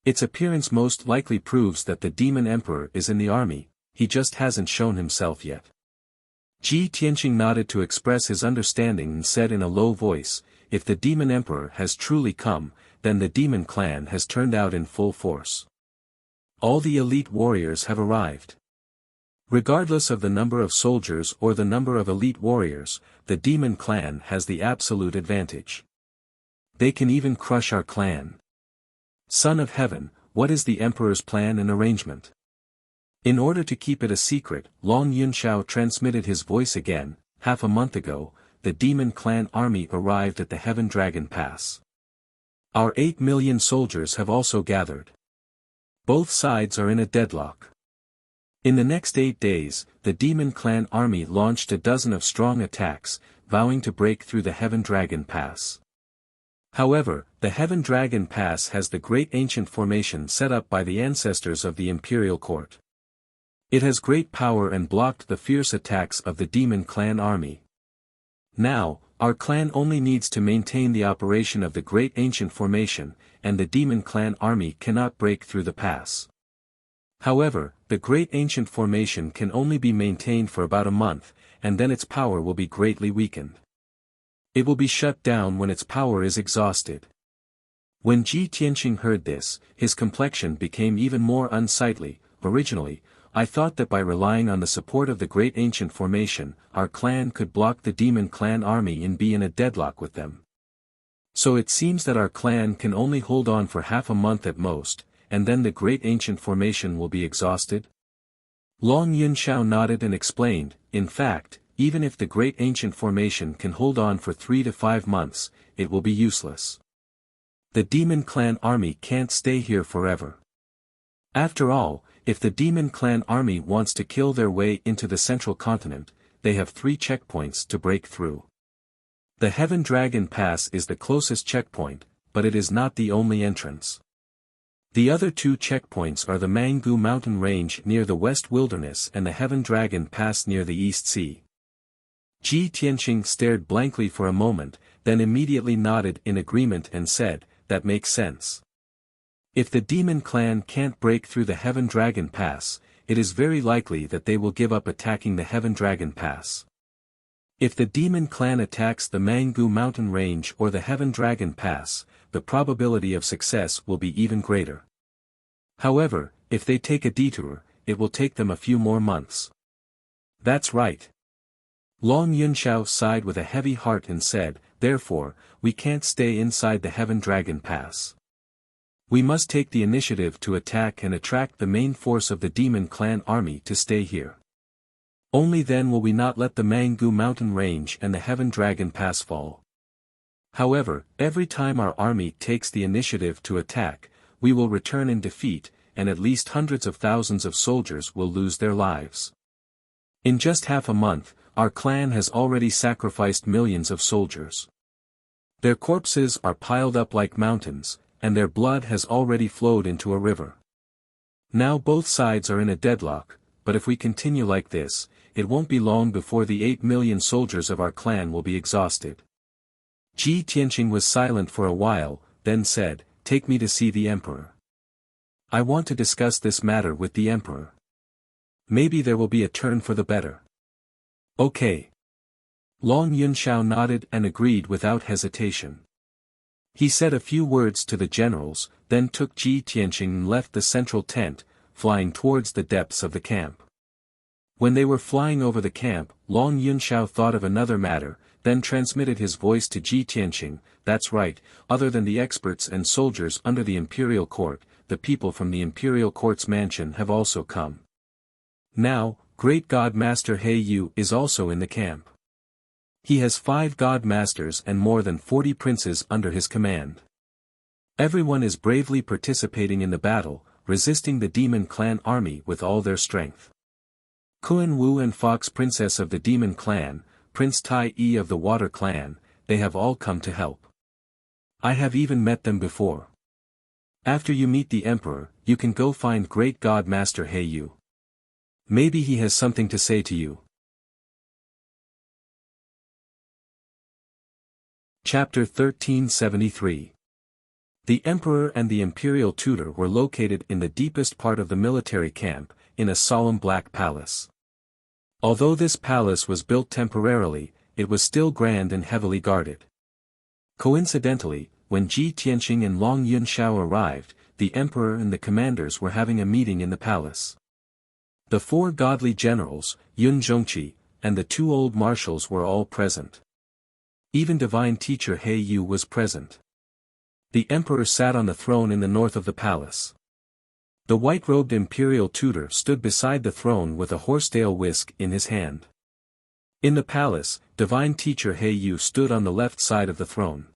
Its appearance most likely proves that the demon emperor is in the army, he just hasn't shown himself yet. Ji Tianqing nodded to express his understanding and said in a low voice, if the demon emperor has truly come, then the demon clan has turned out in full force. All the elite warriors have arrived. Regardless of the number of soldiers or the number of elite warriors, the demon clan has the absolute advantage. They can even crush our clan. Son of Heaven, what is the emperor's plan and arrangement? In order to keep it a secret, Long Yunxiao transmitted his voice again. Half a month ago, the demon clan army arrived at the Heaven Dragon Pass. Our 8 million soldiers have also gathered. Both sides are in a deadlock. In the next 8 days, the demon clan army launched a dozen of strong attacks, vowing to break through the Heaven Dragon Pass. However, the Heaven Dragon Pass has the great ancient formation set up by the ancestors of the imperial court. It has great power and blocked the fierce attacks of the demon clan army. Now, our clan only needs to maintain the operation of the great ancient formation, and the demon clan army cannot break through the pass. However, the great ancient formation can only be maintained for about a month, and then its power will be greatly weakened. It will be shut down when its power is exhausted. When Ji Tianqing heard this, his complexion became even more unsightly. Originally, I thought that by relying on the support of the great ancient formation, our clan could block the demon clan army and be in a deadlock with them. So it seems that our clan can only hold on for half a month at most, and then the great ancient formation will be exhausted? Long Yunxiao nodded and explained, in fact, even if the great ancient formation can hold on for 3 to 5 months, it will be useless. The demon clan army can't stay here forever. After all, if the demon clan army wants to kill their way into the central continent, they have 3 checkpoints to break through. The Heaven Dragon Pass is the closest checkpoint, but it is not the only entrance. The other 2 checkpoints are the Mangu Mountain Range near the West Wilderness and the Heaven Dragon Pass near the East Sea. Ji Tianqing stared blankly for a moment, then immediately nodded in agreement and said, "That makes sense. If the demon clan can't break through the Heaven Dragon Pass, it is very likely that they will give up attacking the Heaven Dragon Pass. If the demon clan attacks the Mangu Mountain Range or the Heaven Dragon Pass, the probability of success will be even greater. However, if they take a detour, it will take them a few more months." "That's right." Long Yunxiao sighed with a heavy heart and said, "Therefore, we can't stay inside the Heaven Dragon Pass. We must take the initiative to attack and attract the main force of the demon clan army to stay here. Only then will we not let the Mangu Mountain Range and the Heaven Dragon Pass fall. However, every time our army takes the initiative to attack, we will return in defeat, and at least hundreds of thousands of soldiers will lose their lives. In just half a month, our clan has already sacrificed millions of soldiers. Their corpses are piled up like mountains, and their blood has already flowed into a river. Now both sides are in a deadlock, but if we continue like this, it won't be long before the 8 million soldiers of our clan will be exhausted." Ji Tianqing was silent for a while, then said, "Take me to see the emperor. I want to discuss this matter with the emperor. Maybe there will be a turn for the better." "Okay." Long Yunxiao nodded and agreed without hesitation. He said a few words to the generals, then took Ji Tianqing and left the central tent, flying towards the depths of the camp. When they were flying over the camp, Long Yunxiao thought of another matter, then transmitted his voice to Ji Tianqing, "That's right, other than the experts and soldiers under the imperial court, the people from the imperial court's mansion have also come. Now, Great God Master He Yu is also in the camp. He has 5 God Masters and more than 40 princes under his command. Everyone is bravely participating in the battle, resisting the demon clan army with all their strength. Kun Wu and Fox Princess of the demon clan, Prince Tai Yi of the water clan, they have all come to help. I have even met them before. After you meet the emperor, you can go find Great God Master He Yu. Maybe he has something to say to you." Chapter 1373. The emperor and the imperial tutor were located in the deepest part of the military camp, in a solemn black palace. Although this palace was built temporarily, it was still grand and heavily guarded. Coincidentally, when Ji Tianqing and Long Yunxiao arrived, the emperor and the commanders were having a meeting in the palace. The 4 godly generals, Yun Zhongqi, and the 2 old marshals were all present. Even divine teacher He Yu was present. The emperor sat on the throne in the north of the palace. The white-robed imperial tutor stood beside the throne with a horsetail whisk in his hand. In the palace, divine teacher He Yu stood on the left side of the throne.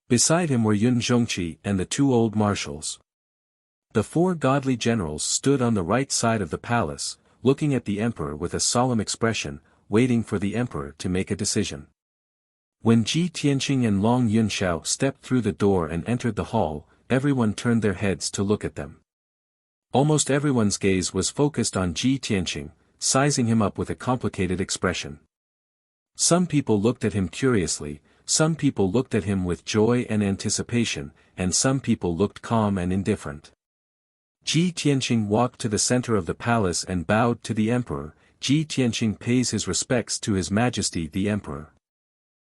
Beside him were Yun Zhongqi and the 2 old marshals. The 4 godly generals stood on the right side of the palace, looking at the emperor with a solemn expression, waiting for the emperor to make a decision. When Ji Tianqing and Long Yunxiao stepped through the door and entered the hall, everyone turned their heads to look at them. Almost everyone's gaze was focused on Ji Tianqing, sizing him up with a complicated expression. Some people looked at him curiously, some people looked at him with joy and anticipation, and some people looked calm and indifferent. Ji Tianqing walked to the center of the palace and bowed to the emperor. Ji Tianqing pays his respects to His Majesty the Emperor.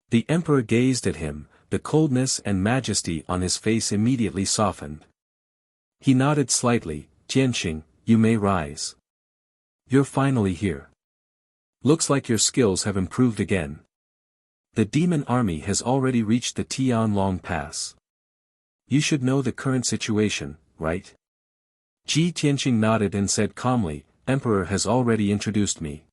The emperor gazed at him, the coldness and majesty on his face immediately softened. He nodded slightly. "Tianqing, you may rise. You're finally here. Looks like your skills have improved again." The demon army has already reached the Tianlong Pass. You should know the current situation, right? Ji Tianqing nodded and said calmly, Emperor has already introduced me.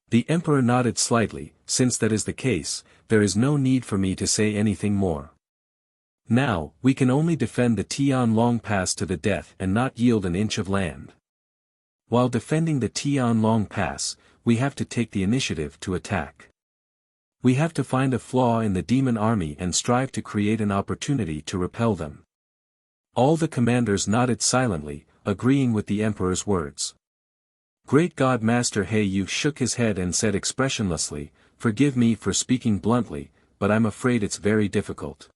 The emperor nodded slightly. Since that is the case, there is no need for me to say anything more. Now, we can only defend the Tianlong Pass to the death and not yield an inch of land. While defending the Tianlong Pass, we have to take the initiative to attack. We have to find a flaw in the demon army and strive to create an opportunity to repel them. All the commanders nodded silently, agreeing with the emperor's words. Great God Master He Yu shook his head and said expressionlessly, Forgive me for speaking bluntly, but I'm afraid it's very difficult.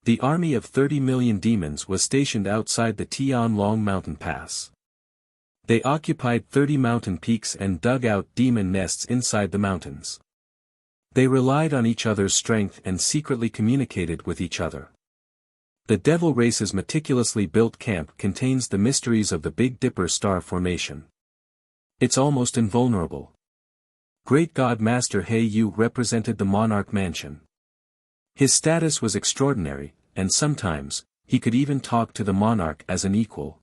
The army of 30 million demons was stationed outside the Tianlong mountain pass. They occupied 30 mountain peaks and dug out demon nests inside the mountains. They relied on each other's strength and secretly communicated with each other. The Devil Race's meticulously built camp contains the mysteries of the Big Dipper star formation. It's almost invulnerable. Great God Master He Yu represented the monarch mansion. His status was extraordinary, and sometimes, he could even talk to the monarch as an equal.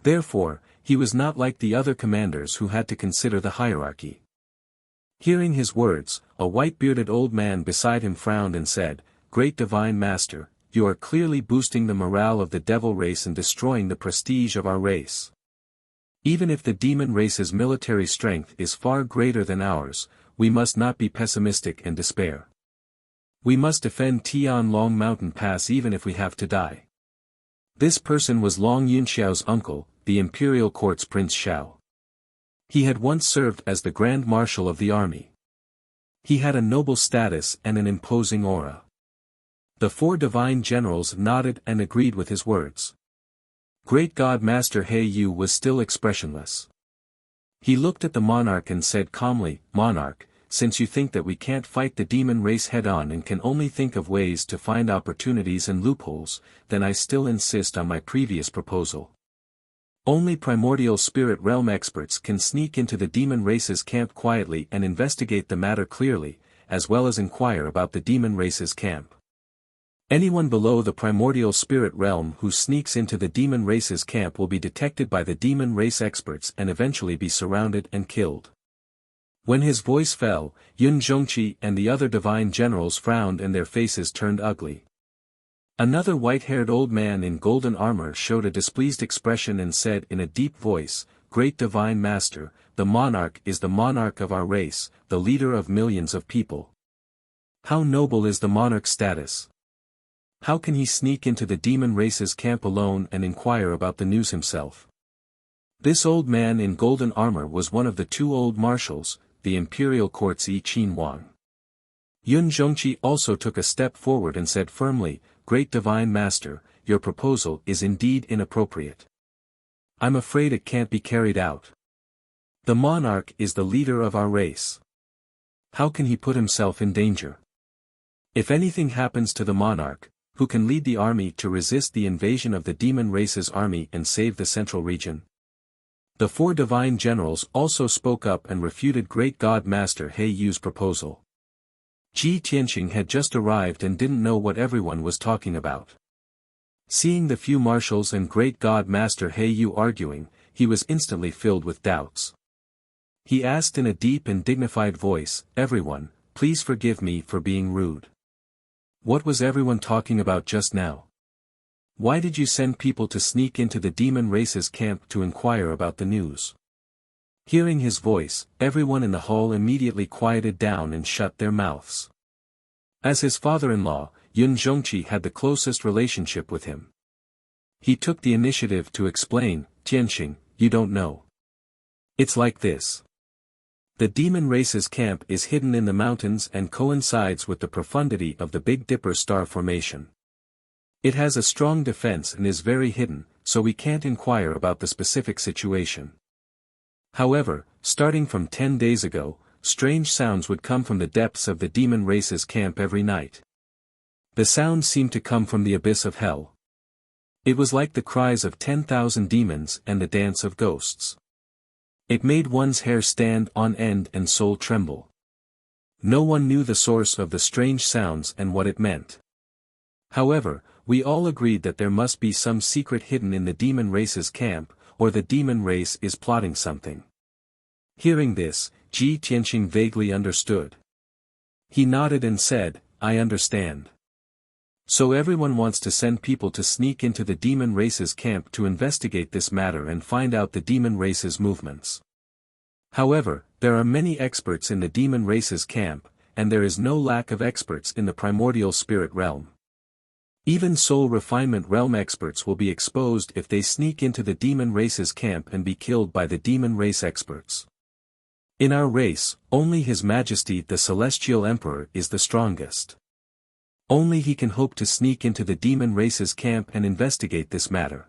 Therefore, he was not like the other commanders who had to consider the hierarchy. Hearing his words, a white-bearded old man beside him frowned and said, Great Divine Master, you are clearly boosting the morale of the Devil Race and destroying the prestige of our race. Even if the demon race's military strength is far greater than ours, we must not be pessimistic and despair. We must defend Tianlong Mountain Pass even if we have to die. This person was Long Yunxiao's uncle, the imperial court's Prince Xiao. He had once served as the Grand Marshal of the army. He had a noble status and an imposing aura. The 4 divine generals nodded and agreed with his words. Great God Master He Yu was still expressionless. He looked at the monarch and said calmly, Monarch, since you think that we can't fight the demon race head-on and can only think of ways to find opportunities and loopholes, then I still insist on my previous proposal. Only primordial spirit realm experts can sneak into the demon race's camp quietly and investigate the matter clearly, as well as inquire about the demon race's camp. Anyone below the primordial spirit realm who sneaks into the demon race's camp will be detected by the demon race experts and eventually be surrounded and killed. When his voice fell, Yun Zhongqi and the other divine generals frowned and their faces turned ugly. Another white-haired old man in golden armor showed a displeased expression and said in a deep voice, Great Divine Master, the monarch is the monarch of our race, the leader of millions of people. How noble is the monarch's status? How can he sneak into the demon race's camp alone and inquire about the news himself? This old man in golden armor was one of the 2 old marshals, the imperial court's Yi Qin Wang. Yun Zhongqi also took a step forward and said firmly, Great Divine Master, your proposal is indeed inappropriate. I'm afraid it can't be carried out. The monarch is the leader of our race. How can he put himself in danger? If anything happens to the monarch, who can lead the army to resist the invasion of the demon race's army and save the central region? The 4 divine generals also spoke up and refuted Great God Master He Yu's proposal. Ji Tianqing had just arrived and didn't know what everyone was talking about. Seeing the few marshals and Great God Master He Yu arguing, he was instantly filled with doubts. He asked in a deep and dignified voice, Everyone, please forgive me for being rude. What was everyone talking about just now? Why did you send people to sneak into the demon race's camp to inquire about the news? Hearing his voice, everyone in the hall immediately quieted down and shut their mouths. As his father-in-law, Yun Zhongqi had the closest relationship with him. He took the initiative to explain, Tianqing, you don't know. It's like this. The demon race's camp is hidden in the mountains and coincides with the profundity of the Big Dipper star formation. It has a strong defense and is very hidden, so we can't inquire about the specific situation. However, starting from 10 days ago, strange sounds would come from the depths of the demon race's camp every night. The sounds seemed to come from the abyss of hell. It was like the cries of 10,000 demons and the dance of ghosts. It made one's hair stand on end and soul tremble. No one knew the source of the strange sounds and what it meant. However, we all agreed that there must be some secret hidden in the demon race's camp, or the demon race is plotting something. Hearing this, Ji Tianqing vaguely understood. He nodded and said, I understand. So everyone wants to send people to sneak into the demon race's camp to investigate this matter and find out the demon race's movements. However, there are many experts in the demon race's camp, and there is no lack of experts in the primordial spirit realm. Even soul refinement realm experts will be exposed if they sneak into the demon race's camp and be killed by the demon race experts. In our race, only His Majesty the Celestial Emperor is the strongest. Only he can hope to sneak into the demon race's camp and investigate this matter.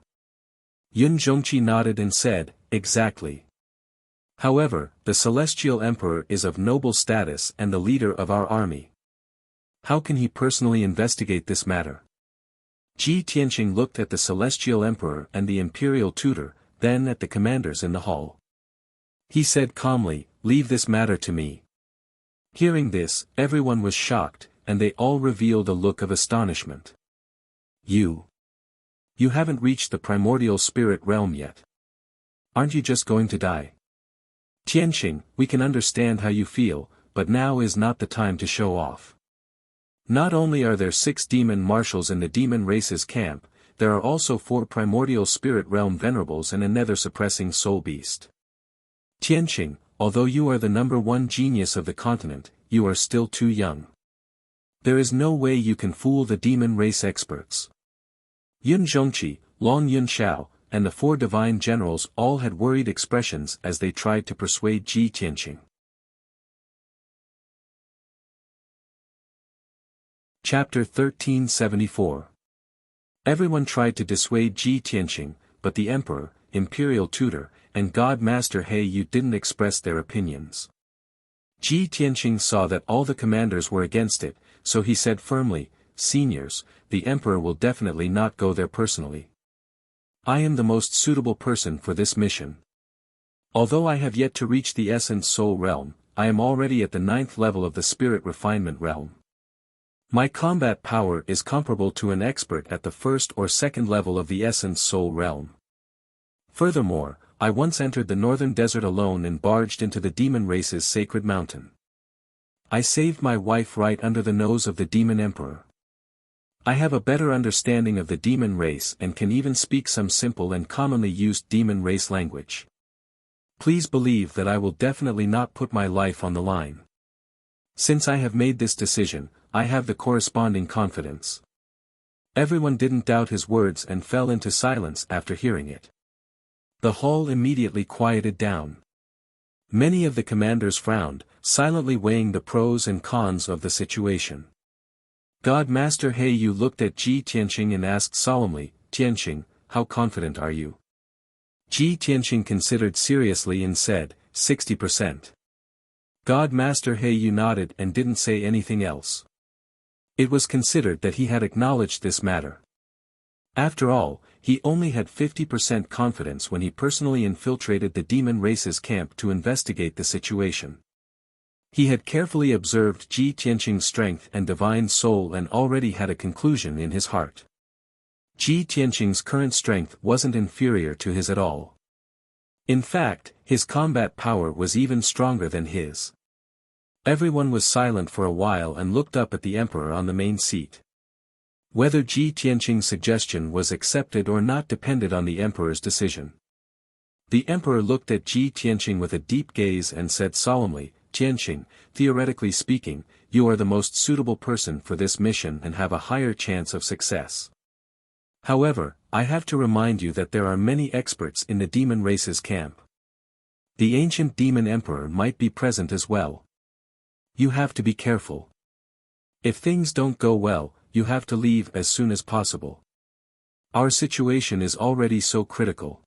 Yun Zhongqi nodded and said, exactly. However, the Celestial Emperor is of noble status and the leader of our army. How can he personally investigate this matter? Ji Tianqing looked at the Celestial Emperor and the Imperial Tutor, then at the commanders in the hall. He said calmly, leave this matter to me. Hearing this, everyone was shocked, and they all revealed a look of astonishment. You haven't reached the primordial spirit realm yet. Aren't you just going to die? Tianqing, we can understand how you feel, but now is not the time to show off. Not only are there 6 demon marshals in the demon race's camp, there are also 4 primordial spirit realm venerables and a nether-suppressing soul beast. Tianqing, although you are the #1 genius of the continent, you are still too young. There is no way you can fool the demon race experts. Yun Zhongqi, Long Yun Xiao, and the 4 divine generals all had worried expressions as they tried to persuade Ji Tianqing. Chapter 1374. Everyone tried to dissuade Ji Tianqing, but the Emperor, Imperial Tutor, and God Master He Yu didn't express their opinions. Ji Tianqing saw that all the commanders were against it, so he said firmly, Seniors, the Emperor will definitely not go there personally. I am the most suitable person for this mission. Although I have yet to reach the Essence Soul realm, I am already at the 9th level of the Spirit Refinement realm. My combat power is comparable to an expert at the 1st or 2nd level of the Essence Soul realm. Furthermore, I once entered the northern desert alone and barged into the demon race's sacred mountain. I saved my wife right under the nose of the demon emperor. I have a better understanding of the demon race and can even speak some simple and commonly used demon race language. Please believe that I will definitely not put my life on the line. Since I have made this decision, I have the corresponding confidence. Everyone didn't doubt his words and fell into silence after hearing it. The hall immediately quieted down. Many of the commanders frowned, silently weighing the pros and cons of the situation. God Master He Yu looked at Ji Tianqing and asked solemnly, Tianqing, how confident are you? Ji Tianqing considered seriously and said, 60%. God Master He Yu nodded and didn't say anything else. It was considered that he had acknowledged this matter. After all, he only had 50% confidence when he personally infiltrated the demon race's camp to investigate the situation. He had carefully observed Ji Tianqing's strength and divine soul and already had a conclusion in his heart. Ji Tianqing's current strength wasn't inferior to his at all. In fact, his combat power was even stronger than his. Everyone was silent for a while and looked up at the emperor on the main seat. Whether Ji Tianqing's suggestion was accepted or not depended on the emperor's decision. The emperor looked at Ji Tianqing with a deep gaze and said solemnly, Tianqing, theoretically speaking, you are the most suitable person for this mission and have a higher chance of success. However, I have to remind you that there are many experts in the demon race's camp. The ancient demon emperor might be present as well. You have to be careful. If things don't go well, you have to leave as soon as possible. Our situation is already so critical.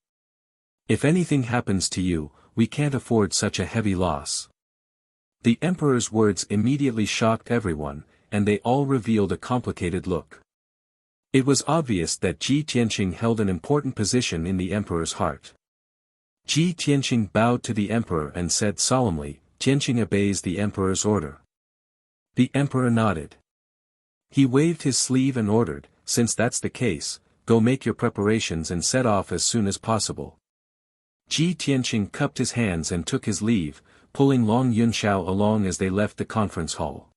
If anything happens to you, we can't afford such a heavy loss. The emperor's words immediately shocked everyone, and they all revealed a complicated look. It was obvious that Ji Tianqing held an important position in the emperor's heart. Ji Tianqing bowed to the emperor and said solemnly, Tianqing obeys the emperor's order. The emperor nodded. He waved his sleeve and ordered, since that's the case, go make your preparations and set off as soon as possible. Ji Tianqing cupped his hands and took his leave, pulling Long Yunxiao along as they left the conference hall.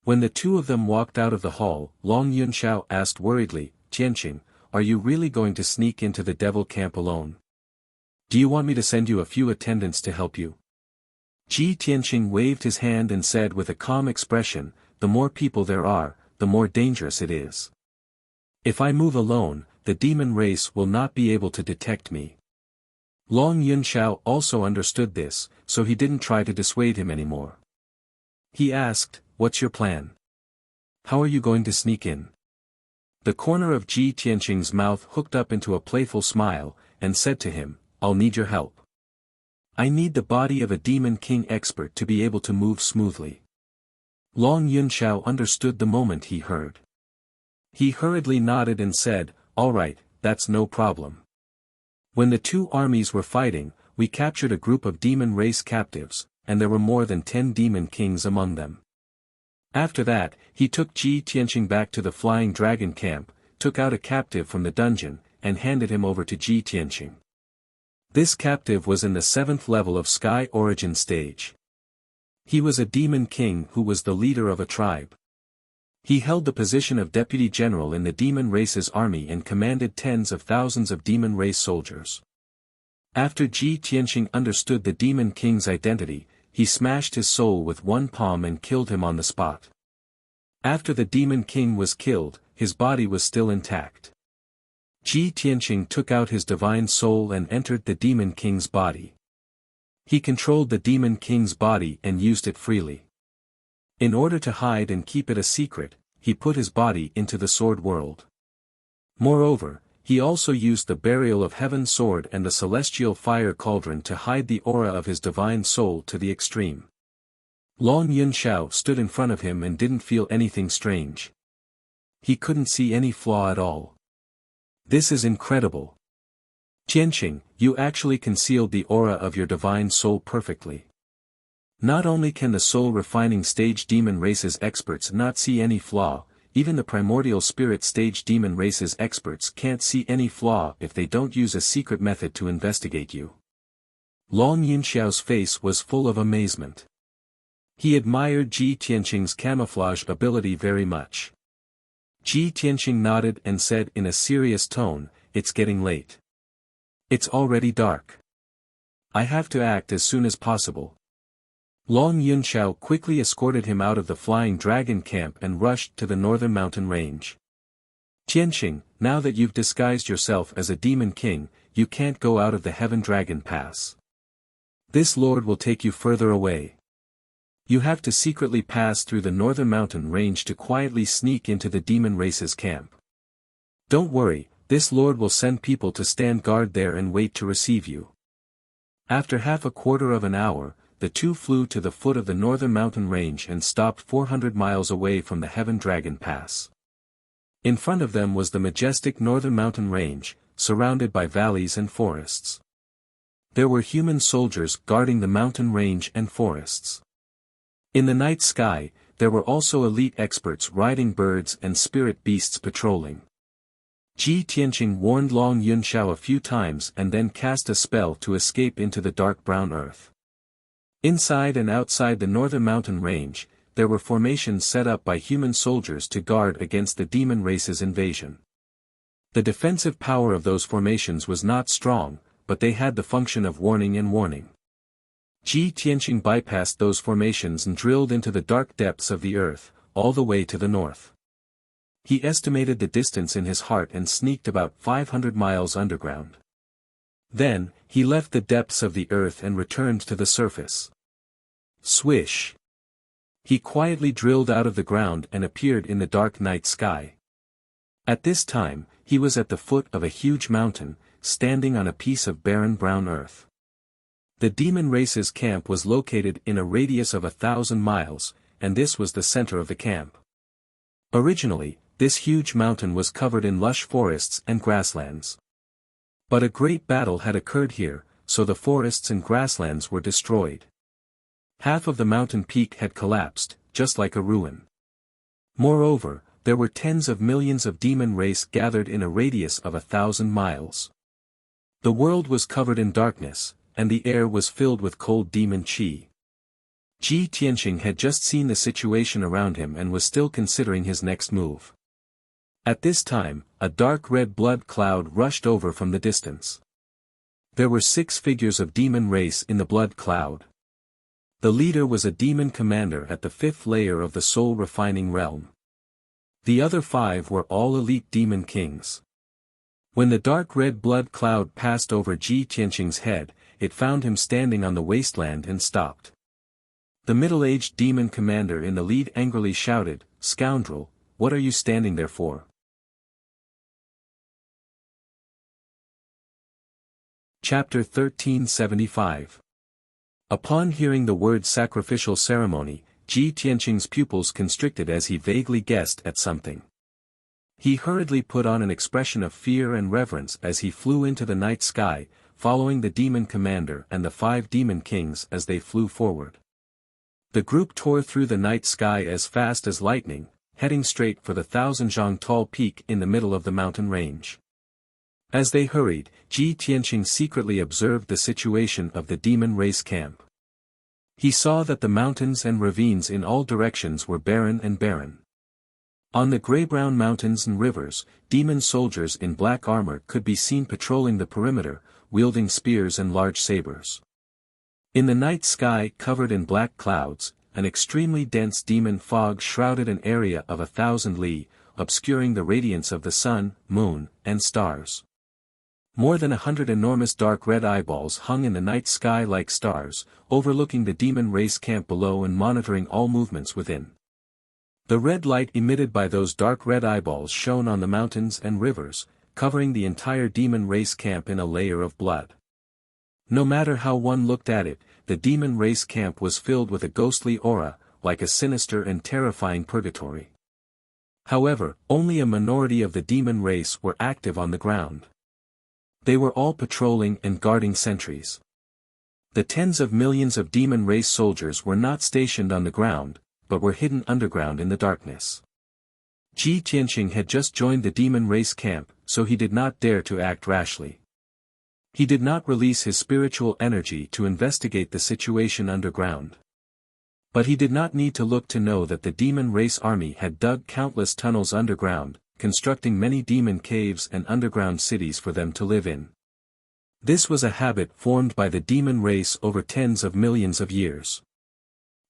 When the two of them walked out of the hall, Long Yunxiao asked worriedly, Tianqing, are you really going to sneak into the devil camp alone? Do you want me to send you a few attendants to help you? Ji Tianqing waved his hand and said with a calm expression, the more people there are, the more dangerous it is. If I move alone, the demon race will not be able to detect me. Long Yunxiao also understood this, so he didn't try to dissuade him anymore. He asked, what's your plan? How are you going to sneak in? The corner of Ji Tianqing's mouth hooked up into a playful smile, and said to him, I'll need your help. I need the body of a demon king expert to be able to move smoothly. Long Yunxiao understood the moment he heard. He hurriedly nodded and said, all right, that's no problem. When the two armies were fighting, we captured a group of demon race captives, and there were more than 10 demon kings among them. After that, he took Ji Tianqing back to the Flying Dragon camp, took out a captive from the dungeon, and handed him over to Ji Tianqing. This captive was in the 7th level of Sky Origin stage. He was a demon king who was the leader of a tribe. He held the position of deputy general in the demon race's army and commanded tens of thousands of demon race soldiers. After Ji Tianqing understood the demon king's identity, he smashed his soul with one palm and killed him on the spot. After the demon king was killed, his body was still intact. Ji Tianqing took out his divine soul and entered the demon king's body. He controlled the demon king's body and used it freely. In order to hide and keep it a secret, he put his body into the sword world. Moreover, he also used the burial of heaven sword and the celestial fire cauldron to hide the aura of his divine soul to the extreme. Long Yunxiao stood in front of him and didn't feel anything strange. He couldn't see any flaw at all. This is incredible. Tianqing, you actually concealed the aura of your divine soul perfectly. Not only can the soul-refining stage demon race's experts not see any flaw, even the primordial spirit stage demon race's experts can't see any flaw if they don't use a secret method to investigate you. Long Yunxiao's face was full of amazement. He admired Ji Tianqing's camouflage ability very much. Ji Tianqing nodded and said in a serious tone, it's getting late. It's already dark. I have to act as soon as possible. Long Yunxiao quickly escorted him out of the Flying Dragon camp and rushed to the northern mountain range. Tianqing, now that you've disguised yourself as a demon king, you can't go out of the Heaven Dragon Pass. This lord will take you further away. You have to secretly pass through the northern mountain range to quietly sneak into the demon race's camp. Don't worry, this lord will send people to stand guard there and wait to receive you. After half a quarter of an hour, the two flew to the foot of the northern mountain range and stopped 400 miles away from the Heaven Dragon Pass. In front of them was the majestic northern mountain range, surrounded by valleys and forests. There were human soldiers guarding the mountain range and forests. In the night sky, there were also elite experts riding birds and spirit beasts patrolling. Ji Tianqing warned Long Yunxiao a few times and then cast a spell to escape into the dark brown earth. Inside and outside the northern mountain range, there were formations set up by human soldiers to guard against the demon race's invasion. The defensive power of those formations was not strong, but they had the function of warning and warning. Ji Tianqing bypassed those formations and drilled into the dark depths of the earth, all the way to the north. He estimated the distance in his heart and sneaked about 500 miles underground. Then, he left the depths of the earth and returned to the surface. Swish! He quietly drilled out of the ground and appeared in the dark night sky. At this time, he was at the foot of a huge mountain, standing on a piece of barren brown earth. The demon race's camp was located in a radius of 1,000 miles, and this was the center of the camp. Originally, this huge mountain was covered in lush forests and grasslands. But a great battle had occurred here, so the forests and grasslands were destroyed. Half of the mountain peak had collapsed, just like a ruin. Moreover, there were tens of millions of demon race gathered in a radius of 1,000 miles. The world was covered in darkness, and the air was filled with cold demon qi. Ji Tianqing had just seen the situation around him and was still considering his next move. At this time, a dark red blood cloud rushed over from the distance. There were 6 figures of demon race in the blood cloud. The leader was a demon commander at the 5th layer of the soul refining realm. The other 5 were all elite demon kings. When the dark red blood cloud passed over Ji Tianqing's head, it found him standing on the wasteland and stopped. The middle-aged demon commander in the lead angrily shouted, "Scoundrel, what are you standing there for?" Chapter 1375. Upon hearing the word sacrificial ceremony, Ji Tianqing's pupils constricted as he vaguely guessed at something. He hurriedly put on an expression of fear and reverence as he flew into the night sky, following the demon commander and the 5 demon kings as they flew forward. The group tore through the night sky as fast as lightning, heading straight for the 1,000-zhang tall peak in the middle of the mountain range. As they hurried, Ji Tianqing secretly observed the situation of the demon race camp. He saw that the mountains and ravines in all directions were barren and barren. On the gray-brown mountains and rivers, demon soldiers in black armor could be seen patrolling the perimeter, wielding spears and large sabers. In the night sky covered in black clouds, an extremely dense demon fog shrouded an area of 1,000 li, obscuring the radiance of the sun, moon, and stars. More than 100 enormous dark red eyeballs hung in the night sky like stars, overlooking the demon race camp below and monitoring all movements within. The red light emitted by those dark red eyeballs shone on the mountains and rivers, covering the entire demon race camp in a layer of blood. No matter how one looked at it, the demon race camp was filled with a ghostly aura, like a sinister and terrifying purgatory. However, only a minority of the demon race were active on the ground. They were all patrolling and guarding sentries. The tens of millions of demon race soldiers were not stationed on the ground, but were hidden underground in the darkness. Ji Tianqing had just joined the demon race camp, so he did not dare to act rashly. He did not release his spiritual energy to investigate the situation underground. But he did not need to look to know that the demon race army had dug countless tunnels underground, constructing many demon caves and underground cities for them to live in. This was a habit formed by the demon race over tens of millions of years.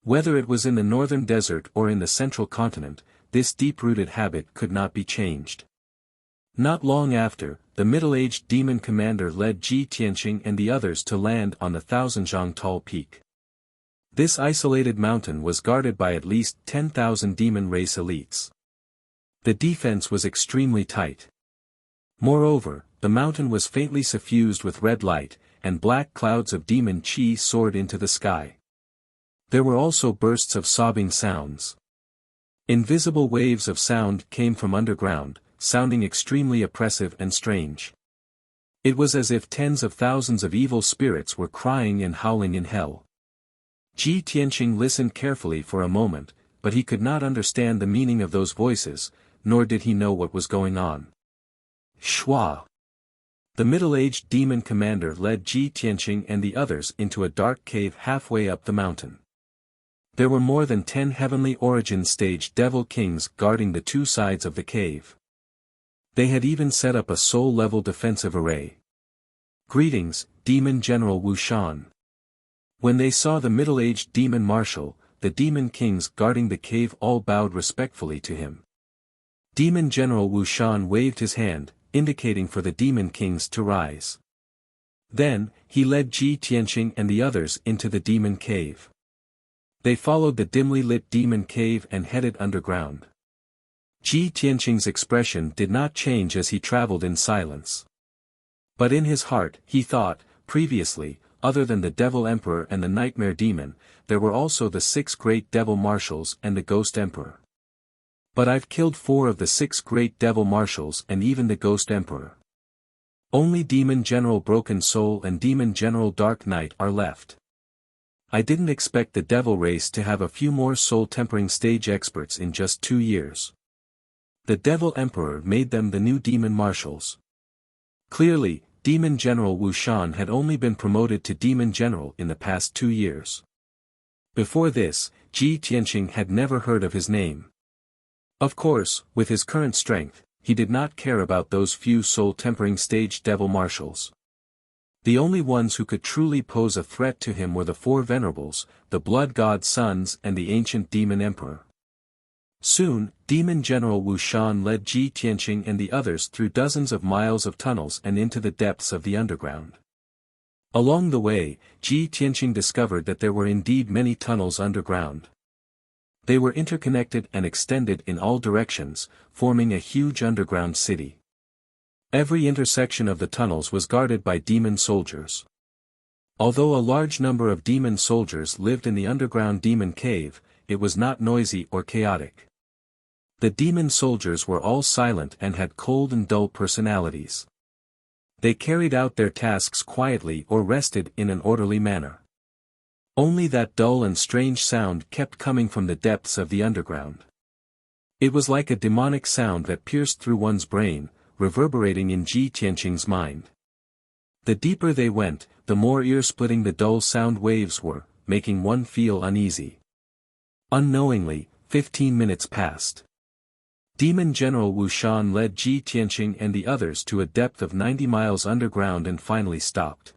Whether it was in the northern desert or in the central continent, this deep-rooted habit could not be changed. Not long after, the middle-aged demon commander led Ji Tianqing and the others to land on the 1,000-zhang tall peak. This isolated mountain was guarded by at least 10,000 demon race elites. The defense was extremely tight. Moreover, the mountain was faintly suffused with red light, and black clouds of demon qi soared into the sky. There were also bursts of sobbing sounds. Invisible waves of sound came from underground, sounding extremely oppressive and strange. It was as if tens of thousands of evil spirits were crying and howling in hell. Ji Tianqing listened carefully for a moment, but he could not understand the meaning of those voices, nor did he know what was going on. Shua! The middle-aged demon commander led Ji Tianqing and the others into a dark cave halfway up the mountain. There were more than 10 heavenly origin stage devil kings guarding the 2 sides of the cave. They had even set up a soul-level defensive array. Greetings, Demon General Wuxian. When they saw the middle-aged demon marshal, the demon kings guarding the cave all bowed respectfully to him. Demon General Wuxian waved his hand, indicating for the demon kings to rise. Then, he led Ji Tianqing and the others into the demon cave. They followed the dimly lit demon cave and headed underground. Ji Tianqing's expression did not change as he traveled in silence. But in his heart, he thought, previously, other than the Devil Emperor and the Nightmare Demon, there were also the 6 great Devil Marshals and the Ghost Emperor. But I've killed 4 of the 6 great Devil Marshals and even the Ghost Emperor. Only Demon General Broken Soul and Demon General Dark Knight are left. I didn't expect the devil race to have a few more soul-tempering stage experts in just 2 years. The Devil Emperor made them the new demon marshals. Clearly, Demon General Wuxian had only been promoted to Demon General in the past 2 years. Before this, Ji Tianqing had never heard of his name. Of course, with his current strength, he did not care about those few soul-tempering stage devil marshals. The only ones who could truly pose a threat to him were the 4 venerables, the blood god's sons and the ancient demon emperor. Soon, Demon General Wuxian led Ji Tianqing and the others through dozens of miles of tunnels and into the depths of the underground. Along the way, Ji Tianqing discovered that there were indeed many tunnels underground. They were interconnected and extended in all directions, forming a huge underground city. Every intersection of the tunnels was guarded by demon soldiers. Although a large number of demon soldiers lived in the underground demon cave, it was not noisy or chaotic. The demon soldiers were all silent and had cold and dull personalities. They carried out their tasks quietly or rested in an orderly manner. Only that dull and strange sound kept coming from the depths of the underground. It was like a demonic sound that pierced through one's brain, reverberating in Ji Tianqing's mind. The deeper they went, the more ear-splitting the dull sound waves were, making one feel uneasy. Unknowingly, 15 minutes passed. Demon General Wuxian led Ji Tianqing and the others to a depth of 90 miles underground and finally stopped.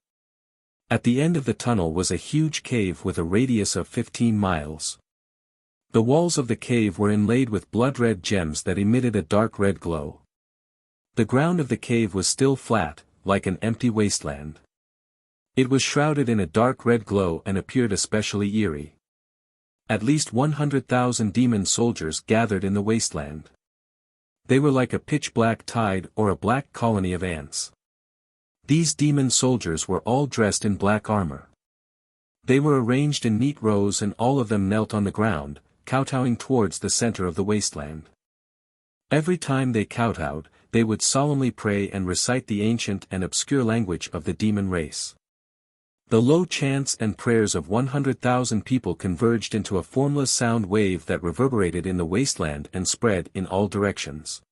At the end of the tunnel was a huge cave with a radius of 15 miles. The walls of the cave were inlaid with blood-red gems that emitted a dark red glow. The ground of the cave was still flat, like an empty wasteland. It was shrouded in a dark red glow and appeared especially eerie. At least 100,000 demon soldiers gathered in the wasteland. They were like a pitch-black tide or a black colony of ants. These demon soldiers were all dressed in black armor. They were arranged in neat rows and all of them knelt on the ground, kowtowing towards the center of the wasteland. Every time they kowtowed, they would solemnly pray and recite the ancient and obscure language of the demon race. The low chants and prayers of 100,000 people converged into a formless sound wave that reverberated in the wasteland and spread in all directions.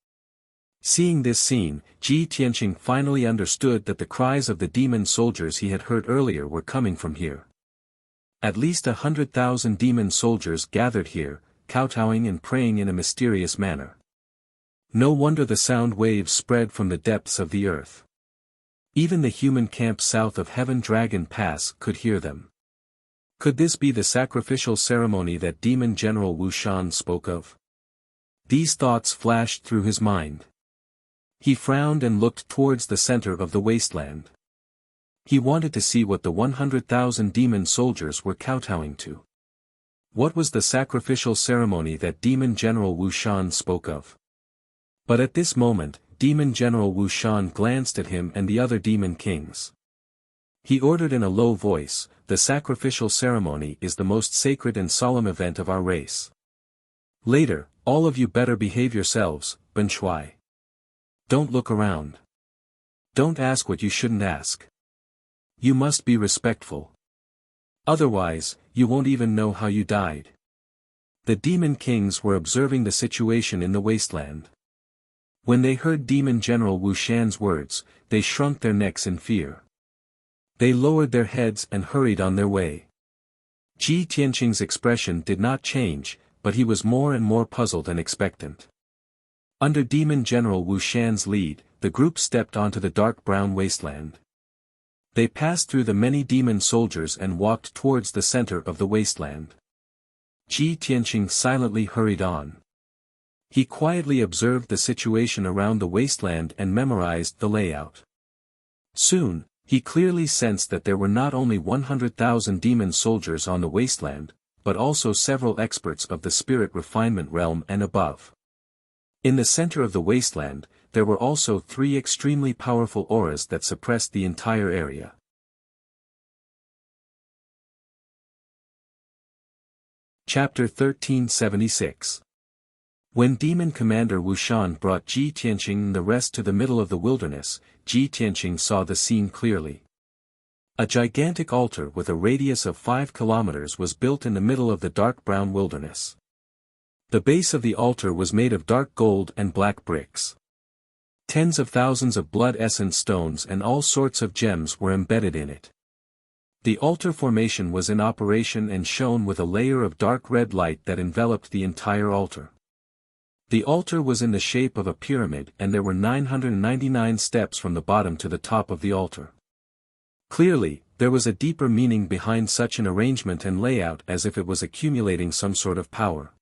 Seeing this scene, Ji Tianqing finally understood that the cries of the demon soldiers he had heard earlier were coming from here. At least 100,000 demon soldiers gathered here, kowtowing and praying in a mysterious manner. No wonder the sound waves spread from the depths of the earth. Even the human camp south of Heaven Dragon Pass could hear them. Could this be the sacrificial ceremony that Demon General Wuxian spoke of? These thoughts flashed through his mind. He frowned and looked towards the center of the wasteland. He wanted to see what the 100,000 demon soldiers were kowtowing to. What was the sacrificial ceremony that Demon General Wuxian spoke of? But at this moment, Demon General Wuxian glanced at him and the other demon kings. He ordered in a low voice, "The sacrificial ceremony is the most sacred and solemn event of our race. Later, all of you better behave yourselves, Ben Shui. Don't look around. Don't ask what you shouldn't ask. You must be respectful. Otherwise, you won't even know how you died." The demon kings were observing the situation in the wasteland. When they heard Demon General Wuxian's words, they shrunk their necks in fear. They lowered their heads and hurried on their way. Ji Tianqing's expression did not change, but he was more and more puzzled and expectant. Under Demon General Wuxian's lead, the group stepped onto the dark brown wasteland. They passed through the many demon soldiers and walked towards the center of the wasteland. Ji Tianqing silently hurried on. He quietly observed the situation around the wasteland and memorized the layout. Soon, he clearly sensed that there were not only 100,000 demon soldiers on the wasteland, but also several experts of the spirit refinement realm and above. In the center of the wasteland, there were also 3 extremely powerful auras that suppressed the entire area. Chapter 1376. When Demon Commander Wuxian brought Ji Tianqing and the rest to the middle of the wilderness, Ji Tianqing saw the scene clearly. A gigantic altar with a radius of 5 kilometers was built in the middle of the dark brown wilderness. The base of the altar was made of dark gold and black bricks. Tens of thousands of blood essence stones and all sorts of gems were embedded in it. The altar formation was in operation and shone with a layer of dark red light that enveloped the entire altar. The altar was in the shape of a pyramid and there were 999 steps from the bottom to the top of the altar. Clearly, there was a deeper meaning behind such an arrangement and layout, as if it was accumulating some sort of power.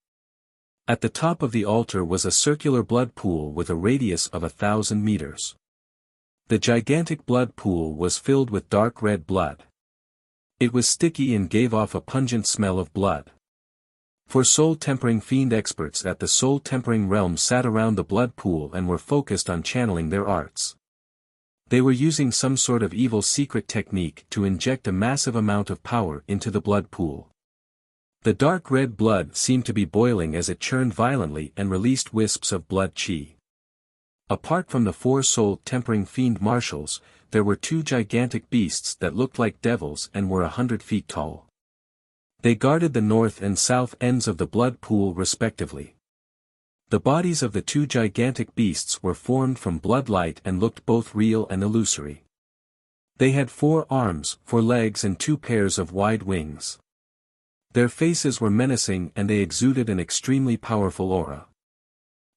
At the top of the altar was a circular blood pool with a radius of 1,000 meters. The gigantic blood pool was filled with dark red blood. It was sticky and gave off a pungent smell of blood. For soul-tempering fiend experts at the soul-tempering realm sat around the blood pool and were focused on channeling their arts. They were using some sort of evil secret technique to inject a massive amount of power into the blood pool. The dark red blood seemed to be boiling as it churned violently and released wisps of blood chi. Apart from the 4 soul-tempering fiend marshals, there were 2 gigantic beasts that looked like devils and were 100 feet tall. They guarded the north and south ends of the blood pool respectively. The bodies of the 2 gigantic beasts were formed from blood light and looked both real and illusory. They had 4 arms, 4 legs and 2 pairs of wide wings. Their faces were menacing and they exuded an extremely powerful aura.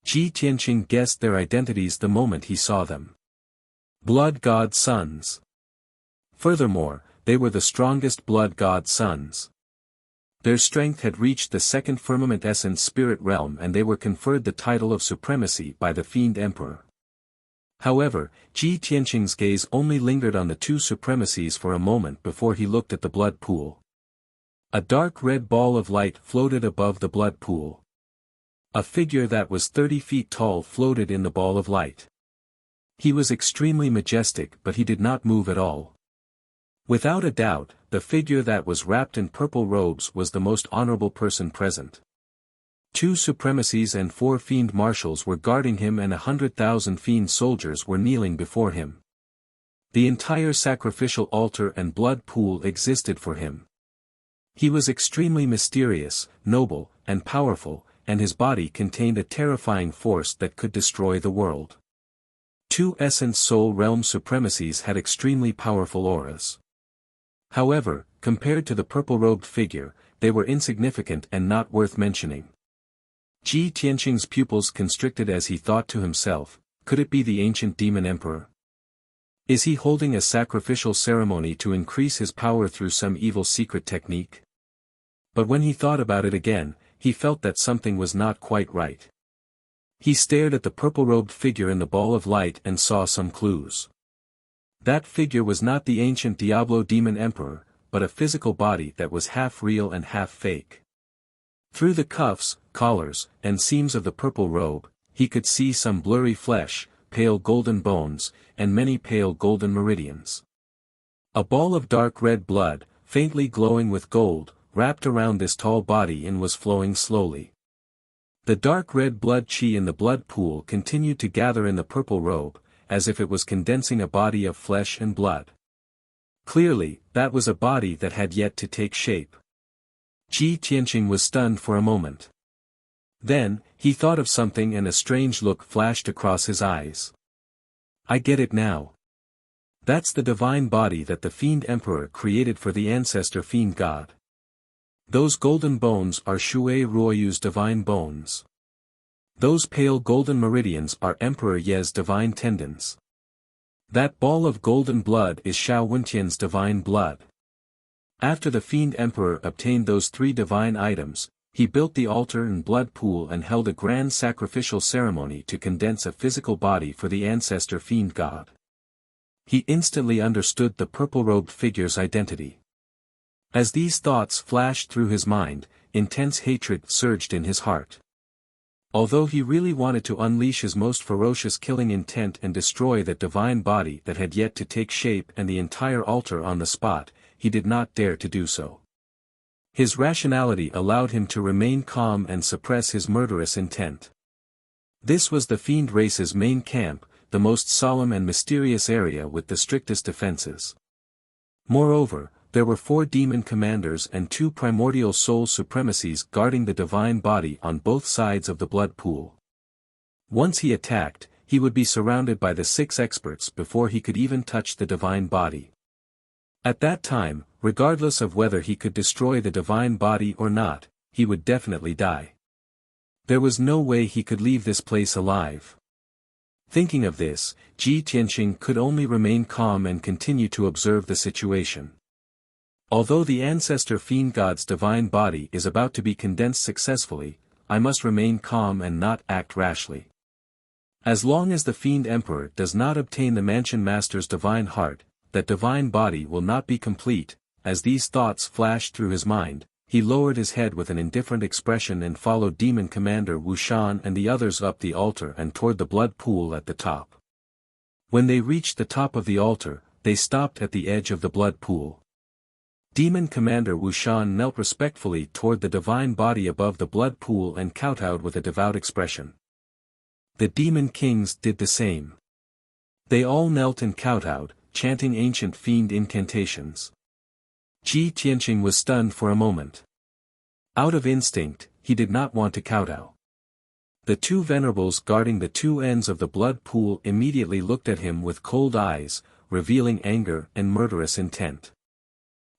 Ji Tianqing guessed their identities the moment he saw them. Blood God sons. Furthermore, they were the strongest blood God sons. Their strength had reached the 2nd firmament essence spirit realm and they were conferred the title of supremacy by the Fiend Emperor. However, Ji Tianqing's gaze only lingered on the 2 supremacies for a moment before he looked at the blood pool. A dark red ball of light floated above the blood pool. A figure that was 30 feet tall floated in the ball of light. He was extremely majestic, but he did not move at all. Without a doubt, the figure that was wrapped in purple robes was the most honorable person present. 2 supremacies and 4 fiend marshals were guarding him and 100,000 fiend soldiers were kneeling before him. The entire sacrificial altar and blood pool existed for him. He was extremely mysterious, noble, and powerful, and his body contained a terrifying force that could destroy the world. 2 essence soul realm supremacies had extremely powerful auras. However, compared to the purple-robed figure, they were insignificant and not worth mentioning. Ji Tianqing's pupils constricted as he thought to himself, could it be the ancient demon emperor? Is he holding a sacrificial ceremony to increase his power through some evil secret technique? But when he thought about it again, he felt that something was not quite right. He stared at the purple-robed figure in the ball of light and saw some clues. That figure was not the ancient Diablo demon emperor, but a physical body that was half real and half fake. Through the cuffs, collars, and seams of the purple robe, he could see some blurry flesh, pale golden bones, and many pale golden meridians. A ball of dark red blood, faintly glowing with gold, wrapped around this tall body and was flowing slowly. The dark red blood chi in the blood pool continued to gather in the purple robe, as if it was condensing a body of flesh and blood. Clearly, that was a body that had yet to take shape. Ji Tianqing was stunned for a moment. Then, he thought of something and a strange look flashed across his eyes. I get it now. That's the divine body that the Fiend Emperor created for the ancestor Fiend God. Those golden bones are Shui Ruoyu's divine bones. Those pale golden meridians are Emperor Ye's divine tendons. That ball of golden blood is Xiao Wentian's divine blood. After the Fiend Emperor obtained those 3 divine items, he built the altar and blood pool and held a grand sacrificial ceremony to condense a physical body for the ancestor Fiend God. He instantly understood the purple-robed figure's identity. As these thoughts flashed through his mind, intense hatred surged in his heart. Although he really wanted to unleash his most ferocious killing intent and destroy that divine body that had yet to take shape and the entire altar on the spot, he did not dare to do so. His rationality allowed him to remain calm and suppress his murderous intent. This was the fiend race's main camp, the most solemn and mysterious area with the strictest defenses. Moreover, there were 4 demon commanders and 2 primordial soul supremacies guarding the divine body on both sides of the blood pool. Once he attacked, he would be surrounded by the 6 experts before he could even touch the divine body. At that time, regardless of whether he could destroy the divine body or not, he would definitely die. There was no way he could leave this place alive. Thinking of this, Ji Tianqing could only remain calm and continue to observe the situation. Although the ancestor fiend god's divine body is about to be condensed successfully, I must remain calm and not act rashly. As long as the fiend emperor does not obtain the mansion master's divine heart, that divine body will not be complete. As these thoughts flashed through his mind, he lowered his head with an indifferent expression and followed Demon Commander Wu Shan and the others up the altar and toward the blood pool at the top. When they reached the top of the altar, they stopped at the edge of the blood pool. Demon Commander Wu Shan knelt respectfully toward the divine body above the blood pool and kowtowed with a devout expression. The demon kings did the same. They all knelt and kowtowed, chanting ancient fiend incantations. Ji Tianqing was stunned for a moment. Out of instinct, he did not want to kowtow. The 2 venerables guarding the 2 ends of the blood pool immediately looked at him with cold eyes, revealing anger and murderous intent.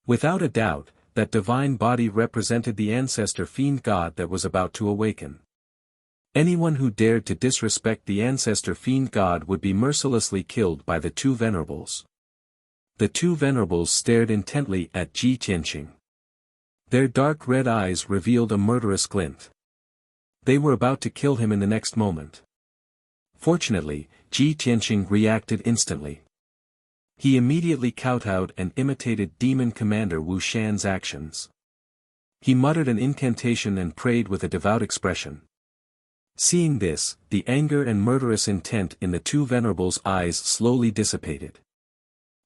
Without a doubt, that divine body represented the ancestor fiend god that was about to awaken. Anyone who dared to disrespect the ancestor fiend god would be mercilessly killed by the 2 venerables. The 2 venerables stared intently at Ji Tianqing. Their dark red eyes revealed a murderous glint. They were about to kill him in the next moment. Fortunately, Ji Tianqing reacted instantly. He immediately kowtowed and imitated Demon Commander Wu Shan's actions. He muttered an incantation and prayed with a devout expression. Seeing this, the anger and murderous intent in the 2 venerables' eyes slowly dissipated.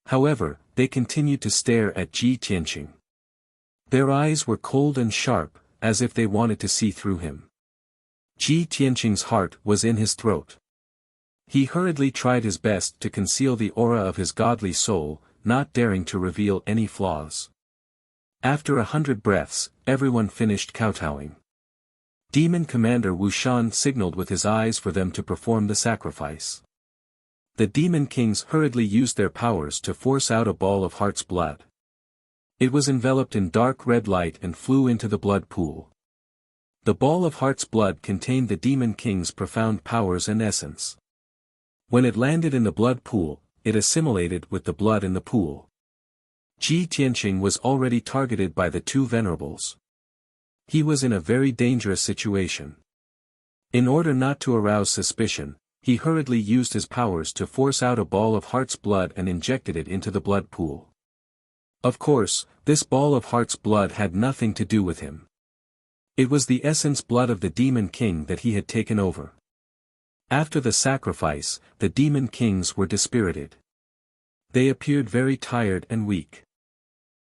However, they continued to stare at Ji Tianqing. Their eyes were cold and sharp, as if they wanted to see through him. Ji Tianqing's heart was in his throat. He hurriedly tried his best to conceal the aura of his godly soul, not daring to reveal any flaws. After 100 breaths, everyone finished kowtowing. Demon Commander Wu Shan signaled with his eyes for them to perform the sacrifice. The demon kings hurriedly used their powers to force out a ball of heart's blood. It was enveloped in dark red light and flew into the blood pool. The ball of heart's blood contained the demon king's profound powers and essence. When it landed in the blood pool, it assimilated with the blood in the pool. Ji Tianqing was already targeted by the 2 venerables. He was in a very dangerous situation. In order not to arouse suspicion, he hurriedly used his powers to force out a ball of heart's blood and injected it into the blood pool. Of course, this ball of heart's blood had nothing to do with him. It was the essence blood of the demon king that he had taken over. After the sacrifice, the demon kings were dispirited. They appeared very tired and weak.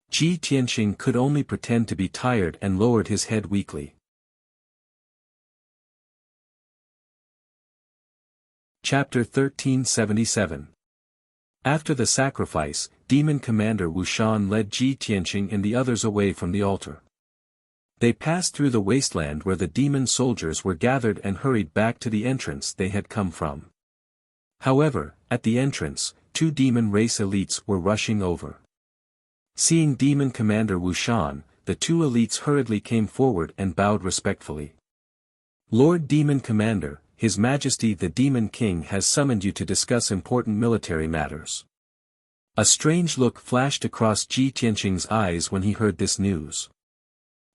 Ji Tianqing could only pretend to be tired and lowered his head weakly. Chapter 1377. After the sacrifice, Demon Commander Wu Shan led Ji Tianqing and the others away from the altar. They passed through the wasteland where the demon soldiers were gathered and hurried back to the entrance they had come from. However, at the entrance, 2 demon race elites were rushing over. Seeing Demon Commander Wu Shan, the 2 elites hurriedly came forward and bowed respectfully. Lord Demon Commander, His Majesty the Demon King has summoned you to discuss important military matters. A strange look flashed across Ji Tianqing's eyes when he heard this news.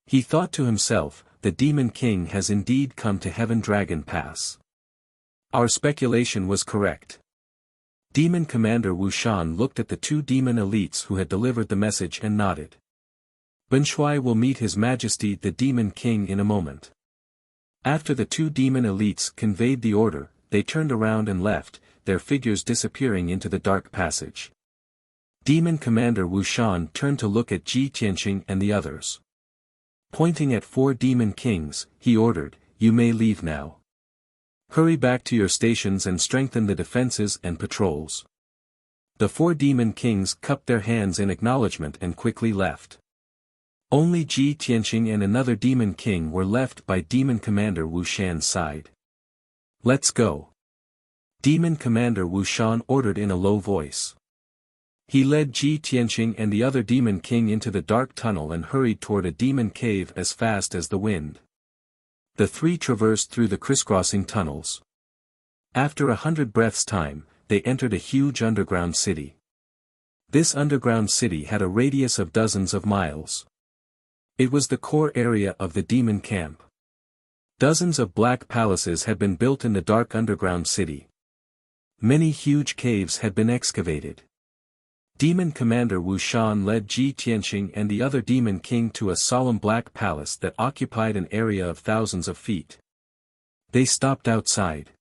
He thought to himself, the Demon King has indeed come to Heaven Dragon Pass. Our speculation was correct. Demon Commander Wu Shan looked at the 2 demon elites who had delivered the message and nodded. Ben Shui will meet His Majesty the Demon King in a moment. After the 2 demon elites conveyed the order, they turned around and left, their figures disappearing into the dark passage. Demon Commander Wu Shan turned to look at Ji Tianqing and the others. Pointing at 4 demon kings, he ordered, "You may leave now. Hurry back to your stations and strengthen the defenses and patrols. The 4 demon kings cupped their hands in acknowledgement and quickly left. Only Ji Tianqing and another demon king were left by demon commander Wu Shan's side. "Let's go." Demon commander Wu Shan ordered in a low voice. He led Ji Tianqing and the other demon king into the dark tunnel and hurried toward a demon cave as fast as the wind. The 3 traversed through the crisscrossing tunnels. After 100 breaths' time, they entered a huge underground city. This underground city had a radius of dozens of miles. It was the core area of the demon camp. Dozens of black palaces had been built in the dark underground city. Many huge caves had been excavated. Demon commander Wu Shan led Ji Tianqing and the other demon king to a solemn black palace that occupied an area of thousands of feet. They stopped outside.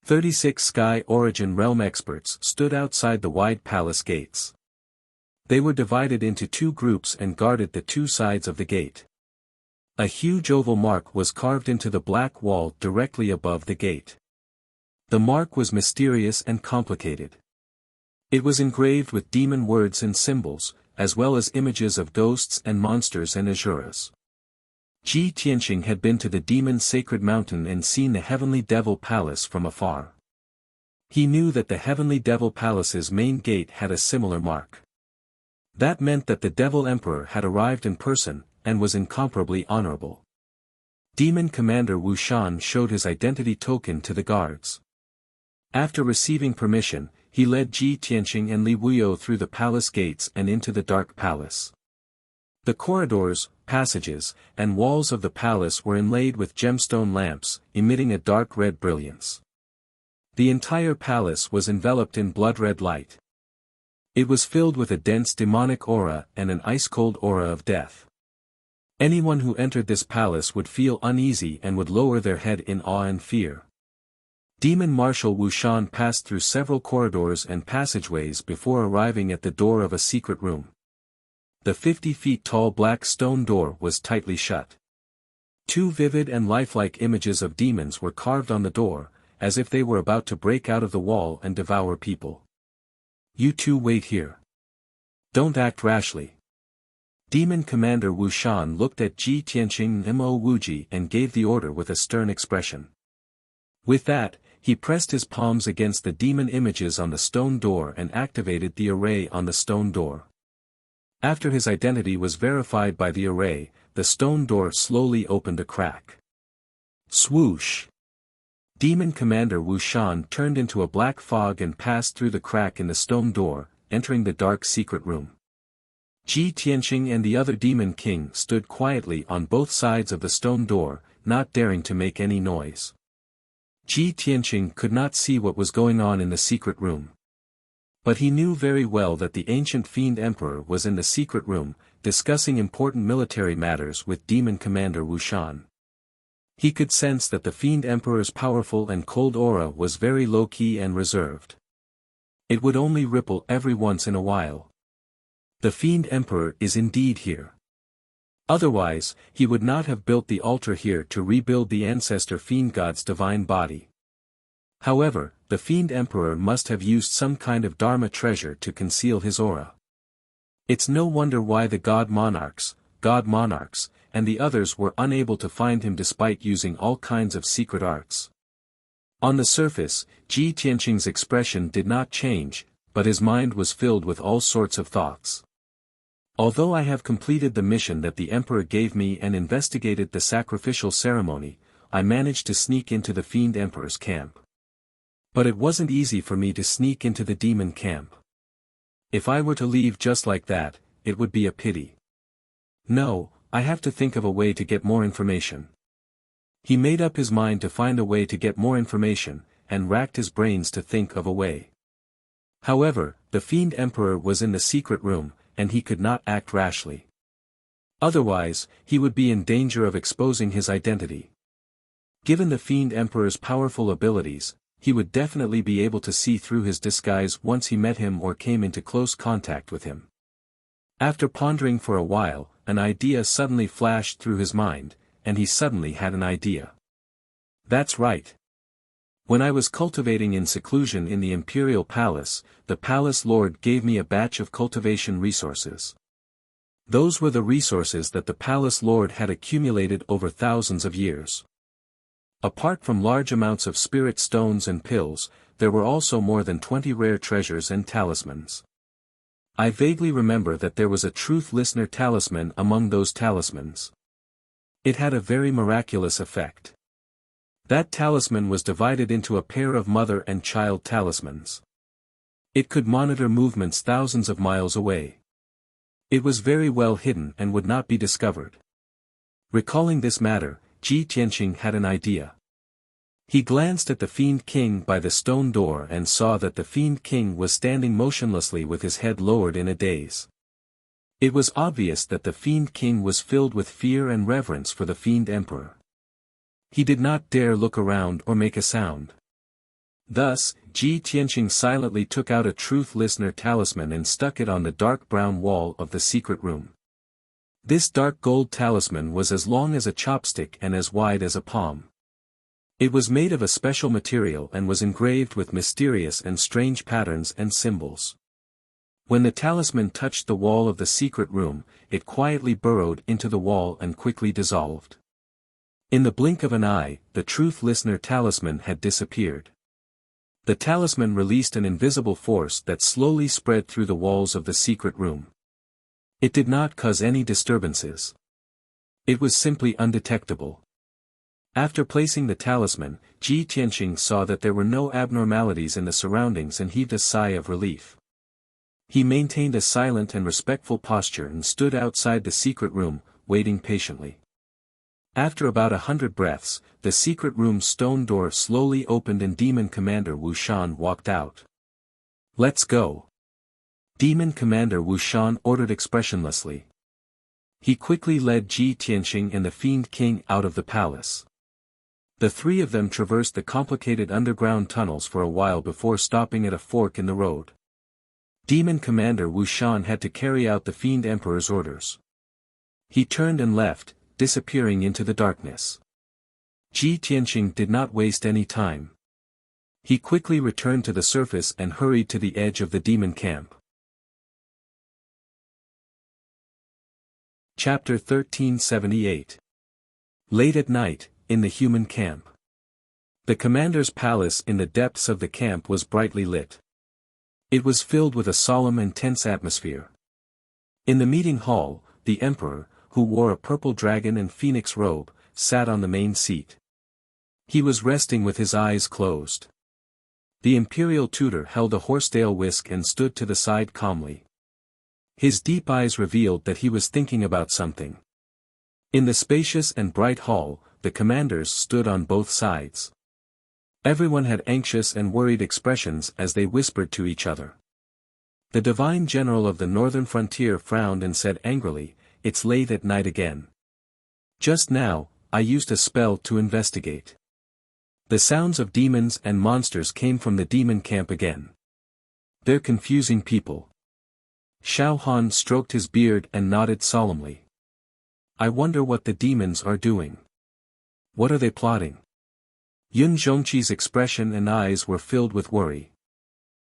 36 Sky Origin Realm experts stood outside the wide palace gates. They were divided into 2 groups and guarded the 2 sides of the gate. A huge oval mark was carved into the black wall directly above the gate. The mark was mysterious and complicated. It was engraved with demon words and symbols, as well as images of ghosts and monsters and asuras. Ji Tianqing had been to the demon sacred mountain and seen the heavenly devil palace from afar. He knew that the heavenly devil palace's main gate had a similar mark. That meant that the devil emperor had arrived in person, and was incomparably honorable. Demon commander Wu Shan showed his identity token to the guards. After receiving permission, he led Ji Tianqing and Li Wuyo through the palace gates and into the dark palace. The corridors, passages, and walls of the palace were inlaid with gemstone lamps, emitting a dark red brilliance. The entire palace was enveloped in blood-red light. It was filled with a dense demonic aura and an ice-cold aura of death. Anyone who entered this palace would feel uneasy and would lower their head in awe and fear. Demon Marshal Wu Shan passed through several corridors and passageways before arriving at the door of a secret room. The 50 feet tall black stone door was tightly shut. 2 vivid and lifelike images of demons were carved on the door, as if they were about to break out of the wall and devour people. "You 2 wait here. Don't act rashly." Demon commander Wu Shan looked at Ji Tianqing and Mo Wuji and gave the order with a stern expression. With that, he pressed his palms against the demon images on the stone door and activated the array on the stone door. After his identity was verified by the array, the stone door slowly opened a crack. Swoosh! Demon commander Wu Shan turned into a black fog and passed through the crack in the stone door, entering the dark secret room. Ji Tianqing and the other demon king stood quietly on both sides of the stone door, not daring to make any noise. Ji Tianqing could not see what was going on in the secret room. But he knew very well that the ancient fiend emperor was in the secret room, discussing important military matters with demon commander Wu Shan. He could sense that the fiend emperor's powerful and cold aura was very low-key and reserved. It would only ripple every once in a while. The fiend emperor is indeed here. Otherwise, he would not have built the altar here to rebuild the ancestor fiend god's divine body. However, the fiend emperor must have used some kind of dharma treasure to conceal his aura. It's no wonder why the god monarchs, and the others were unable to find him despite using all kinds of secret arts. On the surface, Ji Tianqing's expression did not change, but his mind was filled with all sorts of thoughts. Although I have completed the mission that the emperor gave me and investigated the sacrificial ceremony, I managed to sneak into the fiend emperor's camp. But it wasn't easy for me to sneak into the demon camp. If I were to leave just like that, it would be a pity. No, I have to think of a way to get more information. He made up his mind to find a way to get more information, and racked his brains to think of a way. However, the fiend emperor was in the secret room, and he could not act rashly. Otherwise, he would be in danger of exposing his identity. Given the fiend emperor's powerful abilities, he would definitely be able to see through his disguise once he met him or came into close contact with him. After pondering for a while, an idea suddenly flashed through his mind, and he suddenly had an idea. That's right. When I was cultivating in seclusion in the imperial palace, the palace lord gave me a batch of cultivation resources. Those were the resources that the palace lord had accumulated over thousands of years. Apart from large amounts of spirit stones and pills, there were also more than 20 rare treasures and talismans. I vaguely remember that there was a truth listener talisman among those talismans. It had a very miraculous effect. That talisman was divided into a pair of mother and child talismans. It could monitor movements thousands of miles away. It was very well hidden and would not be discovered. Recalling this matter, Ji Tianqing had an idea. He glanced at the Fiend King by the stone door and saw that the Fiend King was standing motionlessly with his head lowered in a daze. It was obvious that the Fiend King was filled with fear and reverence for the Fiend Emperor. He did not dare look around or make a sound. Thus, Ji Tianqing silently took out a truth listener talisman and stuck it on the dark brown wall of the secret room. This dark gold talisman was as long as a chopstick and as wide as a palm. It was made of a special material and was engraved with mysterious and strange patterns and symbols. When the talisman touched the wall of the secret room, it quietly burrowed into the wall and quickly dissolved. In the blink of an eye, the truth listener talisman had disappeared. The talisman released an invisible force that slowly spread through the walls of the secret room. It did not cause any disturbances. It was simply undetectable. After placing the talisman, Ji Tianqing saw that there were no abnormalities in the surroundings and heaved a sigh of relief. He maintained a silent and respectful posture and stood outside the secret room, waiting patiently. After about 100 breaths, the secret room's stone door slowly opened and Demon Commander Wu Shan walked out. "Let's go." Demon Commander Wu Shan ordered expressionlessly. He quickly led Ji Tianqing and the Fiend King out of the palace. The three of them traversed the complicated underground tunnels for a while before stopping at a fork in the road. Demon Commander Wu Shan had to carry out the Fiend Emperor's orders. He turned and left, disappearing into the darkness. Ji Tianqing did not waste any time. He quickly returned to the surface and hurried to the edge of the demon camp. Chapter 1378. Late at night, in the human camp. The commander's palace in the depths of the camp was brightly lit. It was filled with a solemn and tense atmosphere. In the meeting hall, the emperor, who wore a purple dragon and phoenix robe, sat on the main seat. He was resting with his eyes closed. The imperial tutor held a horsetail whisk and stood to the side calmly. His deep eyes revealed that he was thinking about something. In the spacious and bright hall, the commanders stood on both sides. Everyone had anxious and worried expressions as they whispered to each other. The divine general of the northern frontier frowned and said angrily, "It's late at night again. Just now, I used a spell to investigate." The sounds of demons and monsters came from the demon camp again. "They're confusing people." Xiao Han stroked his beard and nodded solemnly. "I wonder what the demons are doing. What are they plotting?" Yun Zhongqi's expression and eyes were filled with worry.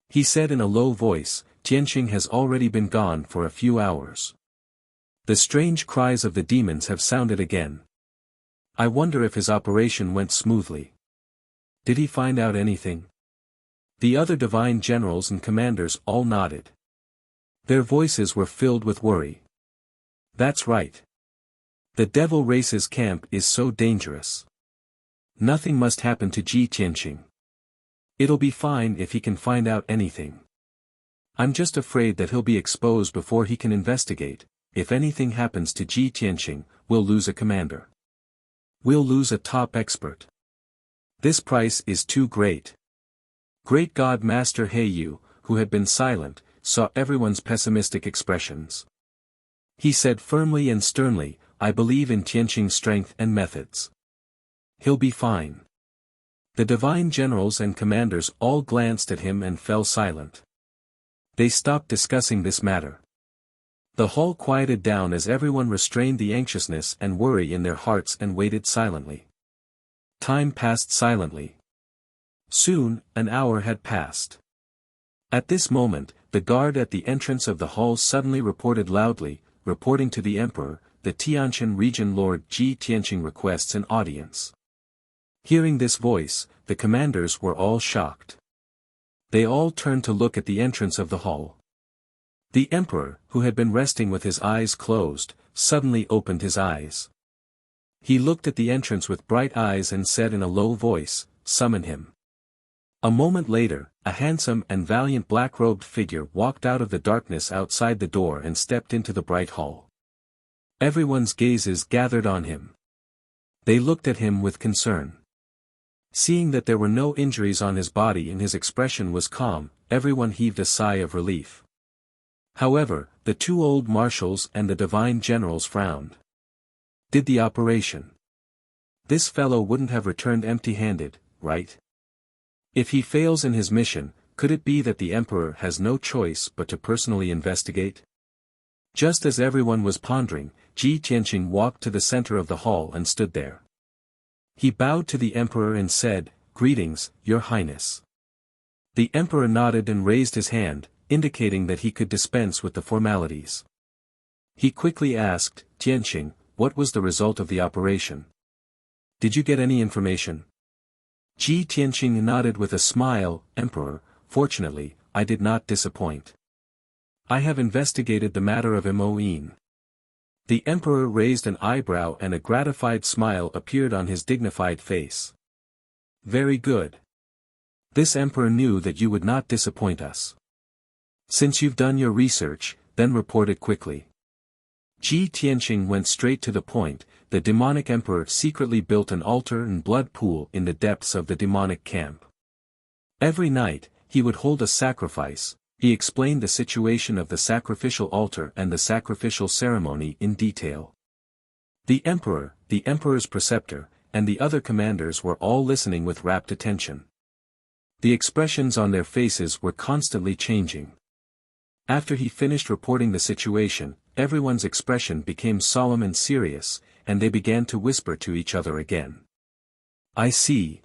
He said in a low voice, "Tianqing has already been gone for a few hours. The strange cries of the demons have sounded again. I wonder if his operation went smoothly. Did he find out anything?" The other divine generals and commanders all nodded. Their voices were filled with worry. "That's right. The devil race's camp is so dangerous. Nothing must happen to Ji Tianqing. It'll be fine if he can find out anything. I'm just afraid that he'll be exposed before he can investigate. If anything happens to Ji Tianqing, we'll lose a commander. We'll lose a top expert. This price is too great." Great God Master Heiyu, who had been silent, saw everyone's pessimistic expressions. He said firmly and sternly, "I believe in Tianqing's strength and methods. He'll be fine." The divine generals and commanders all glanced at him and fell silent. They stopped discussing this matter. The hall quieted down as everyone restrained the anxiousness and worry in their hearts and waited silently. Time passed silently. Soon, an hour had passed. At this moment, the guard at the entrance of the hall suddenly reported loudly, reporting to the emperor, the Tianqian region Lord Ji Tianqing requests an audience. Hearing this voice, the commanders were all shocked. They all turned to look at the entrance of the hall. The emperor, who had been resting with his eyes closed, suddenly opened his eyes. He looked at the entrance with bright eyes and said in a low voice, "Summon him." A moment later, a handsome and valiant black-robed figure walked out of the darkness outside the door and stepped into the bright hall. Everyone's gazes gathered on him. They looked at him with concern. Seeing that there were no injuries on his body and his expression was calm, everyone heaved a sigh of relief. However, the two old marshals and the divine generals frowned. Did the operation? This fellow wouldn't have returned empty-handed, right? If he fails in his mission, could it be that the emperor has no choice but to personally investigate? Just as everyone was pondering, Ji Tianqing walked to the center of the hall and stood there. He bowed to the emperor and said, "Greetings, your highness." The emperor nodded and raised his hand, indicating that he could dispense with the formalities. He quickly asked, "Tianqing, what was the result of the operation? Did you get any information?" Ji Tianqing nodded with a smile, "Emperor, fortunately, I did not disappoint. I have investigated the matter of Moyin." The emperor raised an eyebrow and a gratified smile appeared on his dignified face. "Very good. This emperor knew that you would not disappoint us. Since you've done your research, then report it quickly." Ji Tianqing went straight to the point. The demonic emperor secretly built an altar and blood pool in the depths of the demonic camp. Every night, he would hold a sacrifice. He explained the situation of the sacrificial altar and the sacrificial ceremony in detail. The emperor, the emperor's preceptor, and the other commanders were all listening with rapt attention. The expressions on their faces were constantly changing. After he finished reporting the situation, everyone's expression became solemn and serious, and they began to whisper to each other again. "I see.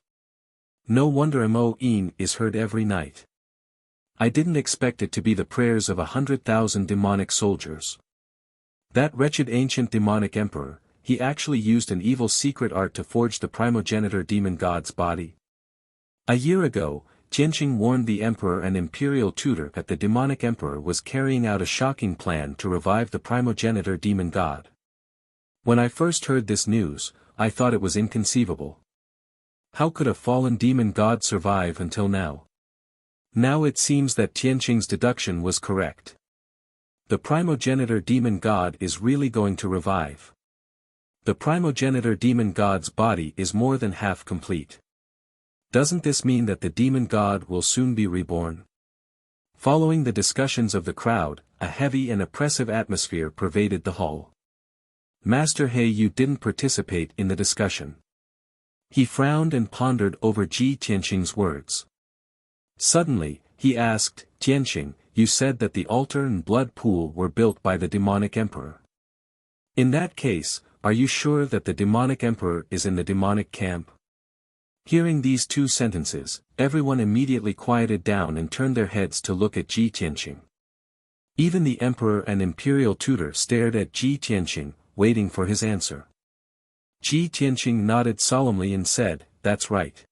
No wonder Moyin is heard every night. I didn't expect it to be the prayers of 100,000 demonic soldiers. That wretched ancient demonic emperor, he actually used an evil secret art to forge the primogenitor demon god's body." A year ago, Tianqing warned the emperor and imperial tutor that the demonic emperor was carrying out a shocking plan to revive the primogenitor demon god. When I first heard this news, I thought it was inconceivable. How could a fallen demon god survive until now? Now it seems that Tianqing's deduction was correct. The primogenitor demon god is really going to revive. The primogenitor demon god's body is more than half complete. Doesn't this mean that the demon god will soon be reborn? Following the discussions of the crowd, a heavy and oppressive atmosphere pervaded the hall. Master He Yu didn't participate in the discussion. He frowned and pondered over Ji Tianqing's words. Suddenly, he asked, "Tianqing, you said that the altar and blood pool were built by the demonic emperor. In that case, are you sure that the demonic emperor is in the demonic camp?" Hearing these two sentences, everyone immediately quieted down and turned their heads to look at Ji Tianqing. Even the emperor and imperial tutor stared at Ji Tianqing, waiting for his answer. Ji Tianqing nodded solemnly and said, "That's right.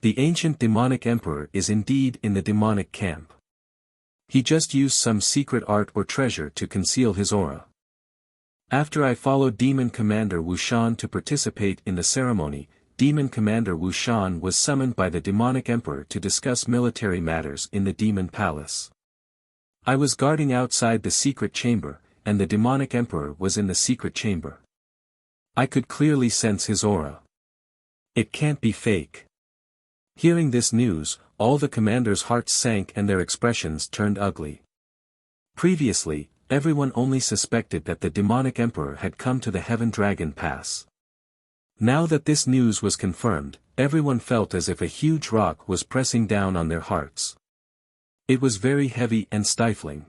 The ancient demonic emperor is indeed in the demonic camp. He just used some secret art or treasure to conceal his aura." After I followed Demon Commander Wu Shan to participate in the ceremony, Demon Commander Wu Shan was summoned by the demonic emperor to discuss military matters in the demon palace. I was guarding outside the secret chamber, and the demonic emperor was in the secret chamber. I could clearly sense his aura. It can't be fake. Hearing this news, all the commanders' hearts sank and their expressions turned ugly. Previously, everyone only suspected that the demonic emperor had come to the Heaven Dragon Pass. Now that this news was confirmed, everyone felt as if a huge rock was pressing down on their hearts. It was very heavy and stifling.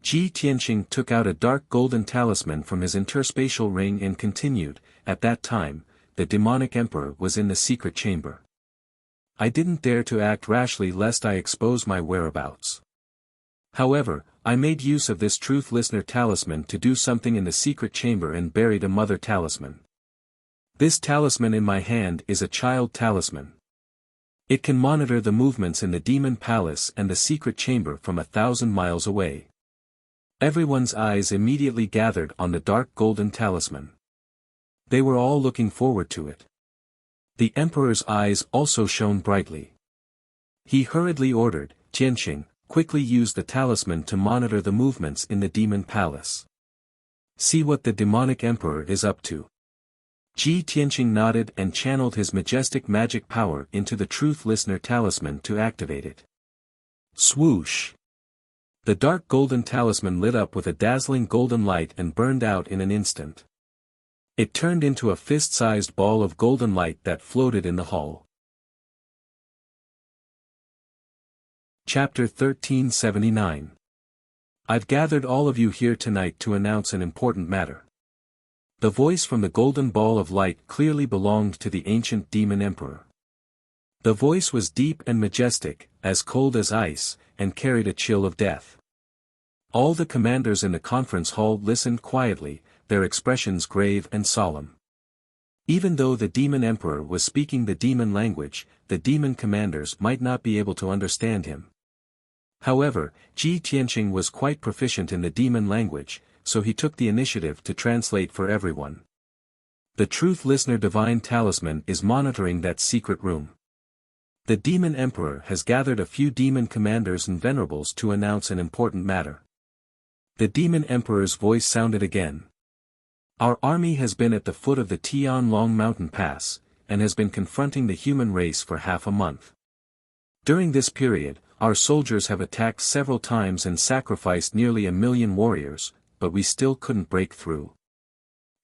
Ji Tianqing took out a dark golden talisman from his interspatial ring and continued, "At that time, the demonic emperor was in the secret chamber. I didn't dare to act rashly lest I expose my whereabouts. However, I made use of this truth listener talisman to do something in the secret chamber and buried a mother talisman. This talisman in my hand is a child talisman. It can monitor the movements in the demon palace and the secret chamber from 1,000 miles away. Everyone's eyes immediately gathered on the dark golden talisman. They were all looking forward to it. The emperor's eyes also shone brightly. He hurriedly ordered, Tianqing, quickly use the talisman to monitor the movements in the demon palace. See what the demonic emperor is up to. Tianqing nodded and channeled his majestic magic power into the truth listener talisman to activate it. Swoosh! The dark golden talisman lit up with a dazzling golden light and burned out in an instant. It turned into a fist-sized ball of golden light that floated in the hall. Chapter 1379. I've gathered all of you here tonight to announce an important matter. The voice from the golden ball of light clearly belonged to the ancient demon emperor. The voice was deep and majestic, as cold as ice, and carried a chill of death. All the commanders in the conference hall listened quietly, their expressions grave and solemn. Even though the demon emperor was speaking the demon language, the demon commanders might not be able to understand him. However, Tianqing was quite proficient in the demon language, so he took the initiative to translate for everyone. The truth listener divine talisman is monitoring that secret room. The demon emperor has gathered a few demon commanders and venerables to announce an important matter. The demon emperor's voice sounded again. Our army has been at the foot of the Tianlong mountain pass, and has been confronting the human race for half a month. During this period, our soldiers have attacked several times and sacrificed nearly 1 million warriors, but we still couldn't break through.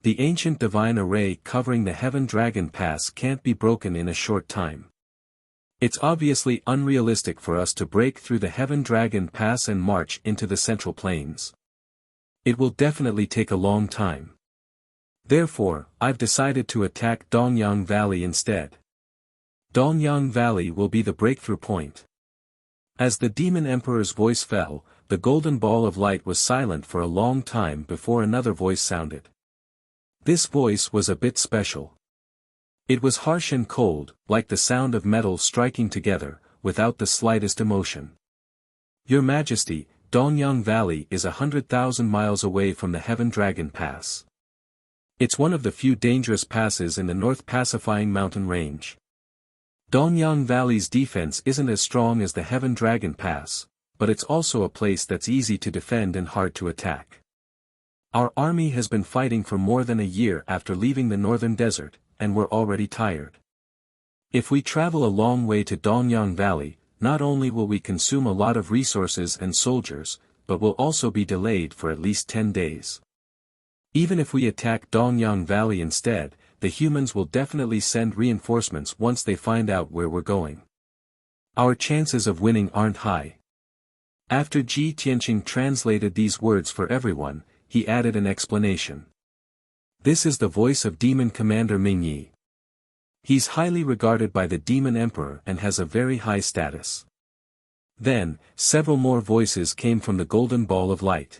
The ancient divine array covering the Heaven Dragon Pass can't be broken in a short time. It's obviously unrealistic for us to break through the Heaven Dragon Pass and march into the Central Plains. It will definitely take a long time. Therefore, I've decided to attack Dongyang Valley instead. Dongyang Valley will be the breakthrough point. As the demon emperor's voice fell, the golden ball of light was silent for a long time before another voice sounded. This voice was a bit special. It was harsh and cold, like the sound of metal striking together, without the slightest emotion. Your Majesty, Dongyang Valley is 100,000 miles away from the Heaven Dragon Pass. It's one of the few dangerous passes in the North Pacifying Mountain Range. Dongyang Valley's defense isn't as strong as the Heaven Dragon Pass, but it's also a place that's easy to defend and hard to attack. Our army has been fighting for more than a year after leaving the northern desert, and we're already tired. If we travel a long way to Dongyang Valley, not only will we consume a lot of resources and soldiers, but we'll also be delayed for at least 10 days. Even if we attack Dongyang Valley instead, the humans will definitely send reinforcements once they find out where we're going. Our chances of winning aren't high. After Tianqing translated these words for everyone, he added an explanation. This is the voice of Demon Commander Mingyi. He's highly regarded by the Demon Emperor and has a very high status. Then, several more voices came from the Golden Ball of Light.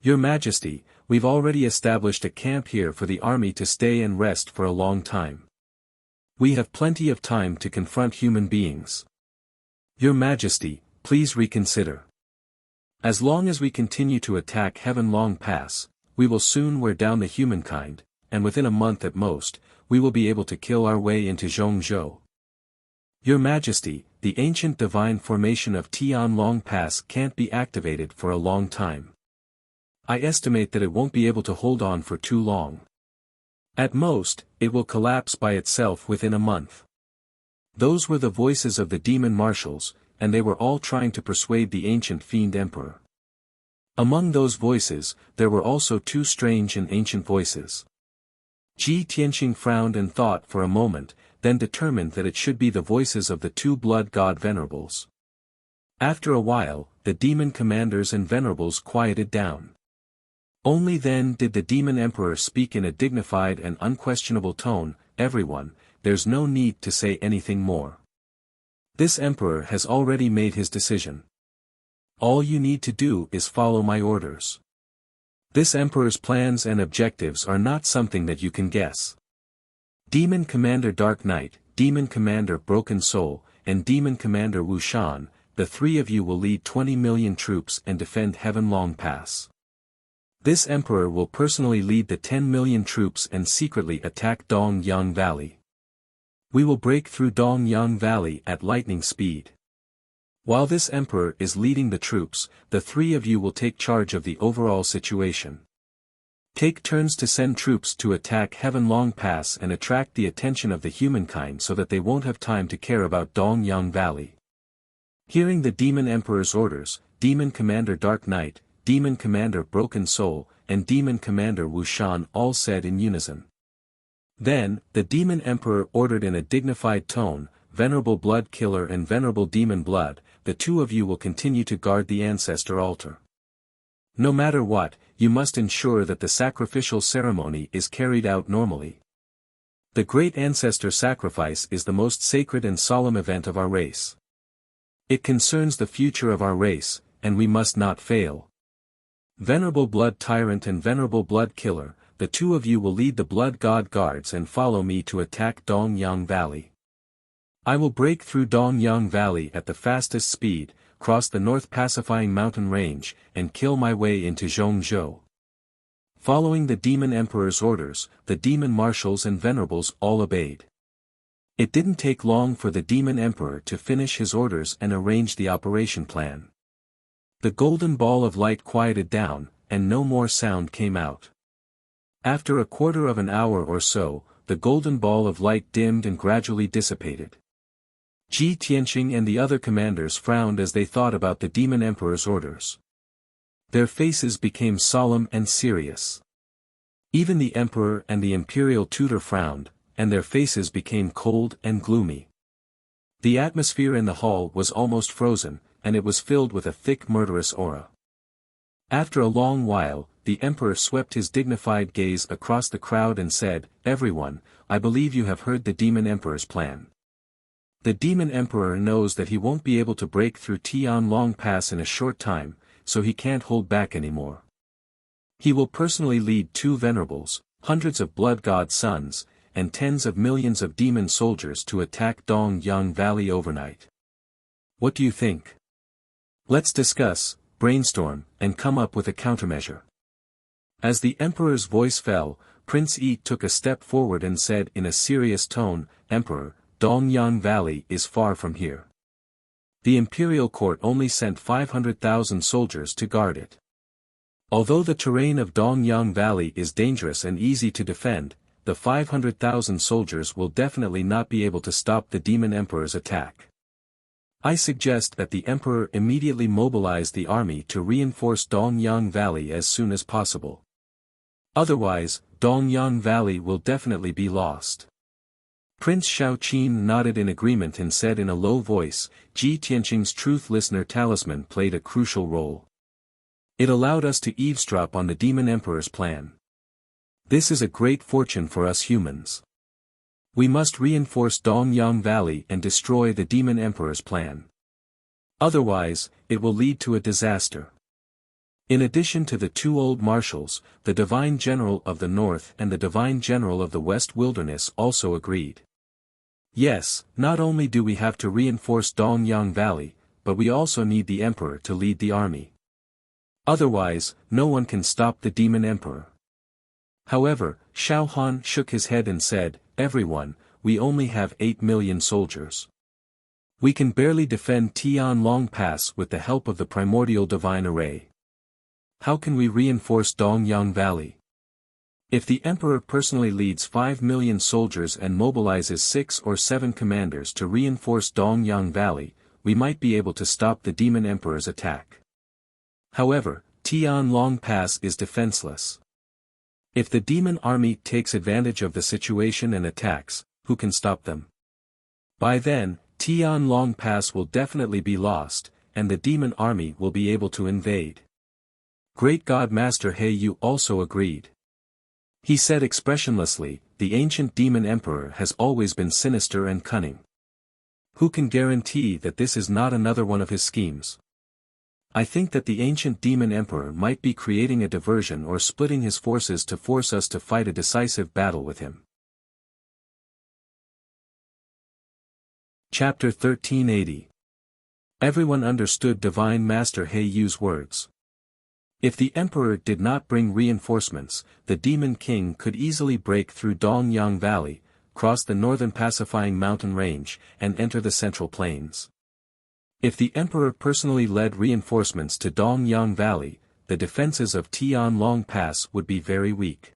Your Majesty, we've already established a camp here for the army to stay and rest for a long time. We have plenty of time to confront human beings. Your Majesty, please reconsider. As long as we continue to attack Heaven Long Pass, we will soon wear down the humankind, and within a month at most, we will be able to kill our way into Zhongzhou. Your Majesty, the ancient divine formation of Tianlong Pass can't be activated for a long time. I estimate that it won't be able to hold on for too long. At most, it will collapse by itself within a month. Those were the voices of the demon marshals, and they were all trying to persuade the ancient fiend emperor. Among those voices, there were also two strange and ancient voices. Tianqing frowned and thought for a moment, then determined that it should be the voices of the two blood god venerables. After a while, the demon commanders and venerables quieted down. Only then did the demon emperor speak in a dignified and unquestionable tone, "Everyone, there's no need to say anything more. This emperor has already made his decision. All you need to do is follow my orders. This emperor's plans and objectives are not something that you can guess. Demon Commander Dark Knight, Demon Commander Broken Soul, and Demon Commander Wuxian, the three of you will lead 20 million troops and defend Heavenlong Pass. This emperor will personally lead the 10 million troops and secretly attack Dongyang Valley. We will break through Dongyang Valley at lightning speed. While this emperor is leading the troops, the three of you will take charge of the overall situation. Take turns to send troops to attack Heavenlong Pass and attract the attention of the humankind so that they won't have time to care about Dongyang Valley. Hearing the Demon Emperor's orders, Demon Commander Dark Knight, Demon Commander Broken Soul, and Demon Commander Wuxian all said in unison. Then, the Demon Emperor ordered in a dignified tone, Venerable Blood Killer and Venerable Demon Blood, the two of you will continue to guard the ancestor altar. No matter what, you must ensure that the sacrificial ceremony is carried out normally. The great ancestor sacrifice is the most sacred and solemn event of our race. It concerns the future of our race, and we must not fail. Venerable Blood Tyrant and Venerable Blood Killer, the two of you will lead the Blood God Guards and follow me to attack Dongyang Valley. I will break through Dongyang Valley at the fastest speed, cross the North Pacifying Mountain Range, and kill my way into Zhongzhou. Following the Demon Emperor's orders, the Demon Marshals and Venerables all obeyed. It didn't take long for the Demon Emperor to finish his orders and arrange the operation plan. The golden ball of light quieted down, and no more sound came out. After a quarter of an hour or so, the golden ball of light dimmed and gradually dissipated. Ji Tianqing and the other commanders frowned as they thought about the Demon Emperor's orders. Their faces became solemn and serious. Even the Emperor and the Imperial Tutor frowned, and their faces became cold and gloomy. The atmosphere in the hall was almost frozen, and it was filled with a thick murderous aura. After a long while, the Emperor swept his dignified gaze across the crowd and said, Everyone, I believe you have heard the Demon Emperor's plan. The Demon Emperor knows that he won't be able to break through Tianlong Pass in a short time, so he can't hold back anymore. He will personally lead 2 venerables, hundreds of blood god sons, and tens of millions of demon soldiers to attack Dongyang Valley overnight. What do you think? Let's discuss, brainstorm, and come up with a countermeasure. As the Emperor's voice fell, Prince Yi took a step forward and said in a serious tone, Emperor, Dongyang Valley is far from here. The imperial court only sent 500,000 soldiers to guard it. Although the terrain of Dongyang Valley is dangerous and easy to defend, the 500,000 soldiers will definitely not be able to stop the Demon Emperor's attack. I suggest that the Emperor immediately mobilize the army to reinforce Dongyang Valley as soon as possible. Otherwise, Dongyang Valley will definitely be lost. Prince Shaoqin nodded in agreement and said in a low voice, Ji Tianqing's Truth Listener talisman played a crucial role. It allowed us to eavesdrop on the Demon Emperor's plan. This is a great fortune for us humans. We must reinforce Dongyang Valley and destroy the Demon Emperor's plan. Otherwise, it will lead to a disaster. In addition to the 2 old marshals, the Divine General of the North and the Divine General of the West Wilderness also agreed. Yes, not only do we have to reinforce Dongyang Valley, but we also need the Emperor to lead the army. Otherwise, no one can stop the Demon Emperor. However, Xiao Han shook his head and said, Everyone, we only have 8 million soldiers. We can barely defend Tianlong Pass with the help of the primordial divine array. How can we reinforce Dongyang Valley? If the Emperor personally leads 5 million soldiers and mobilizes 6 or 7 commanders to reinforce Dongyang Valley, we might be able to stop the Demon Emperor's attack. However, Tianlong Pass is defenseless. If the demon army takes advantage of the situation and attacks, who can stop them? By then, Tianlong Pass will definitely be lost, and the demon army will be able to invade. Great God Master He Yu also agreed. He said expressionlessly, the ancient demon emperor has always been sinister and cunning. Who can guarantee that this is not another one of his schemes? I think that the ancient demon emperor might be creating a diversion or splitting his forces to force us to fight a decisive battle with him. Chapter 1380. Everyone understood Divine Master He Yu's words. If the emperor did not bring reinforcements, the demon king could easily break through Dongyang Valley, cross the northern pacifying mountain range, and enter the central plains. If the emperor personally led reinforcements to Dongyang Valley, the defenses of Tianlong Pass would be very weak.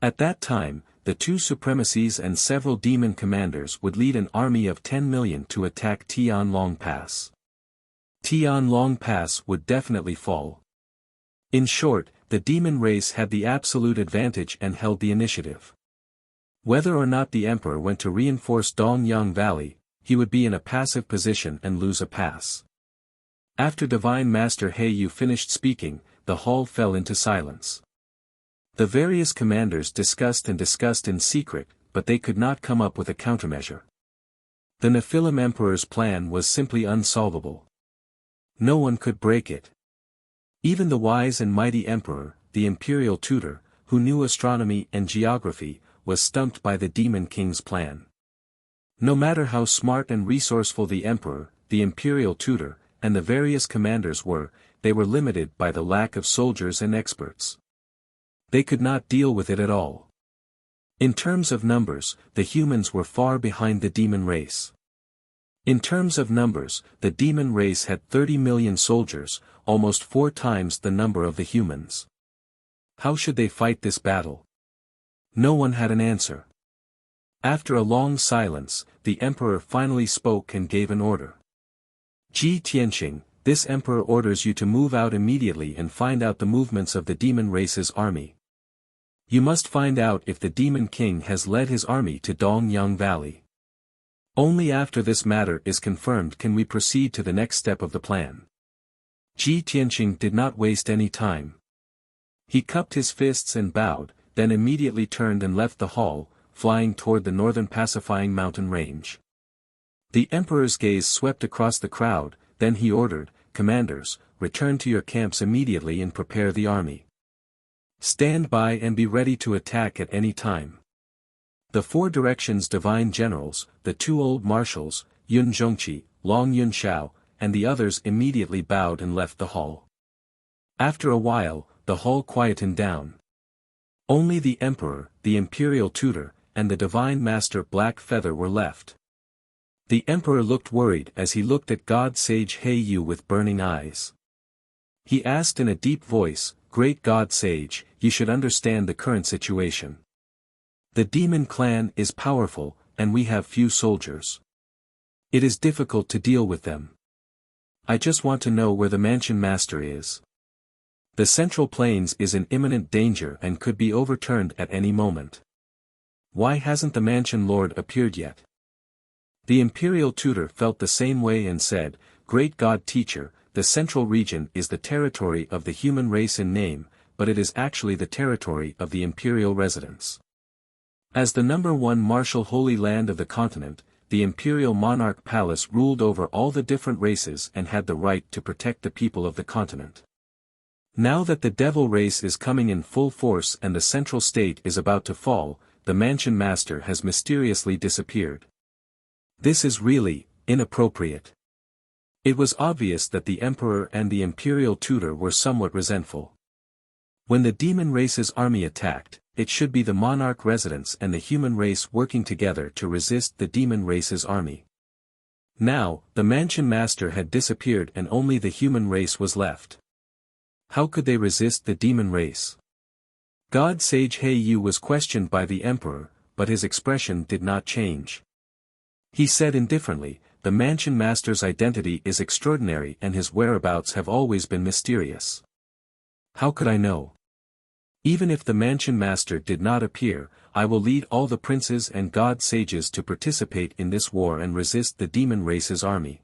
At that time, the two supremacies and several demon commanders would lead an army of 10 million to attack Tianlong Pass. Tianlong Pass would definitely fall. In short, the demon race had the absolute advantage and held the initiative. Whether or not the emperor went to reinforce Dongyang Valley, he would be in a passive position and lose a pass. After Divine Master He Yu finished speaking, the hall fell into silence. The various commanders discussed in secret, but they could not come up with a countermeasure. The Nephilim Emperor's plan was simply unsolvable. No one could break it. Even the wise and mighty emperor, the imperial tutor, who knew astronomy and geography, was stumped by the demon king's plan. No matter how smart and resourceful the emperor, the imperial tutor, and the various commanders were, they were limited by the lack of soldiers and experts. They could not deal with it at all. In terms of numbers, the humans were far behind the demon race. In terms of numbers, the demon race had 30 million soldiers, almost 4 times the number of the humans. How should they fight this battle? No one had an answer. After a long silence, the emperor finally spoke and gave an order. Ji Tianqing, this emperor orders you to move out immediately and find out the movements of the demon race's army. You must find out if the demon king has led his army to Dongyang Valley. Only after this matter is confirmed can we proceed to the next step of the plan. Ji Tianqing did not waste any time. He cupped his fists and bowed, then immediately turned and left the hall, flying toward the northern pacifying mountain range. The emperor's gaze swept across the crowd, then he ordered, "Commanders, return to your camps immediately and prepare the army. Stand by and be ready to attack at any time." The 4 directions divine generals, the 2 old marshals, Yun Zhongqi, Long Yun Shao, and the others immediately bowed and left the hall. After a while, the hall quietened down. Only the emperor, the imperial tutor, and the divine master Black Feather were left. The emperor looked worried as he looked at God Sage He Yu with burning eyes. He asked in a deep voice, "Great God Sage, you should understand the current situation. The demon clan is powerful, and we have few soldiers. It is difficult to deal with them. I just want to know where the mansion master is. The central plains is in imminent danger and could be overturned at any moment. Why hasn't the mansion lord appeared yet?" The imperial tutor felt the same way and said, "Great God Teacher, the central region is the territory of the human race in name, but it is actually the territory of the imperial residents. As the #1 martial holy land of the continent, the imperial monarch palace ruled over all the different races and had the right to protect the people of the continent. Now that the devil race is coming in full force and the central state is about to fall, the mansion master has mysteriously disappeared. This is really inappropriate." It was obvious that the emperor and the imperial tutor were somewhat resentful. When the demon race's army attacked, it should be the monarch residents and the human race working together to resist the demon race's army. Now, the mansion master had disappeared and only the human race was left. How could they resist the demon race? God Sage He Yu was questioned by the emperor, but his expression did not change. He said indifferently, "The mansion master's identity is extraordinary and his whereabouts have always been mysterious. How could I know? Even if the mansion master did not appear, I will lead all the princes and god sages to participate in this war and resist the demon race's army.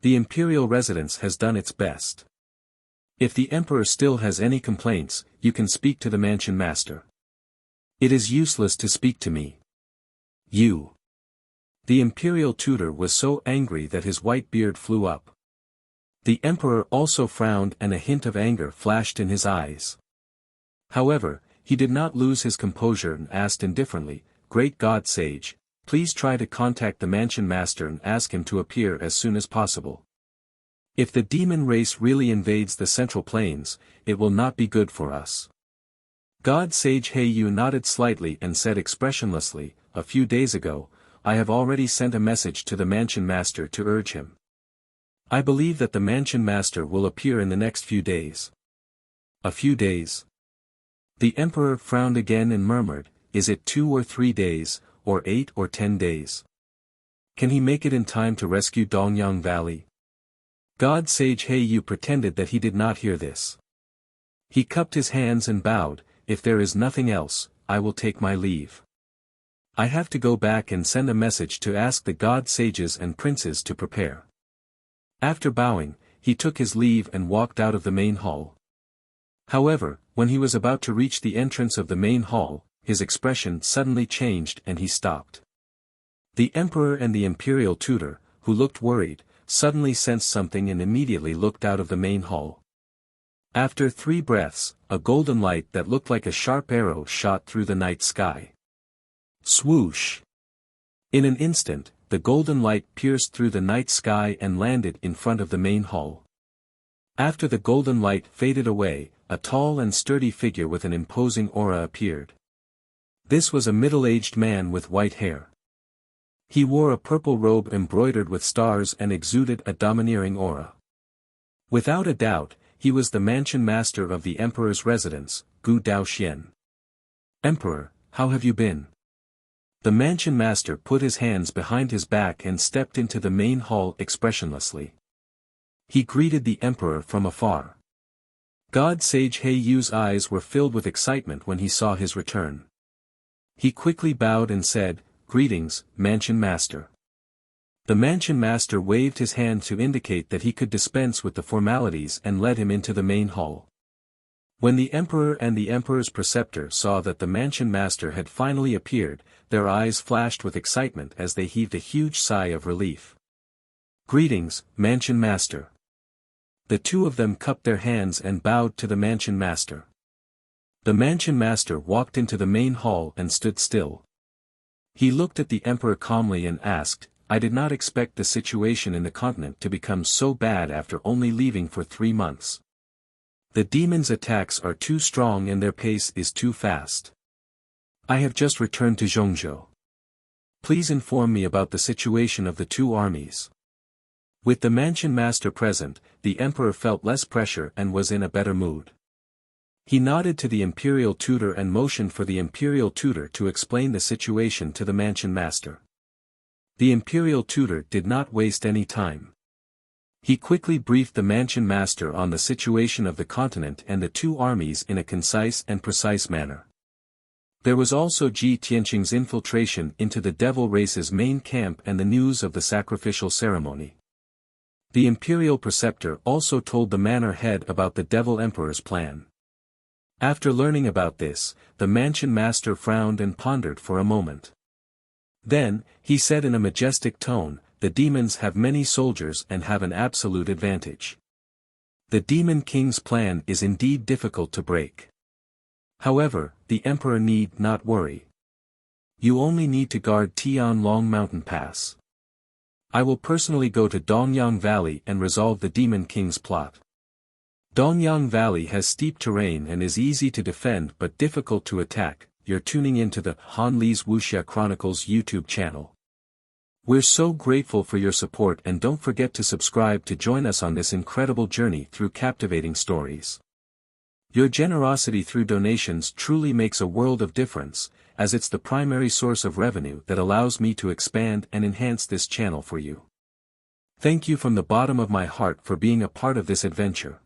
The imperial residence has done its best. If the emperor still has any complaints, you can speak to the mansion master. It is useless to speak to me. You. The imperial tutor was so angry that his white beard flew up. The emperor also frowned and a hint of anger flashed in his eyes. However, he did not lose his composure and asked indifferently, "Great God Sage, please try to contact the mansion master and ask him to appear as soon as possible. If the demon race really invades the Central Plains, it will not be good for us." God Sage Heiyu nodded slightly and said expressionlessly, "A few days ago, I have already sent a message to the mansion master to urge him. I believe that the mansion master will appear in the next few days." "A few days?" The emperor frowned again and murmured, "Is it 2 or 3 days, or 8 or 10 days? Can he make it in time to rescue Dongyang Valley?" God Sage Heiyu pretended that he did not hear this. He cupped his hands and bowed, "If there is nothing else, I will take my leave. I have to go back and send a message to ask the god sages and princes to prepare." After bowing, he took his leave and walked out of the main hall. However, when he was about to reach the entrance of the main hall, his expression suddenly changed and he stopped. The emperor and the imperial tutor, who looked worried, suddenly sensed something and immediately looked out of the main hall. After 3 breaths, a golden light that looked like a sharp arrow shot through the night sky. Swoosh! In an instant, the golden light pierced through the night sky and landed in front of the main hall. After the golden light faded away, a tall and sturdy figure with an imposing aura appeared. This was a middle-aged man with white hair. He wore a purple robe embroidered with stars and exuded a domineering aura. Without a doubt, he was the mansion master of the emperor's residence, Gu Daoxian. "Emperor, how have you been?" The mansion master put his hands behind his back and stepped into the main hall expressionlessly. He greeted the emperor from afar. God Sage Heiyu's eyes were filled with excitement when he saw his return. He quickly bowed and said, "Greetings, mansion master." The mansion master waved his hand to indicate that he could dispense with the formalities and led him into the main hall. When the emperor and the emperor's preceptor saw that the mansion master had finally appeared, their eyes flashed with excitement as they heaved a huge sigh of relief. "Greetings, mansion master." The two of them cupped their hands and bowed to the mansion master. The mansion master walked into the main hall and stood still. He looked at the emperor calmly and asked, "I did not expect the situation in the continent to become so bad after only leaving for 3 months. The demons' attacks are too strong and their pace is too fast. I have just returned to Zhongzhou. Please inform me about the situation of the 2 armies." With the mansion master present, the emperor felt less pressure and was in a better mood. He nodded to the imperial tutor and motioned for the imperial tutor to explain the situation to the mansion master. The imperial tutor did not waste any time. He quickly briefed the mansion master on the situation of the continent and the 2 armies in a concise and precise manner. There was also Ji Tianqing's infiltration into the devil race's main camp and the news of the sacrificial ceremony. The imperial preceptor also told the manor head about the devil emperor's plan. After learning about this, the mansion master frowned and pondered for a moment. Then, he said in a majestic tone, "The demons have many soldiers and have an absolute advantage. The demon king's plan is indeed difficult to break. However, the emperor need not worry. You only need to guard Tianlong Mountain Pass. I will personally go to Dongyang Valley and resolve the demon king's plot. Dongyang Valley has steep terrain and is easy to defend but difficult to attack." You're tuning into the Han Li's Wuxia Chronicles YouTube channel. We're so grateful for your support and don't forget to subscribe to join us on this incredible journey through captivating stories. Your generosity through donations truly makes a world of difference, as it's the primary source of revenue that allows me to expand and enhance this channel for you. Thank you from the bottom of my heart for being a part of this adventure.